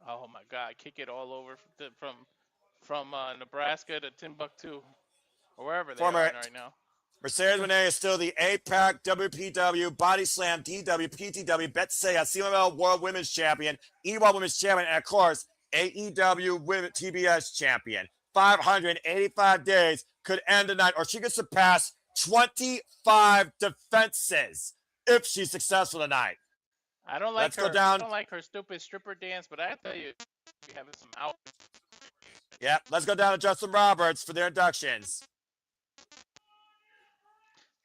Oh my God! Kick it all over from Nebraska to Timbuktu, or wherever they are right now. Mercedes Moné is still the APAC, WPW, Body Slam, DW, PTW, Betsy, CMLL World Women's Champion, EWA Women's Champion, and of course, AEW Women TBS Champion. 585 days could end tonight, or she could surpass 25 defenses if she's successful tonight. I don't like her. I don't like her stupid stripper dance, but I tell you, we having some out. Yeah, let's go down to Justin Roberts for their inductions.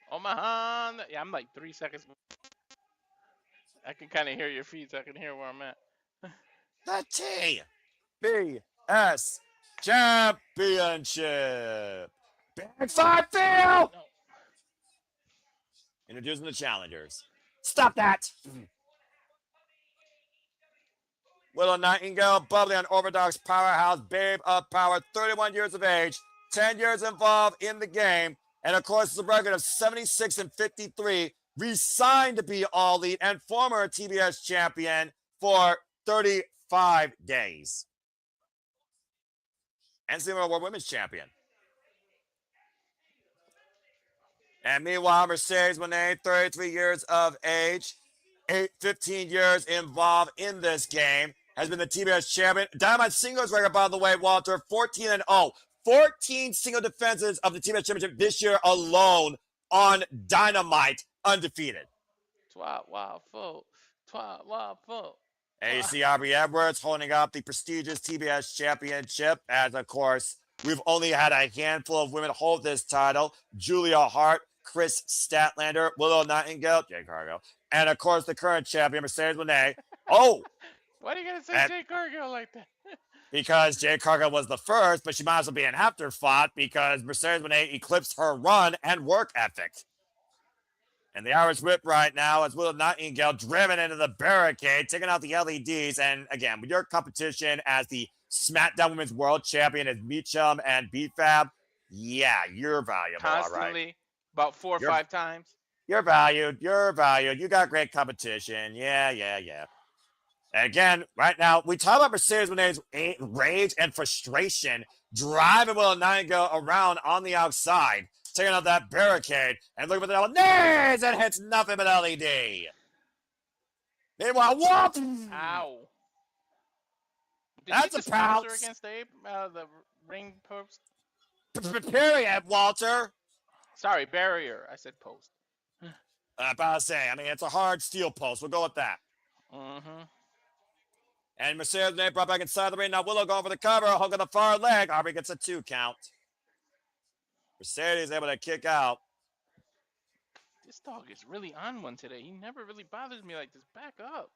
Omaha. Yeah, I'm like 3 seconds. I can kind of hear your feet, so I can hear where I'm at. The TBS Championship. Big Five Phil! No. Introducing the challengers. Stop that! Willow Nightingale, bubbly unorthodox powerhouse, babe of power, 31 years of age, 10 years involved in the game, and of course, the record of 76 and 53, re-signed to be All Elite and former TBS champion for 35 days. And CMLL World Women's Champion. And meanwhile, Mercedes Moné, 33 years of age, 15 years involved in this game, has been the TBS champion. Dynamite singles record, by the way, Walter, 14-0. 14 single defenses of the TBS championship this year alone on Dynamite, undefeated. Wow, And you see Aubrey Edwards holding up the prestigious TBS championship, as of course, we've only had a handful of women hold this title. Julia Hart, Chris Statlander, Willow Nightingale, Jade Cargill, and of course the current champion, Mercedes Moné. Oh! Why are you going to say Jade Cargill like that? Because Jade Cargill was the first, but she might as well be an afterthought because Mercedes Moné eclipsed her run and work ethic. And the Irish Whip right now is Willow Nightingale driven into the barricade, taking out the LEDs. And again, with your competition as the SmackDown Women's World Champion is Meacham and BFAB, yeah, you're valuable. Constantly, all right. About 4 or 5 times. You're valued. You're valued. You got great competition. Yeah. And again, right now, we talk about Mercedes Moné's rage and frustration driving Willow Nightingale around on the outside, taking out that barricade, and looking for the LEDs and hits nothing but LED. Meanwhile, whoop! Ow. Did That's she a just pounce her pounce. against the ring post. Period, Walter. Sorry, barrier. I said post. About to say, I mean, it's a hard steel post. We'll go with that. Mm-hmm. And Mercedes Moné brought back inside the ring. Now Willow going for the cover. Hook on the far leg. Aubrey gets a 2 count. Mercedes able to kick out. This dog is really on one today. He never really bothers me like this. Back up.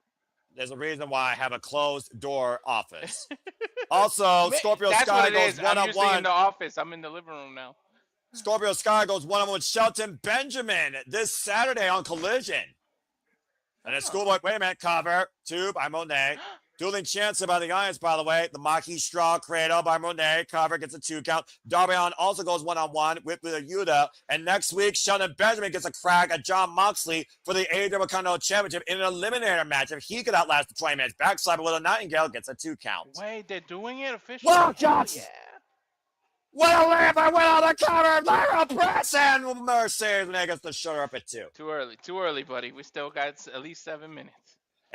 There's a reason why I have a closed door office. Also, Scorpio That's Sky what it goes is. I'm usually in one-on-one. the office. I'm in the living room now. Scorpio Sky goes one-on-one with Shelton Benjamin this Saturday on Collision. And it's Schoolboy, wait a minute, cover, 2 by Moné. Dueling Chance by the Irons, by the way. The Maki Straw Cradle by Moné. Cover gets a 2 count. Darby Allin also goes one-on-one with Yuta. And next week, Shelton Benjamin gets a crack at John Moxley for the AEW Continental Championship in an eliminator match. If he could outlast the 20 minutes backslide with a Nightingale, gets a 2 count. Wait, they're doing it officially? Well, Josh! Yeah. What a lamp! I went on the cover! Lyra Press and Mercedes Moné gets the shoulder up at 2. Too early, buddy. We still got at least 7 minutes.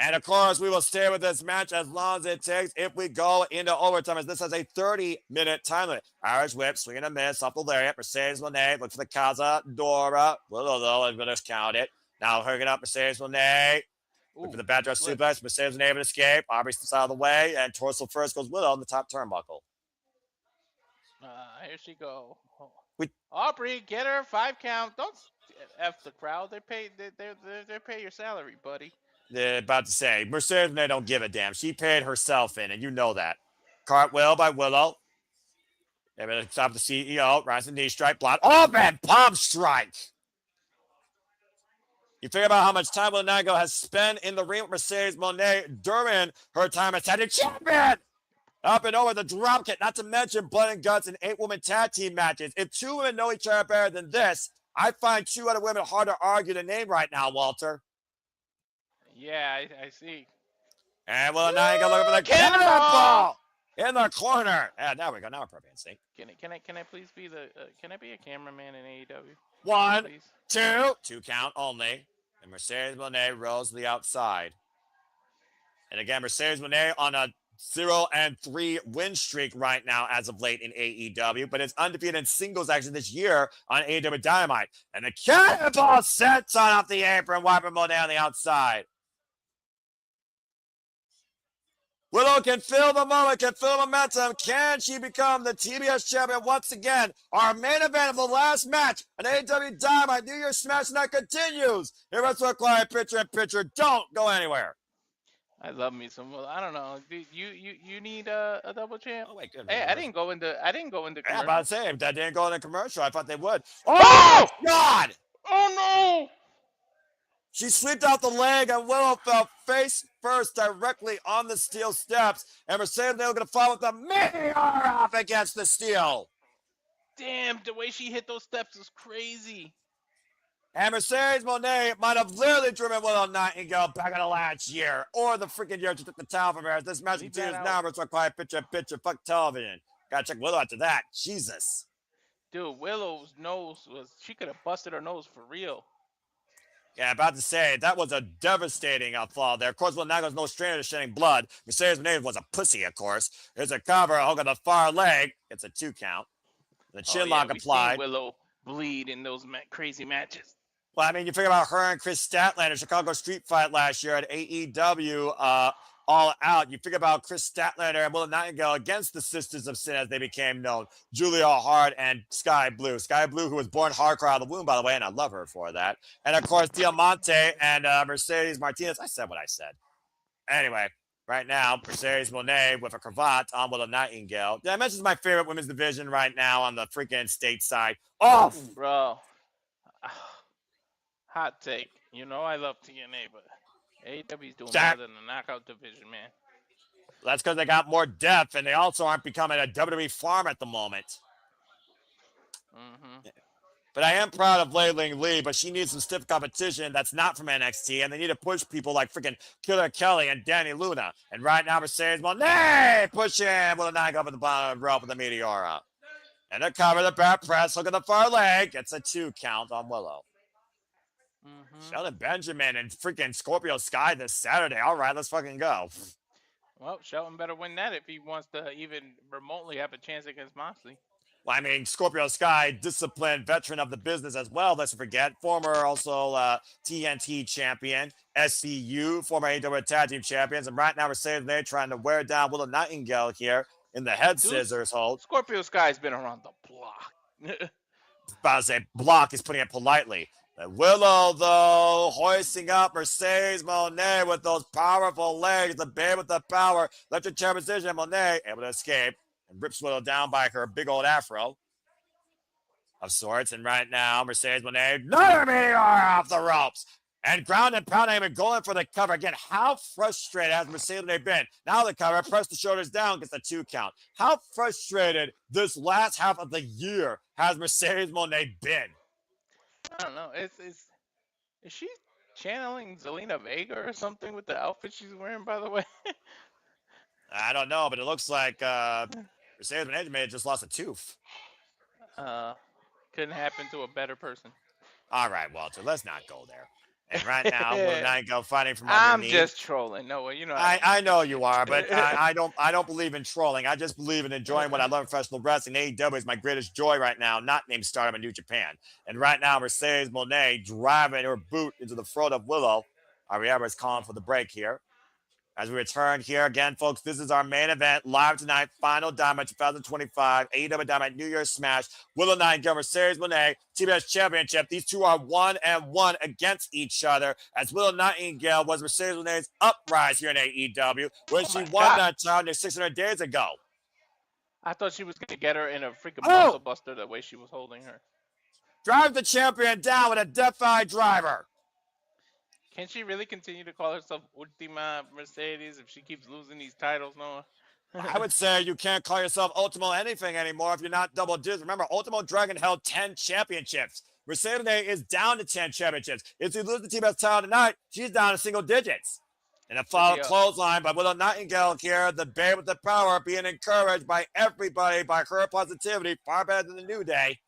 And of course, we will stay with this match as long as it takes if we go into overtime, as this has a 30-minute time limit. Irish whip, swinging a miss off the lariat. Mercedes Moné, look for the Kaza Dora. Willow, though, is going to count it. Now hooking up Mercedes Moné. Look for the backdrop suplex. Mercedes Moné able to escape. Aubrey steps out of the way, and torso first goes Willow in the top turnbuckle. Here she go. We- Aubrey, get her 5 count. Don't F the crowd. They pay your salary, buddy. They're about to say, Mercedes Moné don't give a damn. She paid herself in, and you know that. Cartwheel by Willow. Able to stop the CEO. Rising knee strike, block. Oh, man, palm strike. You figure about how much time Willow Nightingale has spent in the ring with Mercedes Moné during her time as tag team champion. Up and over the drop kick, not to mention blood and guts and 8-woman tag team matches. If 2 women know each other better than this, I find 2 other women hard to argue the name right now, Walter. Yeah, I see. And Willow Nightingale looking for the cannonball in the corner. Yeah, there we go. Now we're perfect in sync. Can I please be the can I be a cameraman in AEW? 1, Please? 2 count only. And Mercedes Moné rolls to the outside. And again, Mercedes Moné on a 0-3 win streak right now as of late in AEW, but it's undefeated in singles action this year on AEW Dynamite. And the cannonball sets on off the apron, wiping Moné on the outside. Willow can feel the moment, can feel momentum. Can she become the TBS champion once again? Our main event of the last match, an AEW Dynamite New Year's Smash Night continues. Here at Swift Client, picture in picture. Don't go anywhere. I love me some. I don't know. You need a double champ? Oh wait, good. Hey, I didn't go into. Yeah, I'm commercial. about to say that didn't go in the commercial. I thought they would. Oh God! Oh no! She slipped out the leg, and Willow fell face first directly on the steel steps. And Mercedes Moné going to follow with a meteor off against the steel. Damn, the way she hit those steps is crazy. And Mercedes Moné might have literally driven Willow Nightingale back in the last year, or the freaking year she took the town from her. This match Leave continues that now. out. It's a quiet picture, fuck television. Gotta check Willow after that. Jesus. Dude, Willow's nose was. She could have busted her nose for real. Yeah, about to say, that was a devastating fall there. Of course, Willow Nightingale's no stranger to shedding blood. Mercedes Moné was a pussy, of course. There's a cover, hook on the far leg. It's a 2 count. The chin lock we've applied. seen Willow bleed in those crazy matches. Well, I mean, you figure about her and Chris Statlander, Chicago Street Fight last year at AEW All Out. You figure about Chris Statlander and Willow Nightingale against the Sisters of Sin as they became known. Julia Hart and Sky Blue. Sky Blue, who was born hardcore out of the womb, by the way, and I love her for that. And, of course, Diamante and Mercedes Martinez. I said what I said. Anyway, right now, Mercedes Moné with a cravat on Willow Nightingale. Did I mention my favorite women's division right now on the freaking stateside? Oh! Bro. Hot take. You know I love TNA, but AEW's doing better than the knockout division, man. That's because they got more depth, and they also aren't becoming a WWE farm at the moment. Mm-hmm. But I am proud of Lei Ling Lee, but she needs some stiff competition that's not from NXT, and they need to push people like freaking Killer Kelly and Danny Luna. And right now, Mercedes Moné pushing with a 9 up at the bottom rope with the Meteora. And they cover the back press, look at the far leg. Gets a 2 count on Willow. Mm-hmm. Shelton Benjamin and freaking Scorpio Sky this Saturday. All right, let's fucking go. Well, Shelton better win that if he wants to even remotely have a chance against Moxley. Well, I mean, Scorpio Sky, disciplined veteran of the business as well. Let's forget. Former also TNT champion, SCU, former AEW Tag Team champions. And right now, Mercedes Moné trying to wear down Willow Nightingale here in the head Dude, scissors hold. Scorpio Sky's been around the block. About to say, block is putting it politely. Willow, though, hoisting up Mercedes Moné with those powerful legs. The babe with the power. Electric chair position. Moné able to escape and rips Willow down by her big old afro of sorts. And right now, Mercedes Moné, another meteor off the ropes. And ground and pound even going for the cover. Again, how frustrated has Mercedes Moné been? Now the cover, press the shoulders down, gets the 2 count. How frustrated this last half of the year has Mercedes Moné been? I don't know. Is she channeling Zelina Vega or something with the outfit she's wearing, by the way? I don't know, but it looks like Mercedes Moné just lost a tooth. Couldn't happen to a better person. All right, Walter, let's not go there. And right now, Willow Nightingale fighting from I'm underneath. just trolling. No, you know. I know you are, but I don't believe in trolling. I just believe in enjoying what I love in professional wrestling. AEW is my greatest joy right now, not named Stardom in New Japan. And right now, Mercedes Moné driving her boot into the throat of Willow. Ariella is calling for the break here. As we return here again, folks, this is our main event live tonight. Final Dynamite 2025 AEW Dynamite New Year's Smash. Willow Nightingale, Mercedes Moné, TBS Championship. These two are 1-1 against each other. As Willow Nightingale was Mercedes Moné's uprise here in AEW when she won that title near 600 days ago. I thought she was going to get her in a freaking muscle buster the way she was holding her. Drive the champion down with a Death-Eye driver. Can she really continue to call herself Ultima Mercedes if she keeps losing these titles, Noah? I would say you can't call yourself Ultimo anything anymore if you're not double digits. Remember, Ultimo Dragon held 10 championships. Mercedes Moné is down to 10 championships. If she loses the TBS title tonight, she's down to single digits. And a follow clothesline by Willow Nightingale here, the babe with the power, being encouraged by everybody by her positivity, far better than the New Day.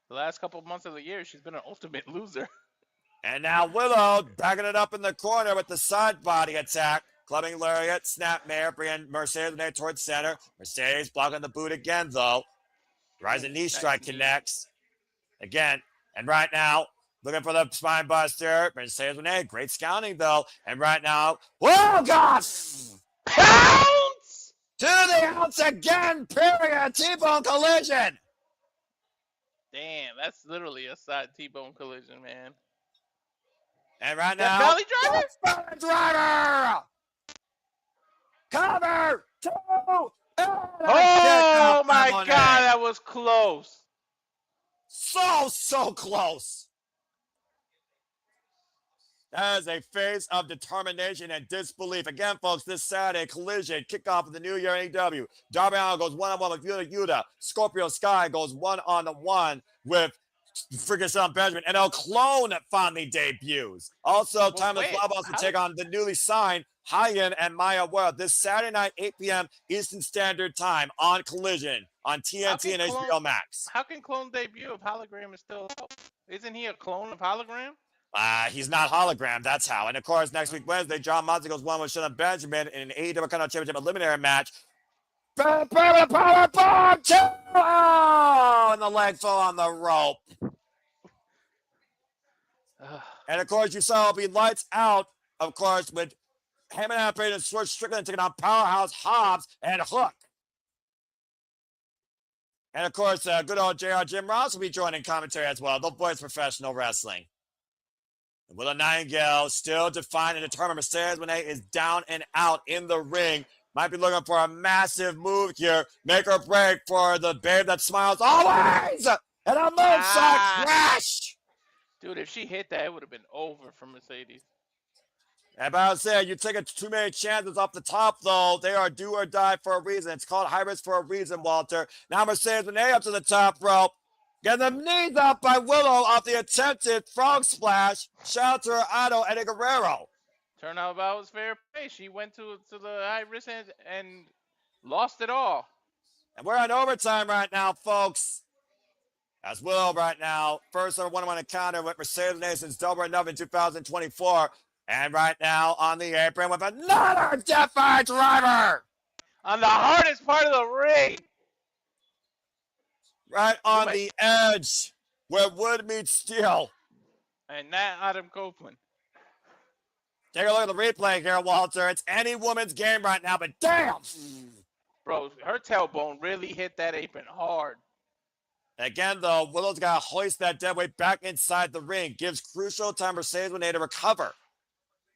The last couple of months of the year, she's been an ultimate loser. And now Willow backing it up in the corner with the side body attack. Clubbing lariat, snapmare, bringing Mercedes Moné towards center. Mercedes blocking the boot again, though. Rising knee strike connects. Again, and right now, looking for the spine buster. Mercedes Moné, great scouting, though. And right now, oh, God! Pounce! To the outs again, period. T-bone collision. Damn, that's literally a side T-bone collision, man. And right now, belly driver? Belly driver! Cover! 2! Oh my God, that was close. So close. That is a face of determination and disbelief. Again, folks, this Saturday, Collision, kickoff of the new year in AEW. Darby Allin goes 1-on-1 with Yuta. Scorpio Sky goes 1-on-1 with freaking Sean Benjamin, and El Clone finally debuts. Also, Timeless Clubhouse will take on the newly signed Hyen and Maya World this Saturday night, 8 p.m. Eastern Standard Time on Collision on TNT and HBO Max. How can Clone debut if Hologram is still out? Isn't he a clone of Hologram? He's not hologram, that's how. And of course, next week, Wednesday, John Moxley goes 1 with Sean Benjamin in an AEW Continental Championship eliminator match. Power bomb! 2! Oh, and the leg fell on the rope. And of course, you saw it'll be lights out, of course, with Heyman Appian and Swerve Strickland taking on Powerhouse Hobbs and Hook. And of course, good old JR Jim Ross will be joining commentary as well. The voice of professional wrestling. And Willow Nightingale still defined and determined. Mercedes Moné is down and out in the ring. Might be looking for a massive move here. Make or break for the babe that smiles always. And a moonsault crash. Dude, if she hit that, it would have been over for Mercedes. And I was saying, you take too many chances off the top, though. They are do or die for a reason. It's called high risk for a reason, Walter. Now Mercedes Moné up to the top rope. Get the knees up by Willow off the attempted frog splash. Shout out to her idol, Eddie Guerrero. Turnabout was fair play. She went to the high risk and lost it all. And we're in overtime right now, folks. As Willow right now, first ever one-on-one encounter with Mercedes Moné since Double or Nothing in 2024. And right now on the apron with another Deathfire driver. On the hardest part of the ring. Right on the edge where wood meets steel. And that Adam Copeland. Take a look at the replay here, Walter. It's any woman's game right now, but damn! Bro, her tailbone really hit that apron hard. Again, though, Willow's got to hoist that deadweight back inside the ring. Gives crucial time Mercedes Moné to recover.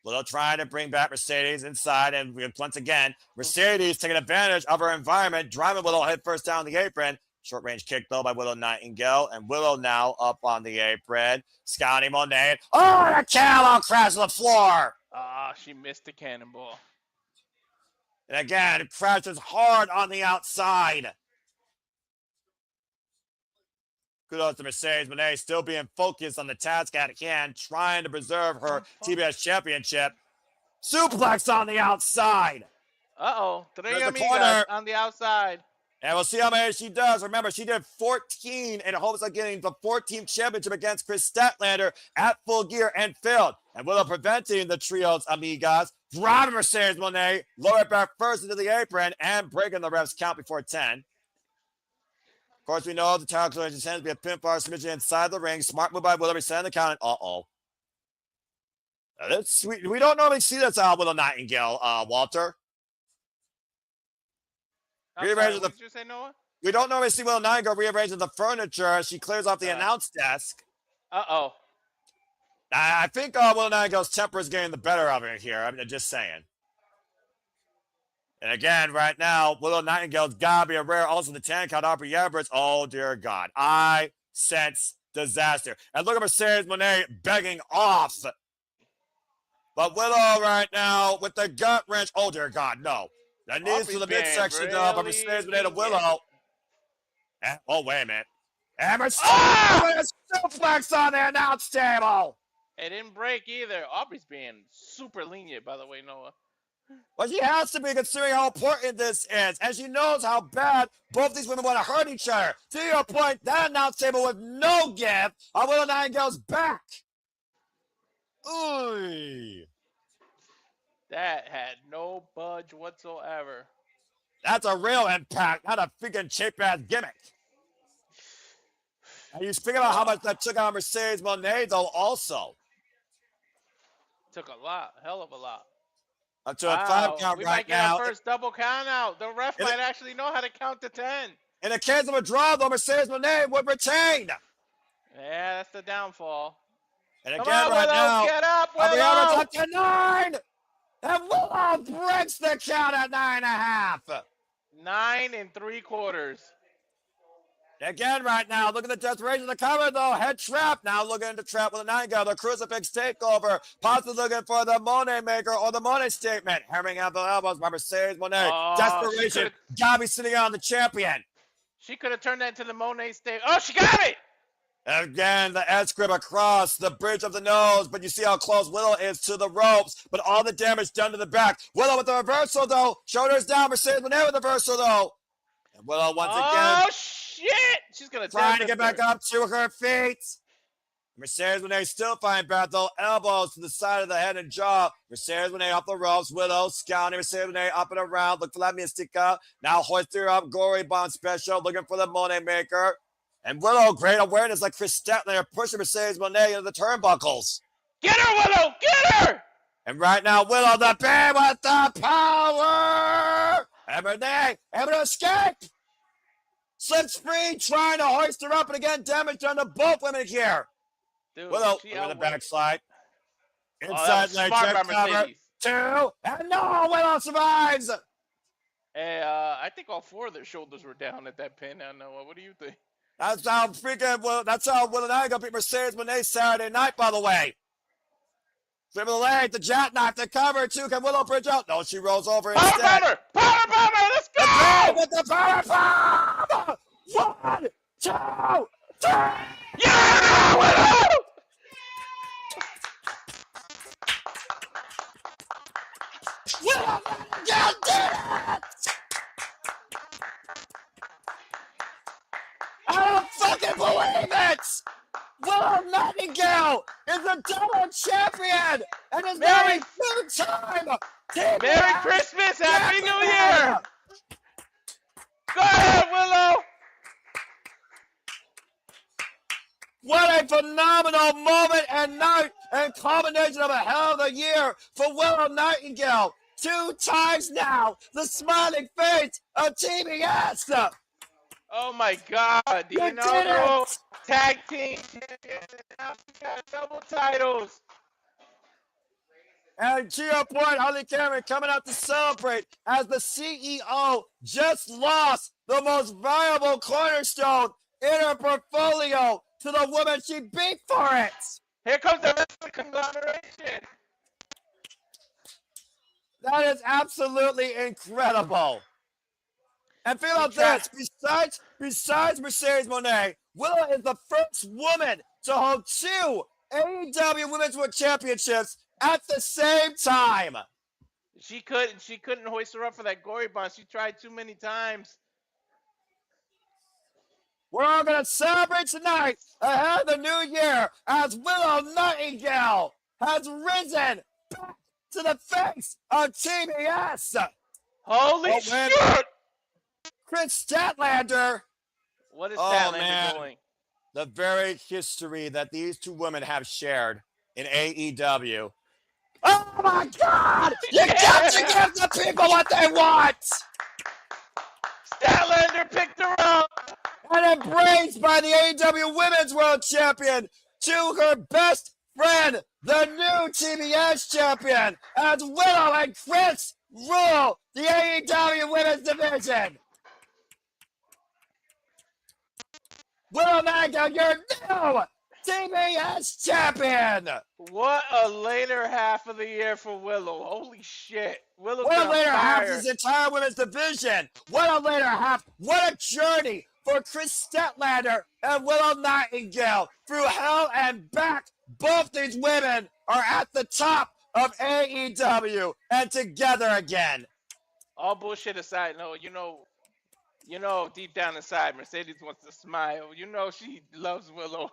Willow trying to bring back Mercedes inside, and once again, Mercedes taking advantage of her environment, driving Willow head first down the apron. Short range kick, though, by Willow Nightingale, and Willow now up on the apron. Scouting Moné. Oh, the cannonball crash to the floor! Ah, she missed the cannonball. And again, it crashes hard on the outside. Kudos to Mercedes Moné, still being focused on the task at hand, trying to preserve her TBS championship. Suplex on the outside. Uh-oh. There's Three the amigas corner. on the outside. And we'll see how many she does. Remember, she did 14 in hopes of getting the 14th championship against Chris Statlander at Full Gear and failed. And Willow preventing the trio's amigas, driving Mercedes Moné, lower it back first into the apron, and breaking the ref's count before 10. Of course, we know the title collision tends to be a pinfall submission inside the ring. Smart move by Willow, resetting the count. Uh-oh. That's sweet. We don't normally see this out with a Nightingale, Walter. What did you say, Noah? We don't normally see Willow Nightingale rearranging the furniture. She clears off the announce desk. Uh-oh. I think Willow Nightingale's temper is getting the better of her here. I'm just saying. And again, right now, Willow Nightingale's got to be aware. Also, the 10 count, Aubrey Everett. Oh, dear God. I sense disaster. And look at Mercedes Moné begging off. But Willow right now with the gut wrench. Oh, dear God, no. The knees to the midsection, though, but Mercedes Moné to Willow. And, oh, wait a minute. And Mercedes Moné suplex on the announce table. It didn't break either. Aubrey's being super lenient, by the way, Noah. Well, she has to be, considering how important this is. And she knows how bad both these women want to hurt each other. To your point, that announce table with no give on Willow Nightingale's back. Ooh. That had no budge whatsoever. That's a real impact, not a freaking cheap-ass gimmick. And you speak about how much that took out Mercedes Moné, though, also. Took a lot, hell of a lot. Up to a 5 count we right might get now. our first double count out. The ref might actually know how to count to 10. In the case of a draw, though, Mercedes Moné would retain. Yeah, that's the downfall. And Come again, on, right Willow, now, get up, Aubrey Willow! Everett's up to 9. And Willow breaks the count at 9.5. 9 3/4. Again, right now, look at the desperation of the cover, though. Head trap. Now looking into trap with a Nightingale. The crucifix takeover. Possibly looking for the Moné maker or the Moné statement. Hammering out the elbows by Mercedes Moné. Oh, Desperation. Gabi sitting on the champion. She could have turned that into the Moné state. Oh, she got it! Again, the edge grip across the bridge of the nose, but you see how close Willow is to the ropes, but all the damage done to the back. Willow with the reversal, though. Shoulders down. Mercedes Moné with the reversal, though. And Willow once again. Oh, shit! She's going to trying to get back up to her feet. Mercedes Moné still finding battle. Elbows to the side of the head and jaw. Mercedes Moné up the ropes. Willow scouting Mercedes Moné up and around. Look for that Mystica. Now hoisting her up. Gory Bomb special. Looking for the Moné maker. And Willow, great awareness like Chris Statlander pushing Mercedes Moné into the turnbuckles. Get her, Willow! Get her! And right now, Willow, the babe with the power! And Moné able to escape! Slips free, trying to hoist her up, and again, damage done to both women here. Dude, Willow, with the backslide. Inside leg smart check by cover. Mercedes. 2, and no, Willow survives! Hey, I think all 4 of their shoulders were down at that pin. I know. What do you think? That's how Willow Nightingale beat Mercedes Moné Saturday night, by the way. Dribble the leg, the jackknife, the cover, 2. Can Willow bridge out? No, she rolls over Power instead. bomber! Power bomber! Let's go! With the power bomb! 1, 2, 3! Yeah! Willow! Willow Nightingale did it! I don't fucking believe it! Willow Willow Nightingale is the double champion and is now a two-time Merry Christmas! Happy New Year! Go ahead, Willow! What a phenomenal moment and night and culmination of a hell of a year for Willow Nightingale. 2 times now, the smiling face of TBS. Oh my God! The You did inaugural it! tag team champions and now we got double titles. And to your point, Holly Cameron coming out to celebrate as the CEO just lost the most valuable cornerstone in her portfolio to the woman she beat for it. Here comes the rest of the conglomeration. That is absolutely incredible. And feel about this, besides Mercedes Moné, Willow is the first woman to hold 2 AEW Women's World Championships at the same time. She couldn't hoist her up for that gory bond. She tried too many times. We're all going to celebrate tonight ahead of the new year as Willow Nightingale has risen back to the face of TBS. Holy shit! Chris Statlander. What is Oh, Statlander man. doing? The very history that these 2 women have shared in AEW. Oh my God! You got to give the people what they want! Statlander picked her up! And embraced by the AEW Women's World Champion to her best friend, the new TBS champion, as Willow and Chris rule the AEW Women's Division. Willow Nightingale, your new TBS champion. What a later half of the year for Willow. Holy shit. Willow's What a on later half fire. of this entire women's division. What a later half. What a journey for Chris Statlander and Willow Nightingale through hell and back. Both these women are at the top of AEW and together again. All bullshit aside, no, you know, deep down inside, Mercedes wants to smile. You know she loves Willow.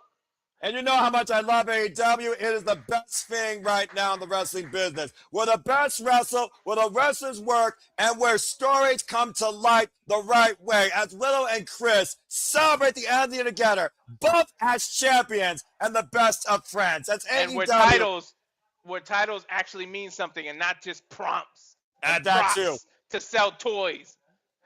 And you know how much I love AEW. It is the best thing right now in the wrestling business. Where the best wrestle, where the wrestlers work, and where stories come to light the right way. As Willow and Chris celebrate the end of the year together, both as champions and the best of friends. That's AEW. And where titles actually mean something and not just prompts. And that props too. To sell toys.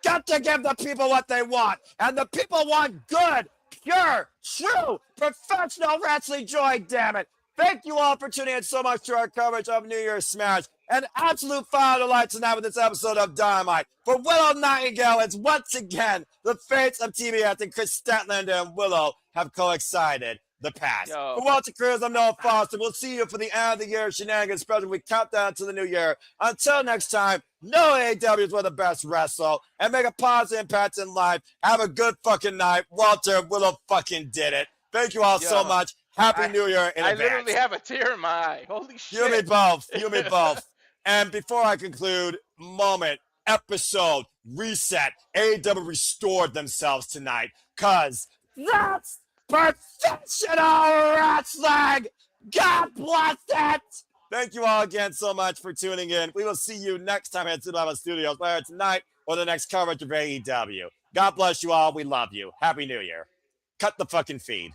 Got to give the people what they want. And the people want good, pure, true, professional wrestling joy, damn it. Thank you all for tuning in so much to our coverage of New Year's Smash. An absolute fire to light tonight with this episode of Dynamite. For Willow Nightingale, it's once again the fates of TBS and Chris Statlander and Willow have coincided the past. Yo. For Walter Cruz, I'm Noah Foster. We'll see you for the end of the year shenanigans special. We count down to the new year. Until next time, know AEW is where the best wrestle and make a positive impact in life. Have a good fucking night. Walter, Willow fucking did it. Thank you all so much. Happy New Year in I advance. literally have a tear in my eye. Holy shit. You and me both. You and me both. And before I conclude, moment, episode, reset. AEW restored themselves tonight. Cause that's professional wrestling. God bless it. Thank you all again so much for tuning in. We will see you next time at Tsunami Studios, whether tonight or the next coverage of AEW. God bless you all. We love you. Happy New Year. Cut the fucking feed.